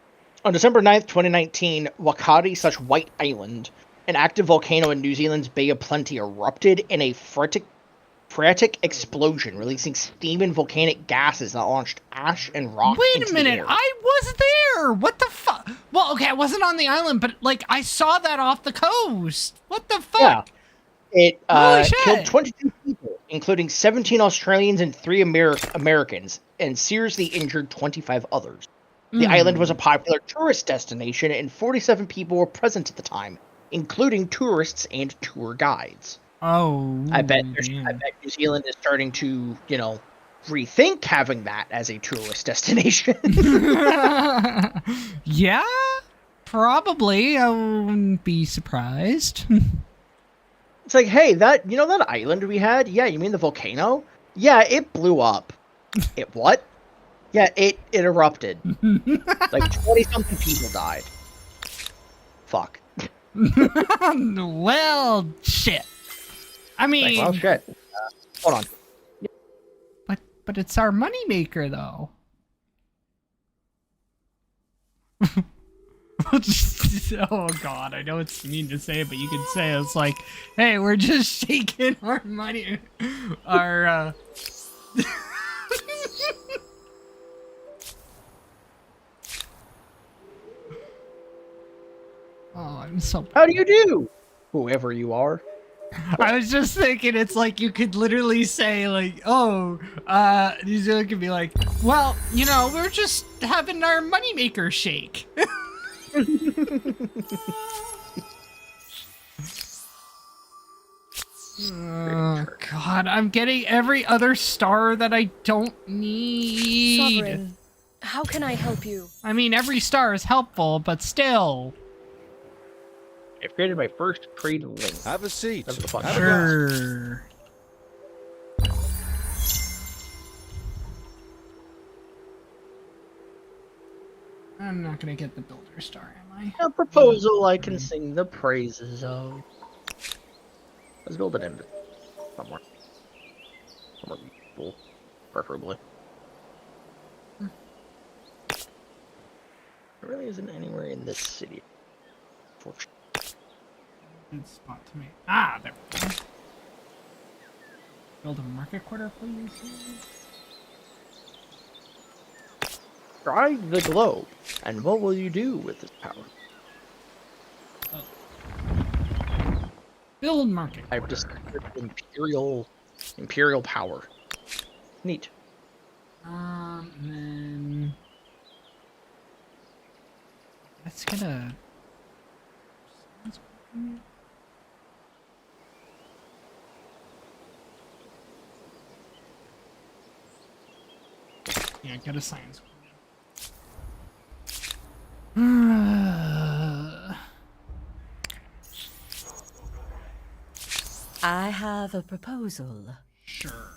On December 9th, 2019, Wakati/White Island, an active volcano in New Zealand's Bay of Plenty, erupted in a freatic explosion, releasing steam and volcanic gases that launched ash and rock Wait into a minute, the air. I was there. What the fuck? Well, okay, I wasn't on the island, but like I saw that off the coast. What the fuck? Yeah. It Holy killed shit! 22 people, including 17 Australians and 3 Americans, and seriously injured 25 others. The island was a popular tourist destination, and 47 people were present at the time, including tourists and tour guides. Oh, I bet damn. New Zealand is starting to, rethink having that as a tourist destination. Yeah, probably. I wouldn't be surprised. It's like, hey, that island we had? Yeah, you mean the volcano? Yeah, it blew up. It what? Yeah, it erupted. Like 20-something people died. Fuck. Well, shit. I mean, Well, shit. Hold on. but it's our moneymaker, though. Oh god, I know it's mean to say it, but you can say it's like, hey, we're just shaking our money, our Oh, I'm so. How do you do? Whoever you are. I was just thinking, it's like you could literally say like, oh, New Zealand could be like, well, we're just having our moneymaker shake. Oh, God, I'm getting every other star that I don't need. Sovereign, how can I help you? I mean, every star is helpful, but still. I've created my first trade link. Have a seat. That's the fun. Have a Sure. I'm not gonna get the builder star, am I? A proposal I can sing the praises of. Let's build it in somewhere. Somewhere beautiful, preferably. It really isn't anywhere in this city. Fortunately. Good spot to make. Ah, there we go. Build a market quarter, please. Try the globe, and what will you do with this power? Build market quarter. I've discovered imperial power. Neat. And then let's get a. Yeah, get a science. I have a proposal. Sure.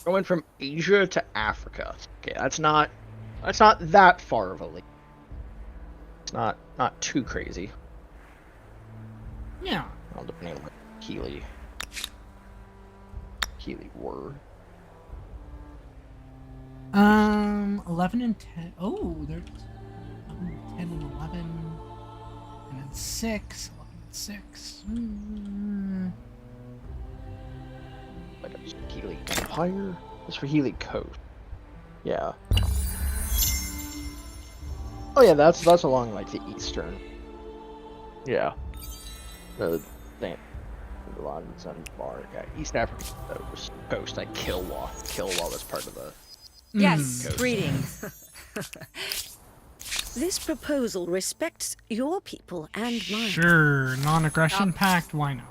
Going from Asia to Africa. Okay, that's not that far of a leap. It's not too crazy. Yeah. Well, depending on what Keely were. 11 and 10. Oh, there's 11, 10 and 11. And then 6. 11 and 6. Like a Healy Empire? That's for Healy Coast. Yeah. Oh yeah, that's along like the eastern. Yeah. The thing. The London's and Bar. Yeah, East Africa coast, like Kilwa. Kilwa was part of the Yes, coast. greetings. This proposal respects your people and mine. Sure. Non-aggression pact. Why not?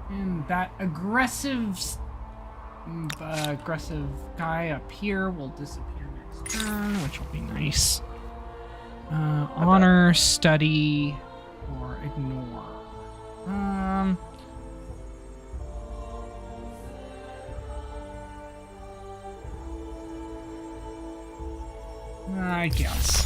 And that aggressive guy up here will disappear next turn, which will be nice. Honor, study, or ignore. I guess.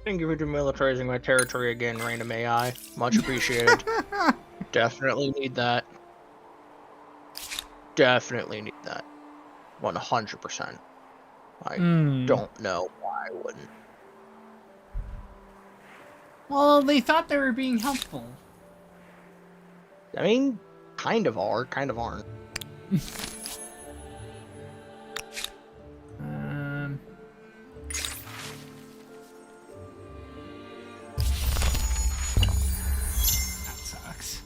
Thank you for demilitarizing my territory again, random AI. Much appreciated. Definitely need that. Definitely need that. 100%. I don't know why I wouldn't. Well, they thought they were being helpful. I mean, kind of are, kind of aren't. That sucks.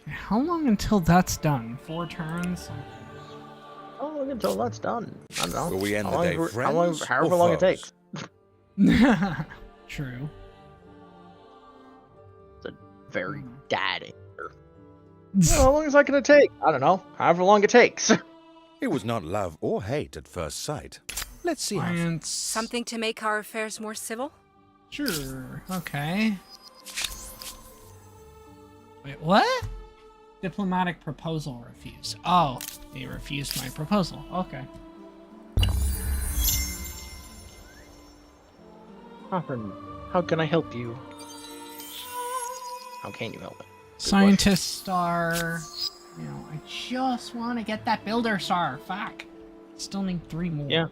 Okay, how long until that's done? 4 turns? How long until that's done? I don't know. Will we end How the long day for- how long, friends however or long it foes? takes. True. It's a very dad answer. Well, how long is that gonna take? I don't know. However long it takes. It was not love or hate at first sight. Let's see how... Science. Something to make our affairs more civil? Sure. Okay. Wait, what? Diplomatic proposal refused. Oh, they refused my proposal. Okay. Catherine, how can I help you? How can you help me? Scientist star. You know, I just want to get that builder star. Fuck. Still need 3 more. Yeah.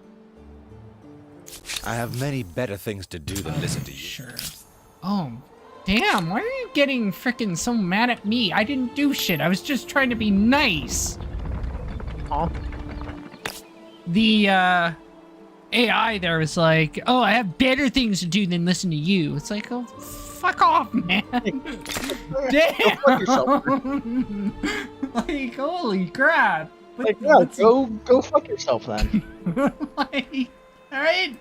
I have many better things to do than listen to you. Sure. Oh, damn. Why are you getting frickin' so mad at me? I didn't do shit. I was just trying to be nice. Huh? The, AI there was like, oh, I have better things to do than listen to you. It's like, oh, fuck off, man. Damn. Like, holy crap. Like, yeah, go fuck yourself then. Like, alright.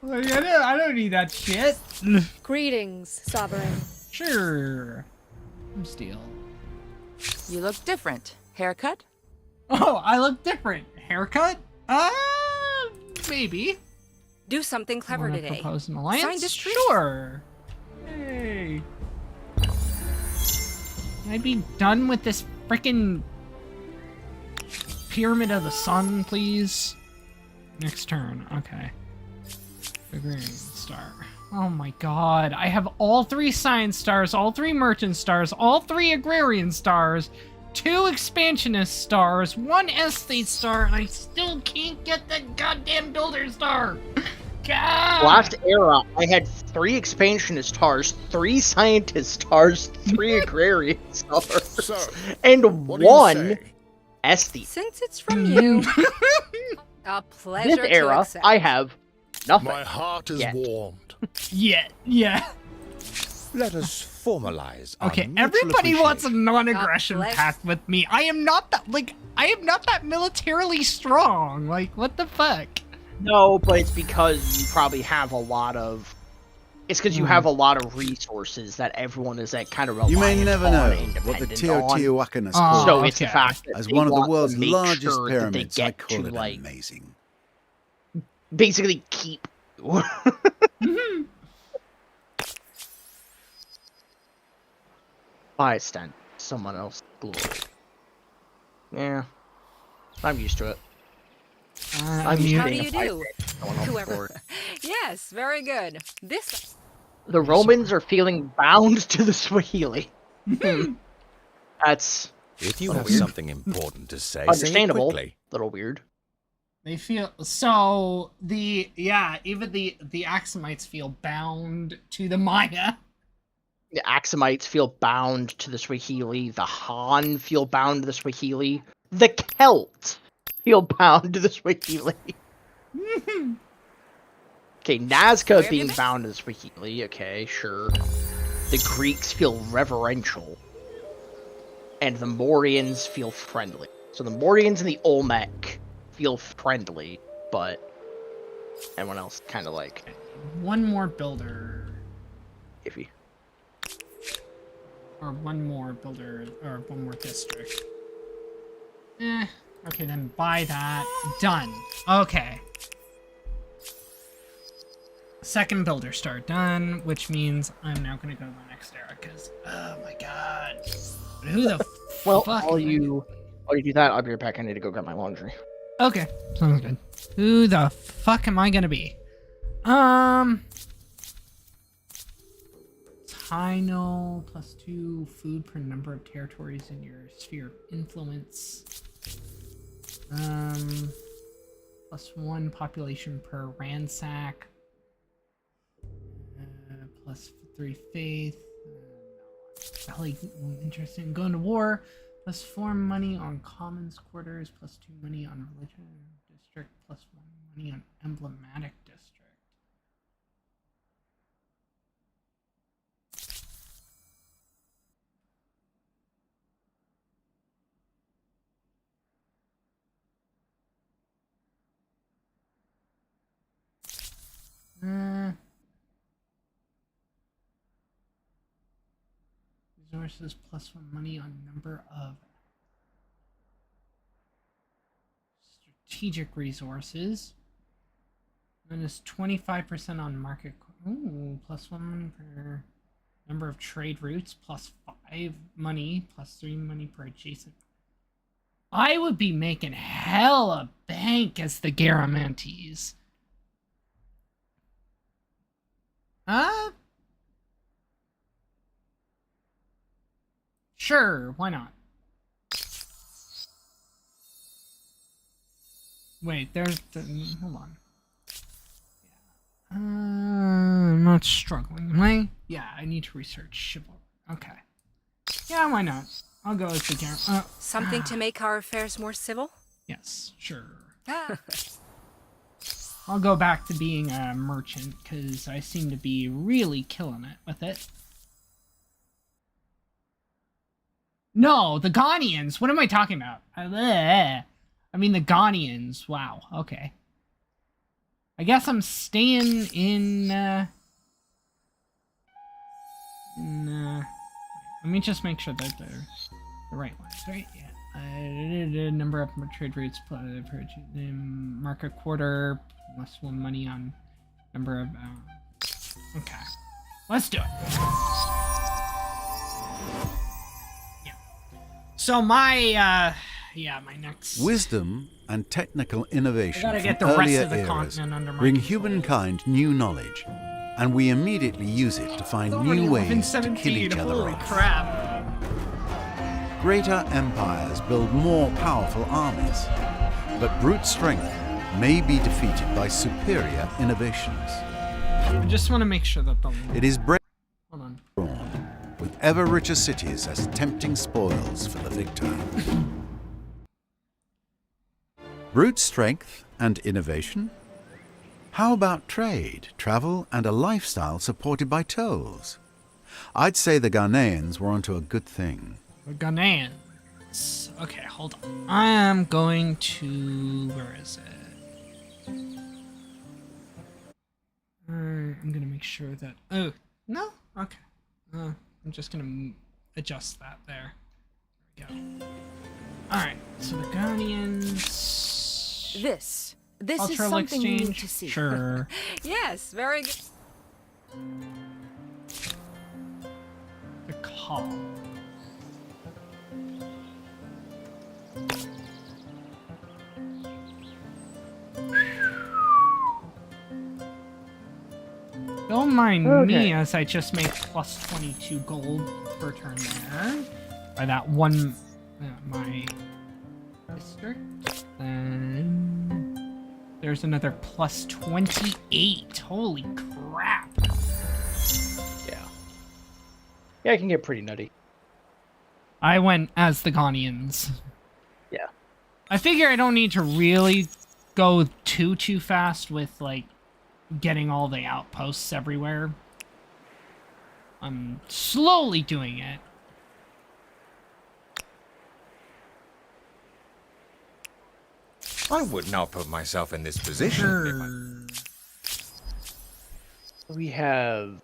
Like, I don't need that shit. Greetings, Sovereign. Sure. I'm Steel. You look different. Haircut? Oh, I look different. Haircut? Maybe. Do something clever Wanna today. propose an alliance? Sign this treaty. Sure. Hey. Can I be done with this frickin' Pyramid of the Sun, please? Next turn. Okay. Agrarian star. Oh my god. I have all 3 science stars, all 3 merchant stars, all 3 agrarian stars, 2 expansionist stars, 1 estate star, and I still can't get the goddamn builder star. God. Last era, I had 3 expansionist stars, 3 scientist stars, 3 agrarian stars, So, and what do you 1 say? estate. Since it's from you, a pleasure This to era, accept. I have nothing. My heart is Yet. warmed. Yeah. Let us formalize our Okay, mutual everybody wants a appreciation. non-aggression bless. pact with me. I am not that militarily strong. Like, what the fuck? No, but it's because you probably have a lot of. It's because you have a lot of resources that everyone is at kind of reliant You may never on, know independent what the on. Teotihuacan has Oh, called. So it's the okay. fact that As they one of the want to world's make largest sure that they pyramids, I get call to it like amazing. basically keep. By extent, someone else's glory. Yeah, I'm used to it. I'm used to How do being you a fighter. do? Someone else's Whoever. glory. Yes, very good. This. The Romans are feeling bound to the Swahili. That's If you Little have weird. something important to say, say it understandable. quickly. A little weird. They feel so even the Axumites feel bound to the Maya. The Axumites feel bound to the Swahili. The Han feel bound to the Swahili. The Celts feel bound to the Swahili. Okay, Nazca Where have you being been? bound to the Swahili. Okay, sure. The Greeks feel reverential. And the Morians feel friendly. So the Morians and the Olmec feel friendly, but everyone else kind of like One more builder, iffy. or one more builder, or one more district. Okay, then buy that. Done. Okay. Second builder star done, which means I'm now gonna go to the next era, because, oh my god. Who the Well, fuck? while you do that, I'll be right back. I need to go get my laundry. Okay, sounds good. Who the fuck am I gonna be? Tino +2 food per number of territories in your sphere of influence. +1 population per ransack. 3 faith. Really interesting. Going to war. +4 money on commons quarters. +2 money on religion district. +1 money on emblematic district. Resources +1 money on number of strategic resources. Minus 25% on market. Ooh, +1 per number of trade routes. +5 money. +3 money per adjacent. I would be making hella bank as the Garamantes. Sure, why not? Wait, there's the... Hold on. I'm not struggling, am I? Yeah, I need to research chivalry. Okay. Yeah, why not? I'll go as the Gar... Something to make our affairs more civil? Yes, sure. Ah. I'll go back to being a merchant, because I seem to be really killing it with it. No, the Ghanaians. What am I talking about? I mean the Ghanaians. Wow. Okay. I guess I'm staying in. Let me just make sure that they're the right ones, right? Yeah. Number of trade routes, market quarter, +1 money on number of. Okay. Let's do it. So my, my next... Wisdom and technical innovation I gotta get the from rest earlier of the eras continent under my bring control. humankind new knowledge, and we immediately use it to find new ways to kill each other Holy off. crap. Greater empires build more powerful armies, but brute strength may be defeated by superior innovations. I just want to make sure that the... It is Hold on. brawn, with ever richer cities as tempting spoils for the victor. Brute strength and innovation? How about trade, travel, and a lifestyle supported by tolls? I'd say the Ghanaians were onto a good thing. The Ghanaians. Okay, hold on. I am going to... Where is it? I'm gonna make sure that... Oh, no? Okay. I'm just gonna adjust that there. There we go. Alright, so the Ghanaians... This is Cultural something you need exchange? to see. Sure. Yes, very good. The call. Don't mind me as I just make +22 gold per turn there. By that one, my district. Then there's another +28. Holy crap. Yeah. Yeah, it can get pretty nutty. I went as the Ghanaians. Yeah. I figure I don't need to really go too fast with, like, getting all the outposts everywhere. I'm slowly doing it. I would not put myself in this position. We have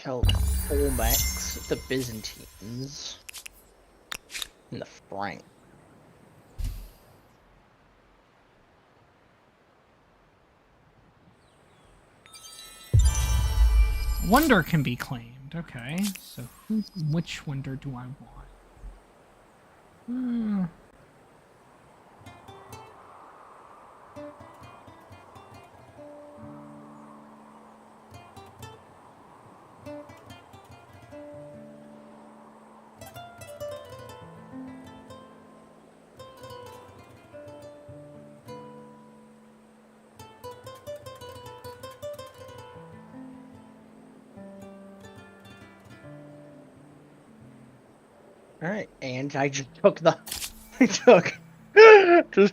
Olmecs, the Byzantines, and the Franks. Wonder can be claimed. Okay, so which wonder do I want? Alright, and I just took the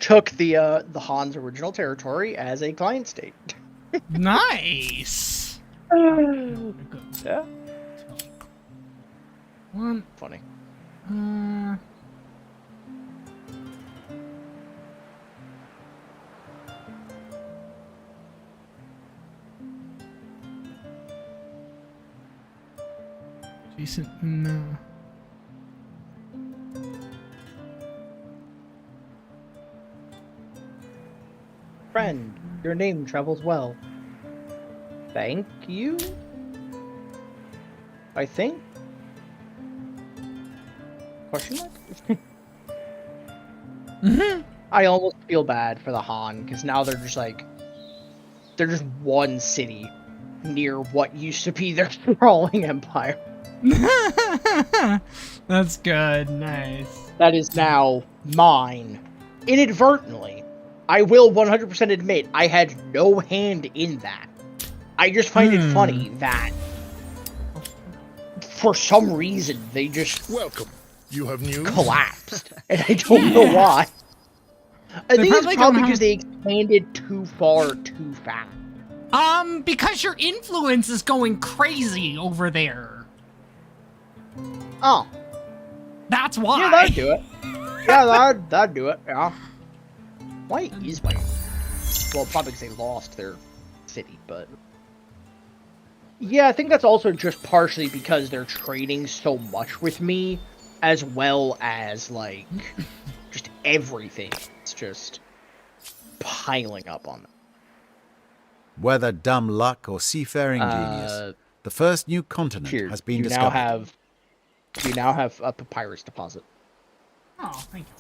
took the Han's original territory as a client state. Nice. Yeah. One. Funny. Decent. No. Friend, your name travels well. Thank you? I think? Question mark? I almost feel bad for the Han, because now they're just like... They're just one city near what used to be their sprawling empire. That's good. Nice. That is now mine. Inadvertently. I will 100% admit, I had no hand in that. I just find it funny that... For some reason, they just... Welcome. You have news? Collapsed. And I don't know why. I think it's probably because they expanded too far too fast. Because your influence is going crazy over there. Oh. That's why. Yeah, that'd do it. Yeah, that'd do it, yeah. Why is my... Well, probably because they lost their city, but... Yeah, I think that's also just partially because they're trading so much with me, as well as, like, just everything. It's just piling up on them. Whether dumb luck or seafaring genius, the first new continent has been discovered. You now have a papyrus deposit. Oh, thank you.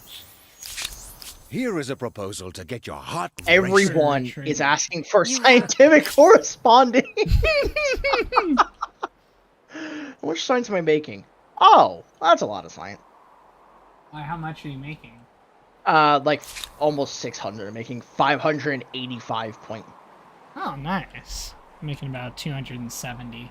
Here is a proposal to get your heart Everyone is asking for scientific corresponding. How much science am I making? Oh, that's a lot of science. How much are you making? Like almost 600. I'm making 585 point. Oh, nice. I'm making about 270.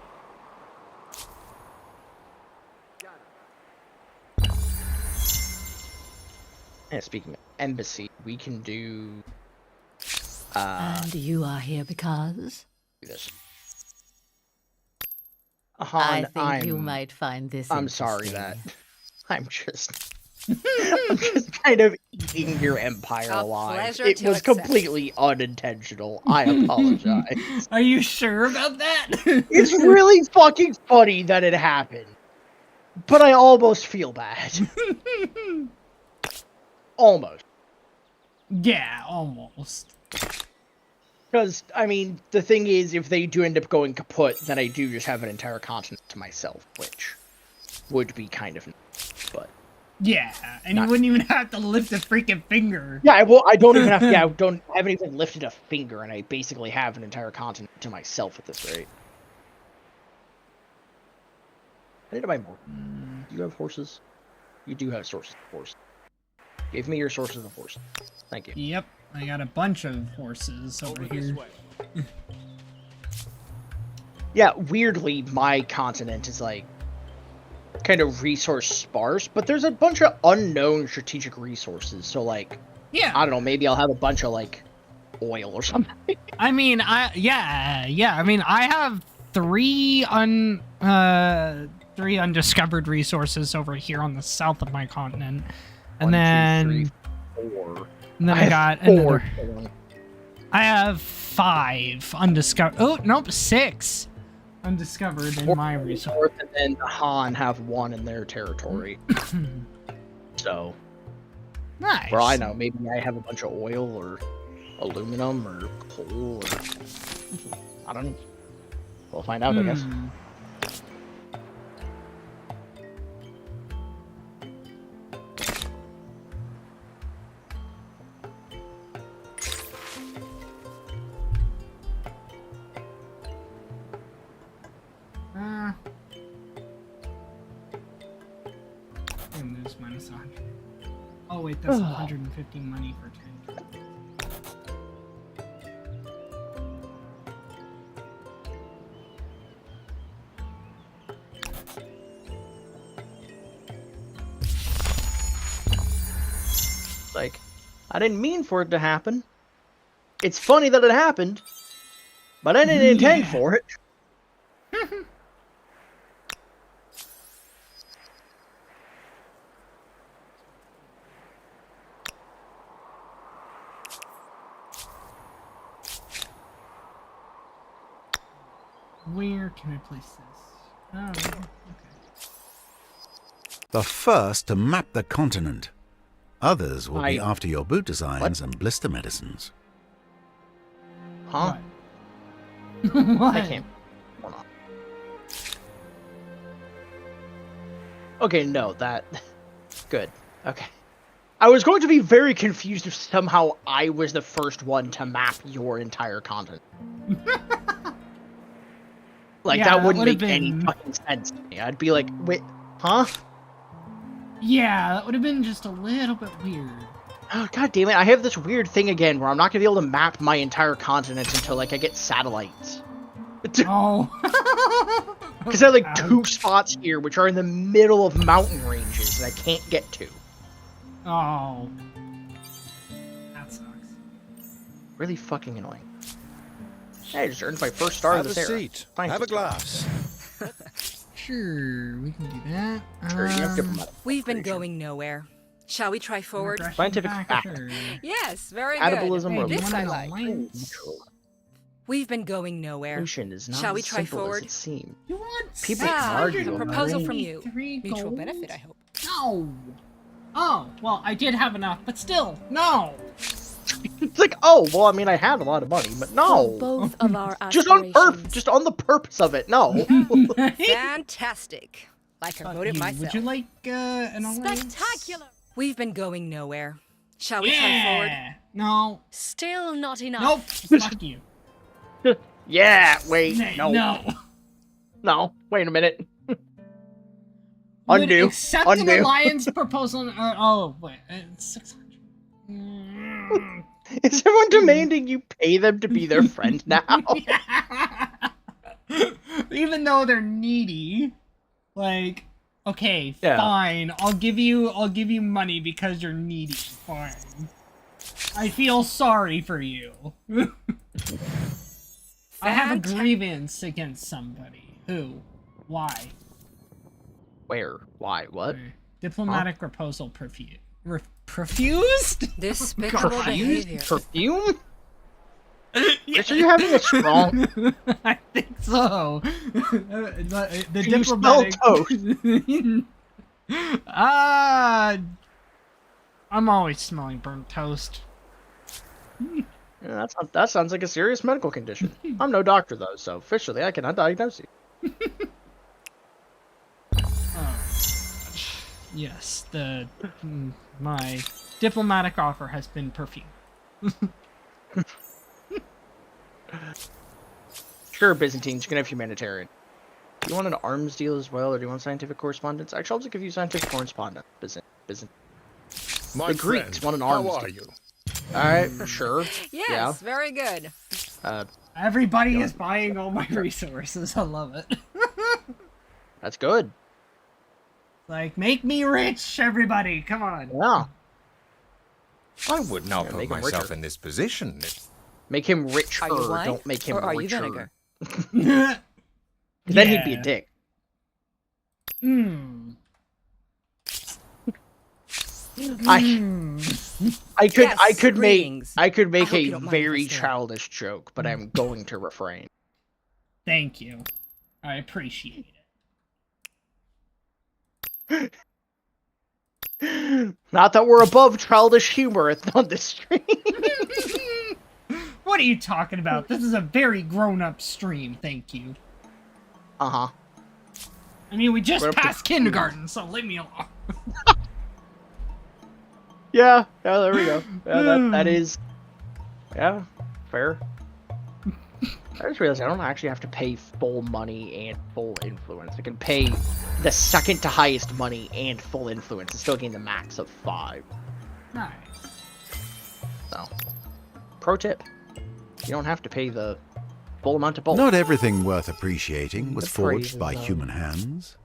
And speaking of embassy, we can do... and you are here because? This. I think you might find this I'm sorry that... I'm just kind of eating your empire alive. It was completely unintentional. I apologize. Are you sure about that? It's really fucking funny that it happened. But I almost feel bad. Almost. Yeah, almost. Because, I mean, the thing is, if they do end up going kaput, then I do just have an entire continent to myself, which would be kind of nice, but... Yeah, and you wouldn't even have to lift a freaking finger. Yeah, well, I don't even have to, I haven't even lifted a finger, and I basically have an entire continent to myself at this rate. I need to buy more. Do you have horses? You do have sources of horses. Give me your sources of horses. Thank you. Yep, I got a bunch of horses over here. Yeah, weirdly, my continent is, like, kind of resource sparse, but there's a bunch of unknown strategic resources, so, like, yeah, I don't know, maybe I'll have a bunch of, like, oil or something. I mean, I mean, I have three undiscovered resources over here on the south of my continent. And then, 1, 2, 3, 4. And then I got another. I have 5 undiscovered. Oh, nope, 6 undiscovered in my resource. And then the Han have 1 in their territory. So, nice. For all I know, maybe I have a bunch of oil or aluminum or coal or I don't know. We'll find out, I guess. And lose minus 100. Oh wait, that's 150 money for 10. I didn't mean for it to happen. It's funny that it happened, but I didn't intend for it. Where can I place this? Oh, okay. The first to map the continent. Others will be I- after your boot designs and blister medicines. Huh? What? I can't. Hold on. Okay, no, that... Good. Okay. I was going to be very confused if somehow I was the first one to map your entire continent. Like, Yeah, that that wouldn't would've make any been- fucking sense to me. I'd be like, wait, huh? Yeah, that would have been just a little bit weird. Oh, God damn it, I have this weird thing again where I'm not going to be able to map my entire continent until, like, I get satellites. Oh. Because I have, like, 2 spots here, which are in the middle of mountain ranges that I can't get to. Oh. That sucks. Really fucking annoying. Hey, I just earned my first star of Have a this era. seat. Fine. Have a glass. Sure, we can do that. Sure, you have diplomatic We've been cooperation. going nowhere. Shall we try forward? Aggression Scientific fact. factor. Yes, very Adabilism good. or This I an like. alliance? We've been going nowhere. Evolution is not Shall we as try simple forward? as it seems. You want People can Ah, argue a over proposal it. from you. 93 Mutual gold? benefit, I hope. No. Oh, well, I did have enough, but still, no. It's like, oh, well, I mean, I had a lot of money, but For no. both of our Just on aspirations. just on the purpose of it, no. Fantastic. Like I wrote it myself. Would you like an alliance? Spectacular. We've been going nowhere. Shall we try forward? Yeah. No. Still not enough. Nope. Fuck you. Yeah, wait, no. No. No, wait a minute. Would Undo. accept an Undo. alliance proposal. Oh wait, it's 600. Is everyone demanding you pay them to be their friend now? Even though they're needy, like, okay, Yeah. fine. I'll give you money because you're needy. Fine. I feel sorry for you. I have a grievance against somebody. Who? Why? Where? Why? What? Diplomatic proposal profused? Despicable behavior. Perfume? Rich, are you having a strong... I think so. The Can you smell diplomatic. I'm always smelling burnt toast. Yeah, that sounds like a serious medical condition. I'm no doctor, though, so officially I cannot diagnose you. Yes, my diplomatic offer has been perfumed. Sure, Byzantines, you can have humanitarian. Do you want an arms deal as well, or do you want scientific correspondence? Actually, I'll just give you scientific correspondence. My The Greeks friend, want an arms how are deal. you? Alright, sure. Yes, Yeah. very good. Everybody is buying all my resources. I love it. That's good. Like, make me rich, everybody. Come on. Yeah. I would not Yeah, put make him myself richer. in this position. Make him richer, Are you wine, don't make him or are you richer. vinegar? Then he'd be a dick. I could Yes, make greetings. I could make hope you a don't mind if I very stare. childish joke, but I'm going to refrain. Thank you. I appreciate it. Not that we're above childish humor on this stream. What are you talking about? This is a very grown-up stream, thank you. Uh-huh. I mean, we just We're up to- passed kindergarten, so leave me alone. Yeah, there we go. Yeah, that is... Yeah, fair. I just realized I don't actually have to pay full money and full influence. I can pay the second to highest money and full influence and still gain the max of 5. Nice. So, pro tip. You don't have to pay the full amount of both. Not everything worth appreciating was The forged phrases, by though. human hands.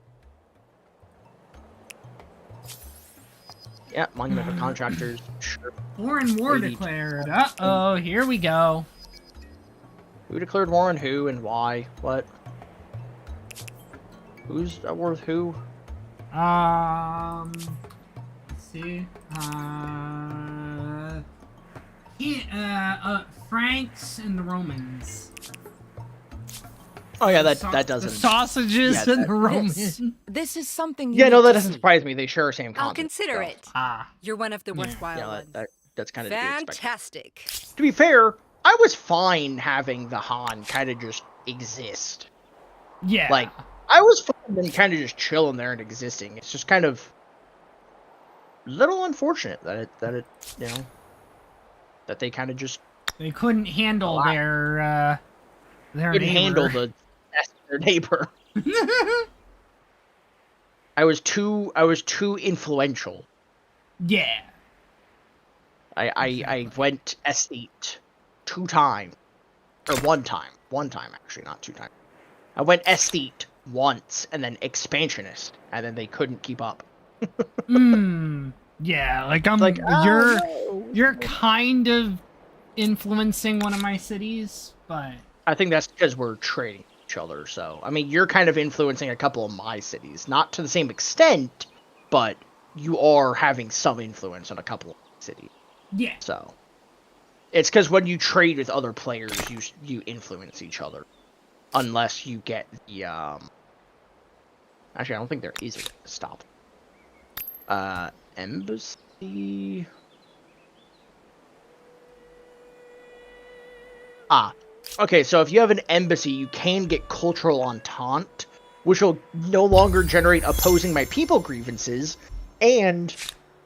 Yeah, monument for contractors. Sure. Foreign war Maybe. declared. Uh-oh, here we go. Who declared war on who and why? What? Who's at war with who? Let's see. Franks and the Romans. Oh yeah, that The doesn't. sausages Yeah, and the Romans. This is something you Yeah, no, need that to doesn't see. surprise me. They share the same I'll content. consider so. it. Ah. You're one of the Yeah. worthwhile Yeah, ones. that's kind of to be expected. Fantastic. To be fair, I was fine having the Han kind of just exist. Yeah. Like, I was fine them kind of just chilling there and existing. It's just kind of a little unfortunate that it you know, that they kind of just they couldn't handle their couldn't neighbor. handle the their neighbor. I was too influential. Yeah. I went S8 2 times. Or 1 time. 1 time, actually, not 2 times. I went S8 once, and then expansionist, and then they couldn't keep up. Yeah, like I'm Like, you're kind of influencing one of my cities, but I think that's because we're trading each other, so... I mean, you're kind of influencing a couple of my cities. Not to the same extent, but you are having some influence on a couple of cities. yeah. So... It's because when you trade with other players, you influence each other. Unless you get the, Actually, I don't think there is a way to stop. Embassy... Okay, so if you have an embassy, you can get cultural entente, which will no longer generate opposing my people grievances, and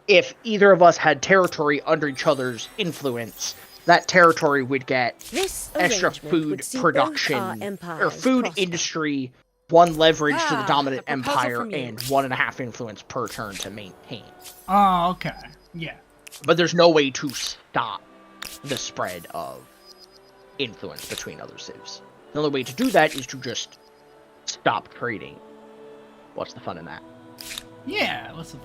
if either of us had territory under each other's influence, that territory would get This extra arrangement food would see both production, our or empires food prosper. industry, 1 leverage to the Ah, dominant a proposal empire, from you. and 1.5 influence per turn to maintain. Oh, okay. Yeah. But there's no way to stop the spread of influence between other civs. The only way to do that is to just stop trading. What's the fun in that? Yeah, what's the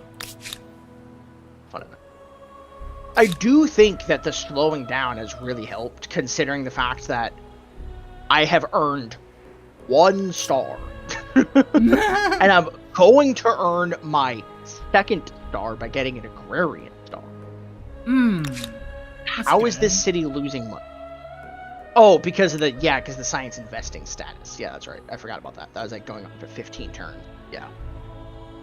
Fun in that. I do think that the slowing down has really helped, considering the fact that I have earned 1 star. And I'm going to earn my 2nd star by getting an agrarian star. How is this city losing money? Oh, because of the because the science investing status. Yeah, that's right. I forgot about that. That was like going up to 15 turns. Yeah.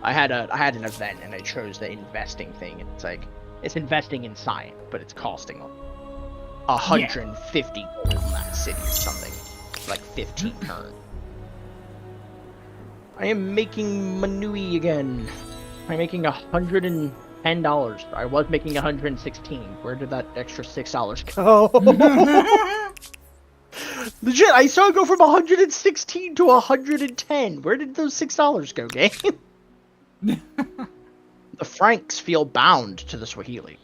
I had an event and I chose the investing thing, and it's like it's investing in science, but it's costing 150 gold in that city or something. Like 15 turns. I am making Manui again. I'm making $110. I was making 116. Where did that extra $6 go? Legit, I saw it go from 116 to 110. Where did those $6 go, game? The Franks feel bound to the Swahili.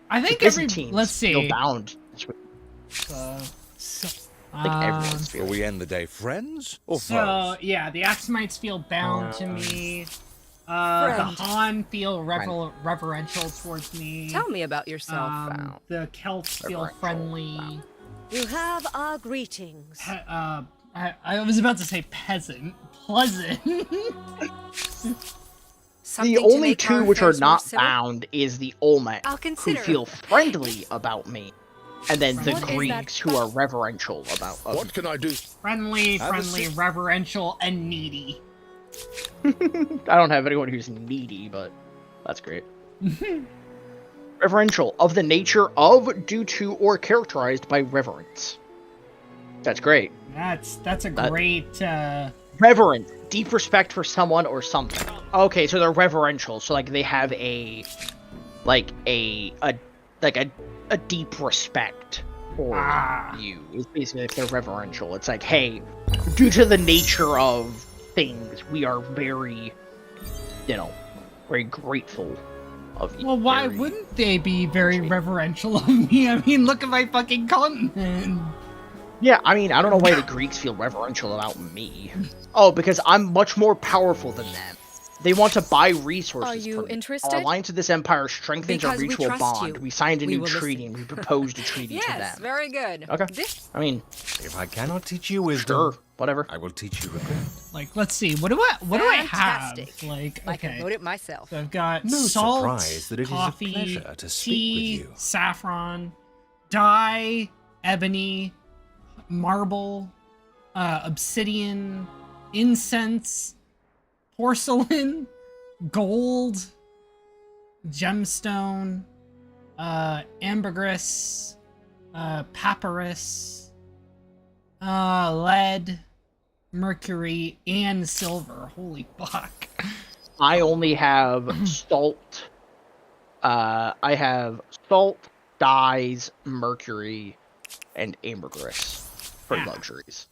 I think The every Byzantines let's see. feel bound to the Swahili. I think everyone's Will feeling. we end the day friends or So foes? yeah, the Axumites feel bound to me. The Friend. Han feel reverential towards me. Tell me about yourself. The Celts feel Reverential, friendly. You have our greetings. I was about to say peasant. Pleasant. Something The to only make 2 our which are affairs more not civil? bound is the Olmec, I'll who consider. feel friendly about me, and then the What is that Greeks, who are reverential about us. What can I do? Friendly, reverential, and needy. I don't have anyone who's needy, but that's great. Reverential, of the nature of, due to, or characterized by reverence. That's great. That's a great. Reverence, deep respect for someone or something. Okay, so they're reverential, so like they have a deep respect for you. It's basically if they're reverential. It's like, hey, due to the nature of things, we are very, very grateful of you. Well, why Very- wouldn't they be very reverential of me? I mean, look at my fucking continent. Yeah, I mean, I don't know why the Greeks feel reverential about me. Oh, because I'm much more powerful than them. They want to buy resources. Are you from me. interested? Our alliance with this empire strengthens Because our we mutual trust bond. you. We signed a We new will treaty listen. and we proposed a treaty to them. Yes, very good. Okay. I mean, If I cannot teach you wisdom, sure, whatever. I will teach you regret. Like, let's see. What do I have? Fantastic. Like, I can okay. vote it myself. So I've got No salt, surprise that it is a coffee, pleasure to speak tea, with you. saffron, dye, ebony, marble, obsidian, incense, porcelain, gold, gemstone, ambergris, papyrus, lead, mercury, and silver. Holy fuck. I only have salt. I have salt, dyes, mercury, and ambergris for luxuries.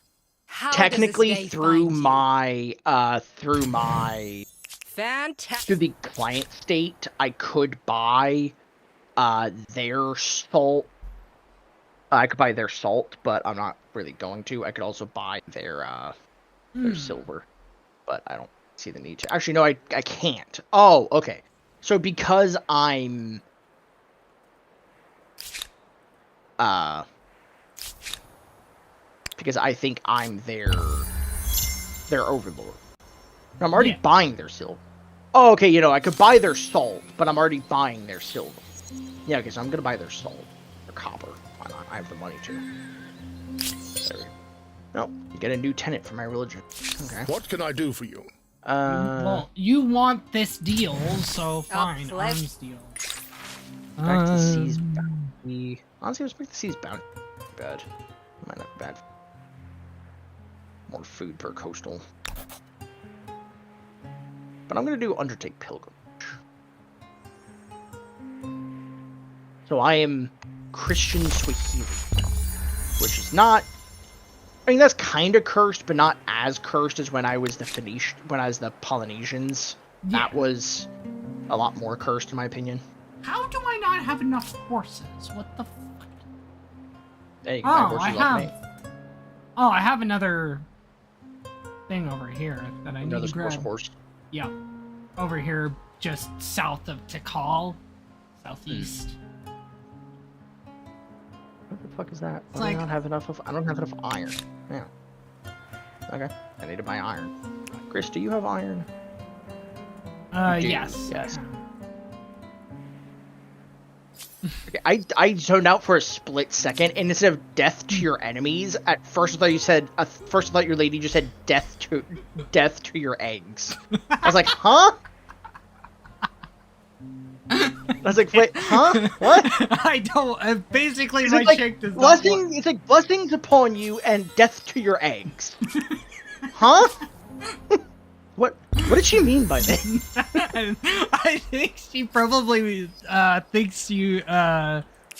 How Technically, does this day through find you? my Fantastic. through the client state, I could buy their salt. I could buy their salt, but I'm not really going to. I could also buy their silver, but I don't see the need to. Actually, no, I can't. Oh, okay. So because I'm because I think I'm their overlord. No, I'm already buying their silver. Oh, okay, I could buy their salt, but I'm already buying their silver. Yeah, okay, so I'm gonna buy their salt. Or copper. Why not? I have the money to. There we go. No, you get a new tenant for my religion. Okay. What can I do for you? Well, you want this deal, so fine. select- Arms deal. Back to Sea's bounty. Honestly, respect the Sea's bounty. Bad. Might not be bad. More food per coastal. But I'm gonna do undertake pilgrimage. So I am Christian Swahili, which is not. I mean, that's kind of cursed, but not as cursed as when I was the Polynesians. Yeah. That was a lot more cursed, in my opinion. How do I not have enough horses? What the fuck? Hey, you can buy horses off me. Oh, I have another thing over here that I need Another to grab. horse. Yep. Over here, just south of Tikal. Southeast. What the fuck is that? It's I like- don't have enough iron. Yeah. Okay. I need to buy iron. Chris, do you have iron? You do, Yes. yes. Okay, I zoned out for a split second, and instead of death to your enemies, at first I thought your lady just said death to your eggs. I was like, huh? I was like, wait, huh? What? I don't. Basically, It's my like shake does not blessing. It's like blessings upon you and death to your eggs. Huh? What did she mean by that? I think she probably thinks you.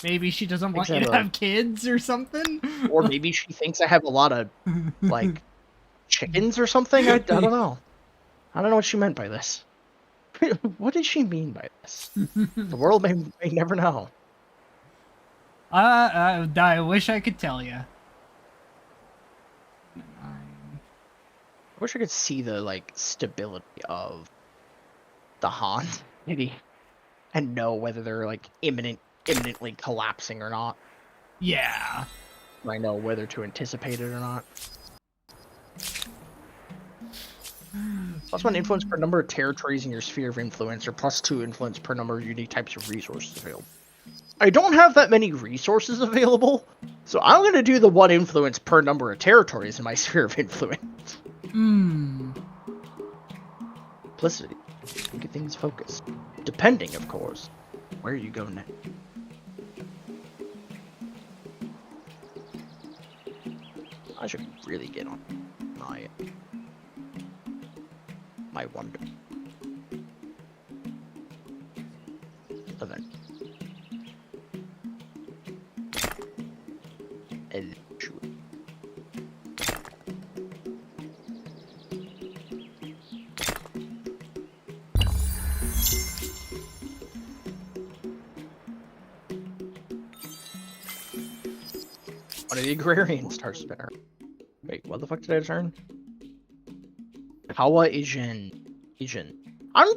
Maybe she doesn't want you to have kids or something. Or maybe she thinks I have a lot of like chickens or something. I don't know. I don't know what she meant by this. What did she mean by this? The world may never know. I wish I could tell you. I wish I could see the like stability of the Han City and know whether they're like imminently collapsing or not. Yeah. I know whether to anticipate it or not. +1 influence per number of territories in your sphere of influence, or +2 influence per number of unique types of resources available. I don't have that many resources available, so I'm going to do the 1 influence per number of territories in my sphere of influence. Simplicity. Get things focused. Depending, of course, where you go next. I should really get on my wonder event. Eventually. One of the agrarian star spinner. Wait, what the fuck did I turn? Kawa Ijin. I'm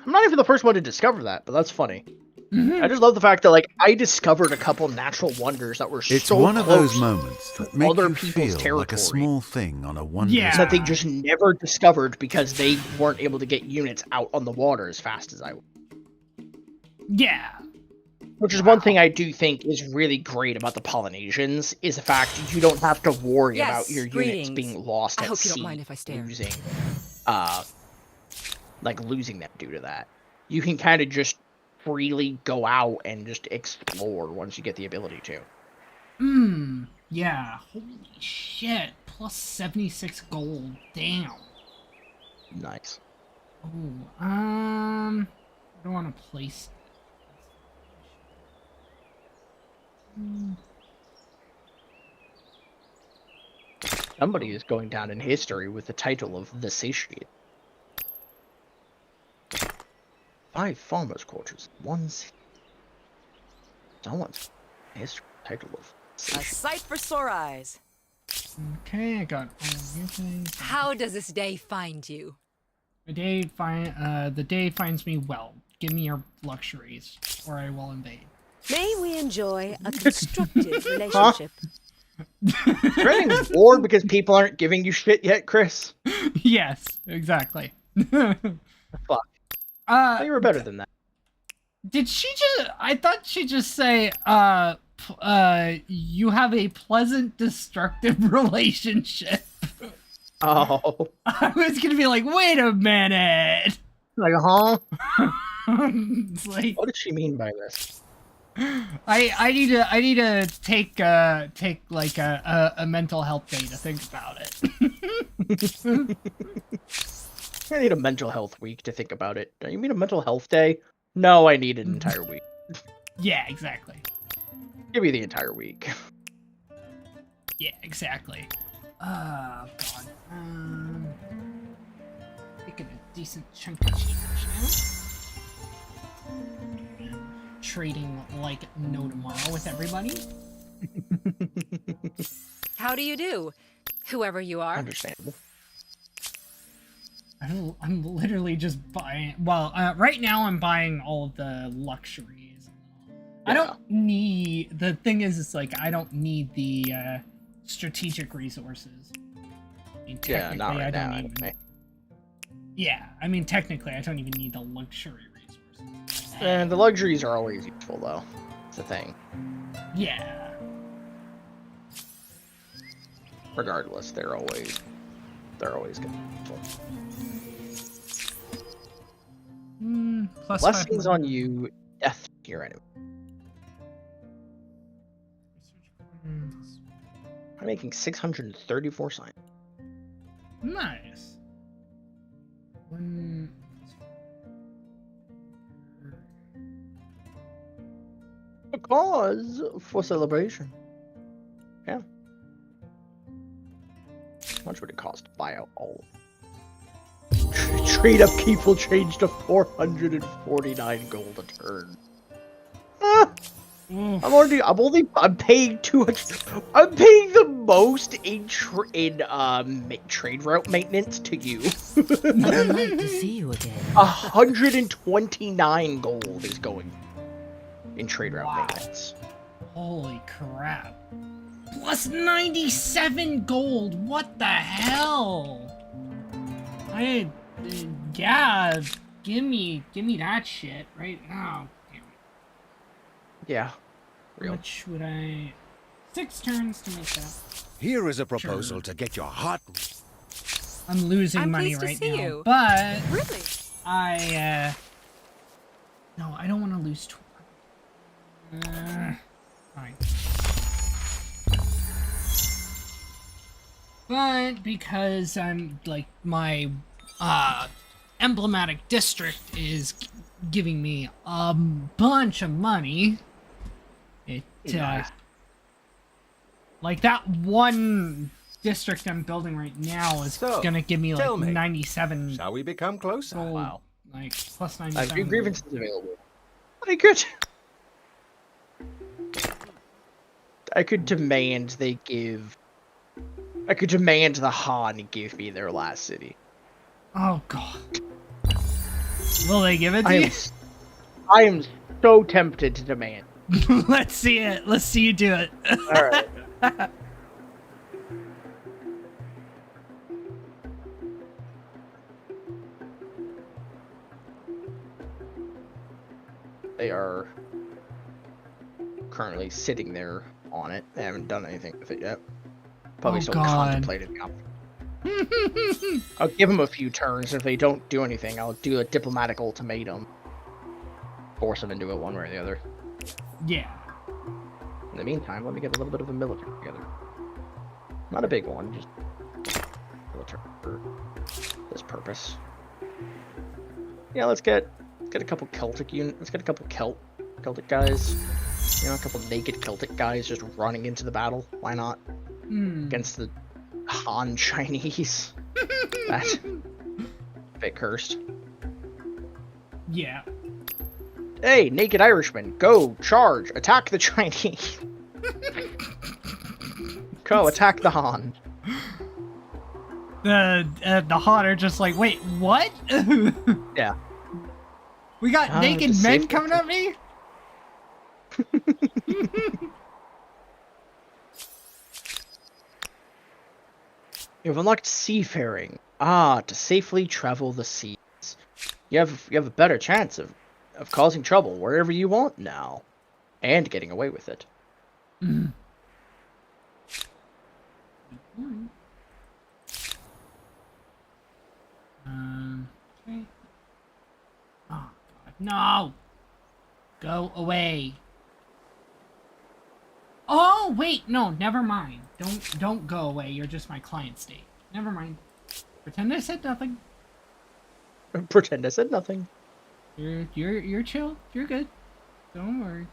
not even the first one to discover that, but that's funny. Mhm. I just love the fact that, like, I discovered a couple natural wonders that were It's so one of those close moments that to make other you people's feel like a territory. small thing on a wondrous Yeah. that they just never discovered because they weren't able to get units out on the water as fast as I would. Yeah. Which is one thing I do think is really great about the Polynesians, is the fact you don't have to worry Yes, about your greetings. units being lost I at hope you sea, don't mind if I stare. losing, like losing them due to that. You can kind of just freely go out and just explore once you get the ability to. Yeah. Holy shit. Plus 76 gold. Damn. Nice. Oh, I don't want to place. Somebody is going down in history with the title of The Satiate. 5 farmers' quarters, 1 city. Someone's history title of A Satiate. sight for sore eyes. Okay, I got all of your things. How does this day find you? The day finds me well. Give me your luxuries, or I will invade. May we enjoy a constructive relationship. Running war because people aren't giving you shit yet, Chris? Yes, exactly. Fuck. You were better than that. Did she just? I thought she just say, you have a pleasant, destructive relationship. Oh. I was gonna be like, wait a minute. Like, huh? It's like, What did she mean by this? I need to take like a mental health day to think about it. I need a mental health week to think about it. You mean a mental health day? No, I need an entire week. Yeah, exactly. Give me the entire week. Yeah, exactly. God. Taking a decent chunk of change now. Trading like no tomorrow with everybody. How do you do? Whoever you are. Understandable. I'm literally just buying. Well, right now I'm buying all of the luxuries. I don't need. The thing is, it's like I don't need the strategic resources. I mean, Yeah, not right I now. don't even. Yeah, I mean, technically, I don't even need the luxury resources. And the luxuries are always useful, though. It's the thing. Yeah. Regardless, they're always good. Plus Blessings 500. on you, death to your enemy. I'm making 634 signs. Nice. A cause for celebration. Yeah. How much would it cost to buy out all of them? Trade upkeep will change to 449 gold a turn. I'm paying 200. I'm paying the most in trade route maintenance to you. I would like to see you again. 129 gold is going in trade route maintenance. Holy crap. Plus 97 gold. What the hell? Yeah, give me that shit right now. Yeah. How much would I... 6 turns to make that. Here is a proposal to get your heart. I'm losing I'm money pleased to right see now, you. but Really? no, I don't want to lose. Fine. But because I'm like my emblematic district is giving me a bunch of money. It like that one district I'm building right now is gonna give me like 97. Shall we become closer? Gold, Wow. like plus 97. Grievances available. I could demand they give. I could demand the Han give me their last city. Oh god. Will they give it to I you? am, I am so tempted to demand. Let's see it. Let's see you do it. All right. They are currently sitting there on it. They haven't done anything with it yet. Probably Oh, still God. contemplating the option. I'll give them a few turns. If they don't do anything, I'll do a diplomatic ultimatum. Force them into it one way or the other. Yeah. In the meantime, let me get a little bit of a military together. Not a big one, just military for this purpose. Yeah, let's get a couple Celtic units. Let's get a couple Celtic guys. You know, a couple naked Celtic guys just running into the battle. Why not? Against the Han Chinese. That's a bit cursed. Yeah. Hey, naked Irishman, go, charge, attack the Chinese. Go, attack the Han. The Han are just like, wait, what? Yeah. We got naked just men save coming at me? You've unlocked seafaring. Ah, to safely travel the seas. You have a better chance of causing trouble wherever you want now. And getting away with it. Okay. Oh, God. No! Go away. Oh, wait, no, never mind. Don't go away. You're just my client state. Never mind. Pretend I said nothing. Pretend I said nothing. You're chill. You're good. Don't worry.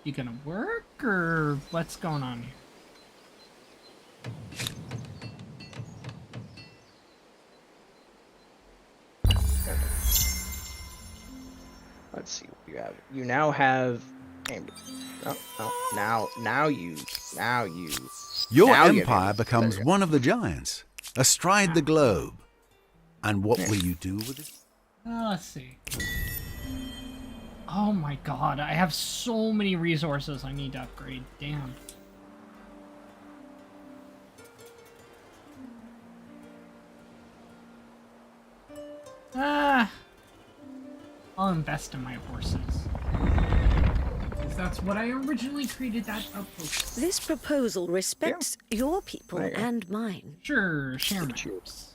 You gonna work, or what's going on here? Let's see what you have. You now have. Now you. Your Now you empire have- becomes there you go. one of the giants, astride the globe. And what will you do with it? Let's see. Oh my God, I have so many resources I need to upgrade. Damn. I'll invest in my horses. Because that's what I originally created that outpost. This proposal respects your people There you go. and mine. Sure, share my Look at you. horse.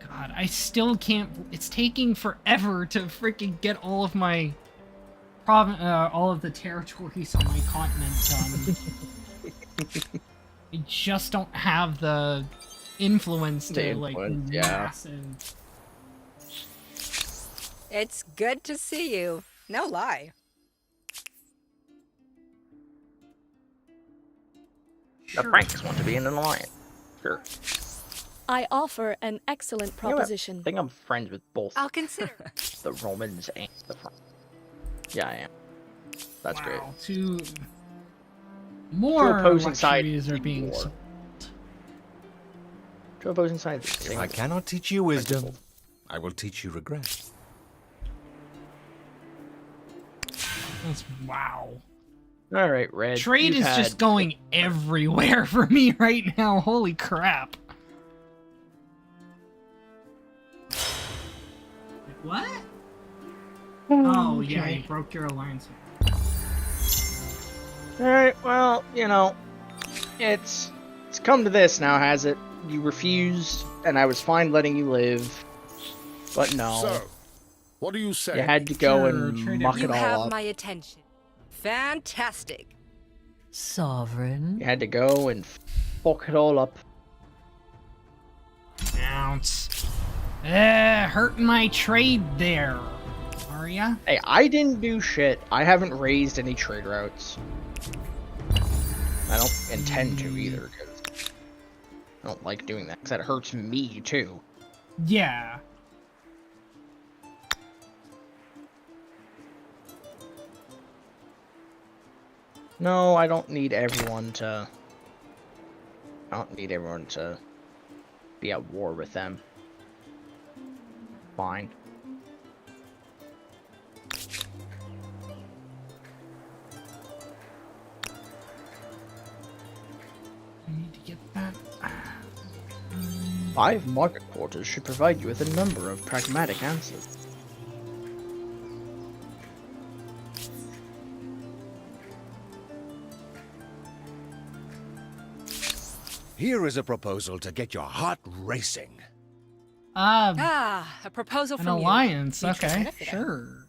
God, I still can't. It's taking forever to freaking get all of my all of the territories on my continent done. I just don't have the influence to like yeah. massive. It's good to see you. No lie. The Franks want to be in an alliance. Sure. I offer an excellent proposition. I think I'm friends with both I'll consider. the Romans and the Franks. Yeah, I am. That's great. Wow, two more opposing luxuries sides are being more. sold. Two opposing sides. If I cannot teach you wisdom, I will teach you regret. Wow. All right, Red. Trade you've is just had- going everywhere for me right now. Holy crap. What? Oh, yeah, you broke your alliance. All right. Well, you know, it's come to this now, has it? You refused, and I was fine letting you live, but no. So, what do you say? You had to go Sure, and trade muck it. You it all have up. my attention. Fantastic. Sovereign. You had to go and fuck it all up. Ounce. Hurting my trade there. Are ya? Hey, I didn't do shit. I haven't raised any trade routes. I don't intend to either, because I don't like doing that, because that hurts me, too. Yeah. No, I don't need everyone to... I don't need everyone to be at war with them. Fine. I need to get that. 5 market quarters should provide you with a number of pragmatic answers. Here is a proposal to get your heart racing. A proposal An from alliance. you. Mutual Okay, benefit. sure.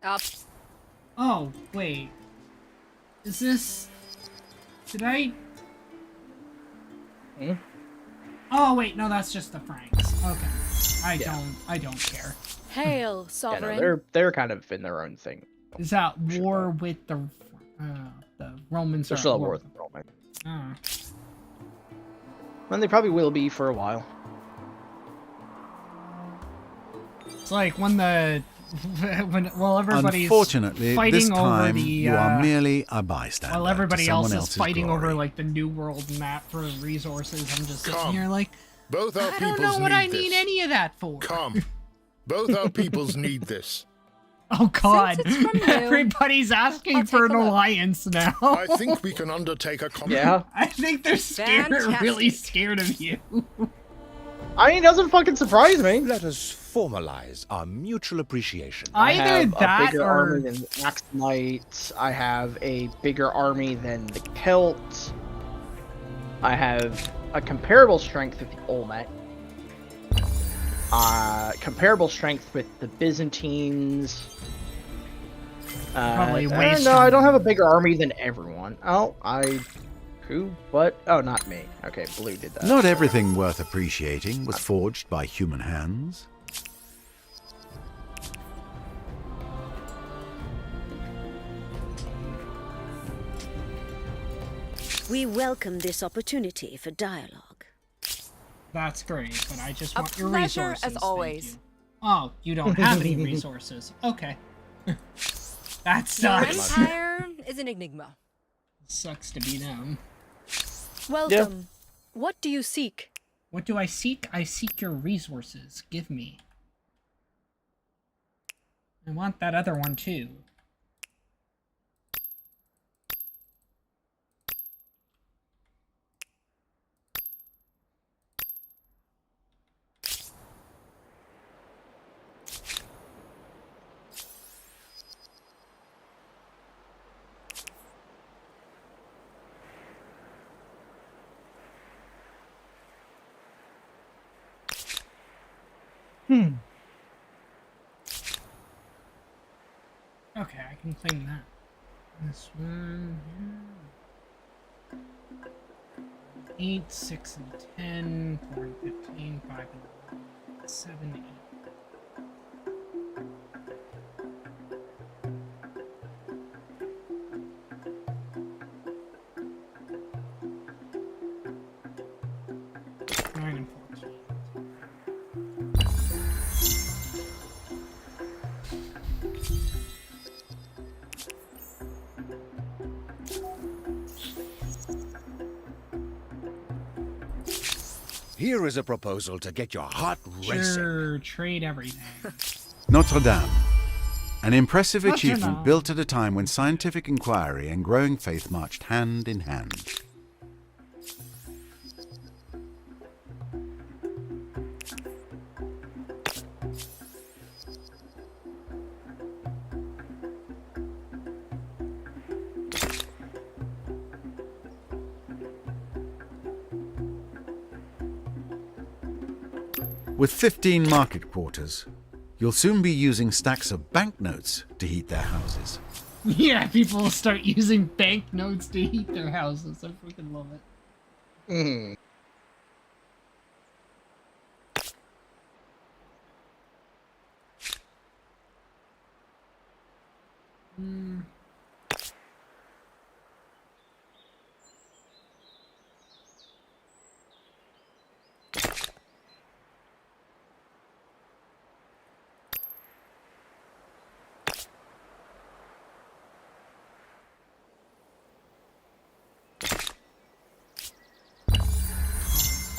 Uh, Oh, wait. Is this... Did I... Hmm? Oh, wait, no, that's just the Franks. Okay. Yeah. I don't care. Hail, Yeah, sovereign. no, they're kind of in their own thing. Is that war with the Romans? They're are still at at war war with the Romans. Ah. And they probably will be for a while. It's like when the while everybody's Unfortunately, fighting this over time the you are merely a bystander. while everybody to else someone is else's fighting glory. over like the New World map for resources. I'm just sitting Come. here like Both our I don't peoples know what need I this. need any of that for. Come. Both our peoples need this. Oh God! Since it's from you, Everybody's asking I'll for take an a look. alliance now. I think we can undertake a common... Yeah. I think they're scared, really scared of you. I mean, it doesn't fucking surprise me. Let us formalize our mutual appreciation. I Either have that a bigger or army than the Axonites. I have a bigger army than the Celts. I have a comparable strength with the Olmec. Comparable strength with the Byzantines. Probably way no, I stronger. don't have a bigger army than everyone. Oh, who? What? Oh, not me. Okay, Blue did that. Not everything worth appreciating was forged by human hands. We welcome this opportunity for dialogue. That's great, but I just A want your pleasure resources. as thank always. you. Oh, you don't have any resources. Okay. That Your sucks. empire is an enigma. Sucks to be them. Welcome. What do you seek? What do I seek? I seek your resources. Give me. I want that other one too. Okay, I can claim that. This one. Yeah. 8, 6, and 10. 4 and 15. 5 and 7, 8. And 14. Here is a proposal to get your heart racing. Sure, trade everything. Notre Dame. An impressive Notre achievement Dame. built at a time when scientific inquiry and growing faith marched hand in hand. With 15 market quarters, you'll soon be using stacks of banknotes to heat their houses. Yeah, people will start using banknotes to heat their houses. I freaking love it. Hmm.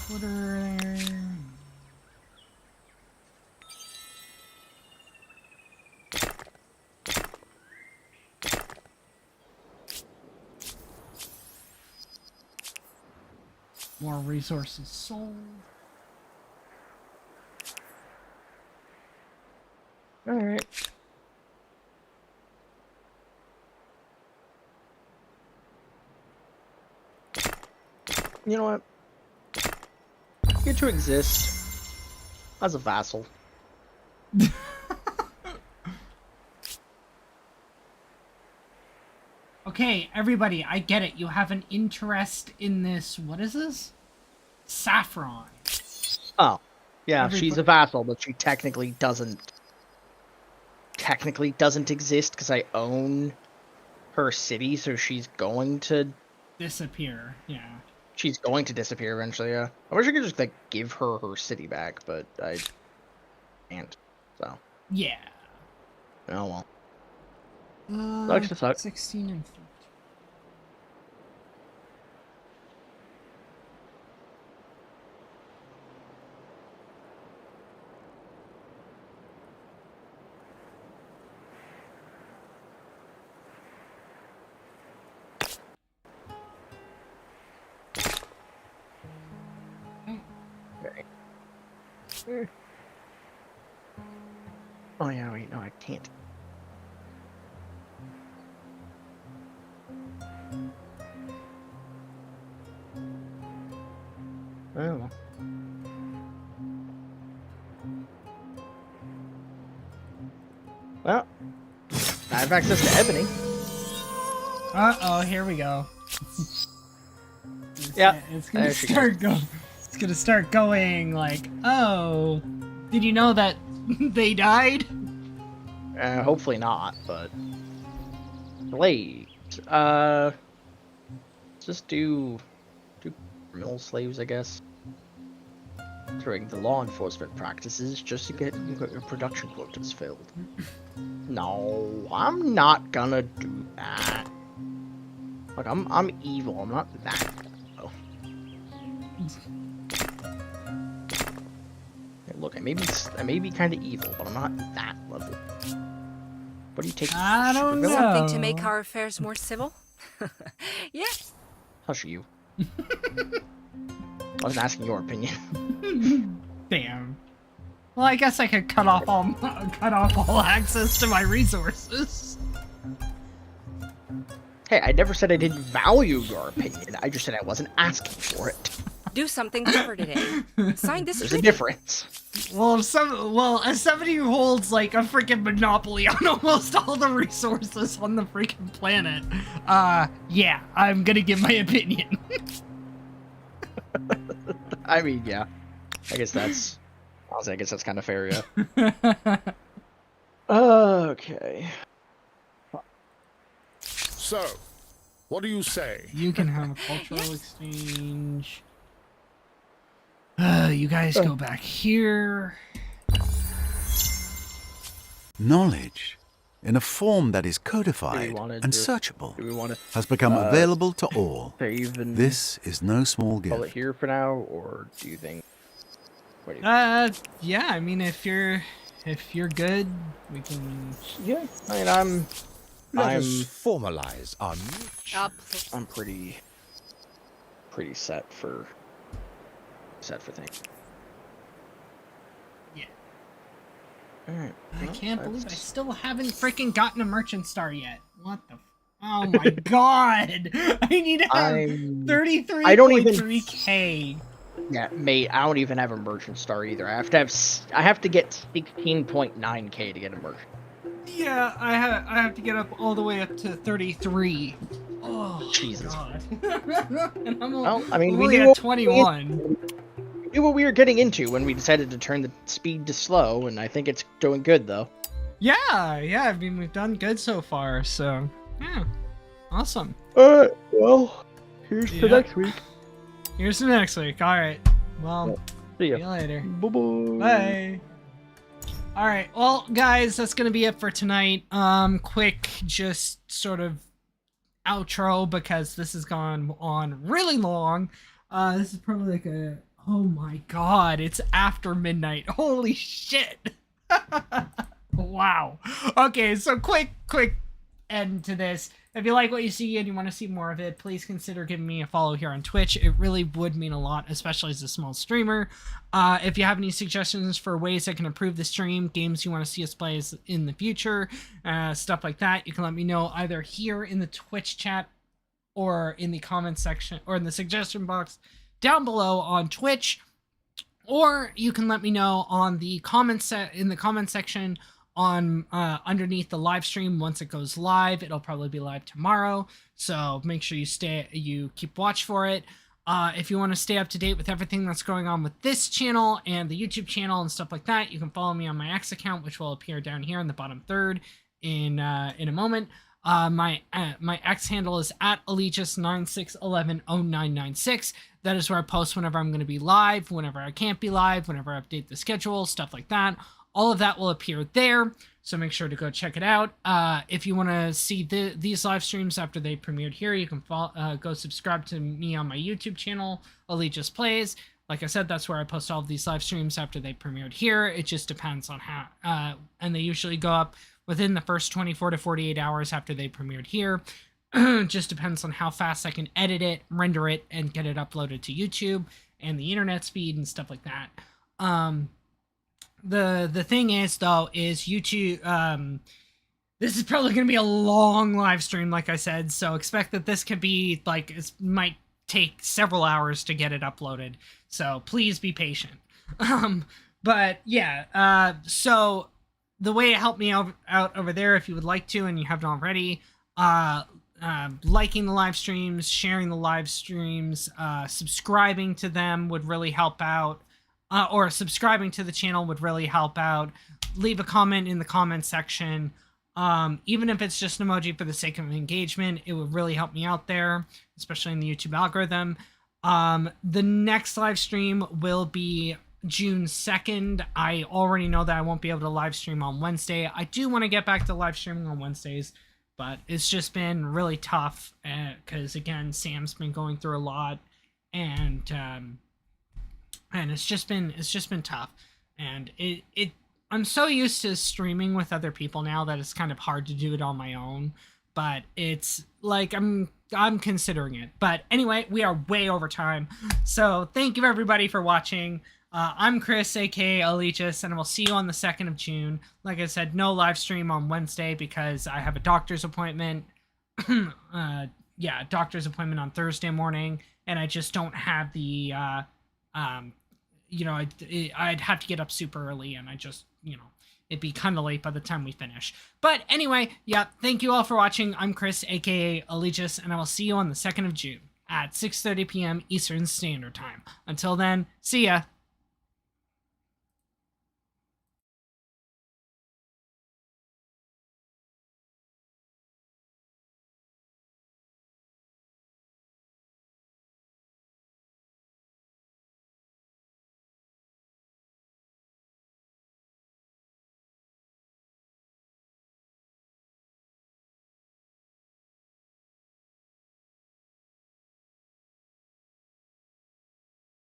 Twitter there. More resources sold. Alright. You know what? You get to exist as a vassal. Okay, everybody, I get it. You have an interest in this. What is this? Saffron. Oh. Yeah, she's a vassal, but she technically doesn't exist because I own her city, so she's going to disappear. Yeah. She's going to disappear eventually, yeah. I wish I could just, like, give her city back, but I can't, so. Yeah. Oh, well. Sucks to suck. 16 and 14. Oh yeah, wait, no, I can't. Oh. Well, I have access to ebony. Uh-oh, here we go. Yeah, it's gonna start going. It's gonna start going like, oh, did you know that they died? Hopefully not, but blade. Just do criminal slaves, I guess. During the law enforcement practices, just to get your production quotas filled. No, I'm not gonna do that. Like I'm evil. I'm not that. Look, I may be kind of evil, but I'm not that level. What do you take? I don't know. Something to make our affairs more civil? Yeah. Hush you. I wasn't asking your opinion. Damn. Well, I guess I could cut off all access to my resources. Hey, I never said I didn't value your opinion. I just said I wasn't asking for it. Do something clever today. Sign this There's treaty. a difference. Well, as somebody who holds like a freaking monopoly on almost all the resources on the freaking planet, yeah, I'm gonna give my opinion. I mean, yeah. I guess that's kind of fair, yeah. Okay. So, what do you say? You can have a cultural exchange. You guys go back here. Knowledge, in a form that is codified and searchable, has become available to all. This is no small gift. Call it here for now, or do you think? What do you yeah. I mean, if you're good, we can. Yeah. I mean, Let us formalize our niche. I'm pretty set for things. Yeah. Alright. I can't believe I still haven't freaking gotten a merchant star yet. What the? Oh my god! I need to have 33.3k. Yeah, mate. I don't even have a merchant star either. I have to get 16.9k to get a merchant. Yeah, I have to get up all the way up to 33. Oh, Jesus. God. And I'm we only knew at 21. We knew what we were getting into when we decided to turn the speed to slow, and I think it's doing good though. Yeah. I mean, we've done good so far, so yeah, awesome. Alright, well, here's to next week. Here's to next week. All right. Well, see you later. Bye-bye. Bye. All right. Well, guys, that's going to be it for tonight. Quick, just sort of outro because this has gone on really long. This is probably like a Oh my god, it's after midnight. Holy shit. Wow. Okay, so quick end to this. If you like what you see and you want to see more of it, please consider giving me a follow here on Twitch. It really would mean a lot, especially as a small streamer. If you have any suggestions for ways I can improve the stream, games you want to see us play in the future, stuff like that, you can let me know either here in the Twitch chat or in the comment section or in the suggestion box down below on Twitch, or you can let me know on the comment section on underneath the live stream. Once it goes live, it'll probably be live tomorrow, so make sure you keep watch for it. If you want to stay up to date with everything that's going on with this channel and the YouTube channel and stuff like that, you can follow me on my X account, which will appear down here in the bottom third in a moment. My X handle is at Allegis96110996. That is where I post whenever I'm going to be live, whenever I can't be live, whenever I update the schedule, stuff like that. All of that will appear there, so make sure to go check it out. If you want to see these live streams after they premiered here, you can go subscribe to me on my YouTube channel, Allegis Plays. Like I said, that's where I post all of these live streams after they premiered here. It just depends on how, and they usually go up within the first 24 to 48 hours after they premiered here. Just depends on how fast I can edit it, render it, and get it uploaded to YouTube and the internet speed and stuff like that. The thing is, though, is YouTube, this is probably going to be a long live stream, like I said, so expect that this could be, like, it might take several hours to get it uploaded, so please be patient. But, yeah, so the way to help me out over there, if you would like to and you haven't already, liking the live streams, sharing the live streams, subscribing to them would really help out. Or subscribing to the channel would really help out. Leave a comment in the comment section. Even if it's just an emoji for the sake of engagement, it would really help me out there, especially in the YouTube algorithm. The next live stream will be June 2nd. I already know that I won't be able to live stream on Wednesday. I do want to get back to live streaming on Wednesdays, but it's just been really tough because, again, Sam's been going through a lot, and it's just been tough, and I'm so used to streaming with other people now that it's kind of hard to do it on my own, but it's like I'm considering it. But anyway, we are way over time, so thank you everybody for watching. I'm Chris, aka Allegis, and I will see you on the 2nd of June. Like I said, no live stream on Wednesday because I have a doctor's appointment. Yeah, doctor's appointment on Thursday morning, and I just don't have the you know, I'd have to get up super early, and I just, you know, it'd be kind of late by the time we finish. But anyway, yeah, thank you all for watching. I'm Chris, aka Allegis, and I will see you on the 2nd of June at 6:30 p.m. Eastern Standard Time. Until then, see ya!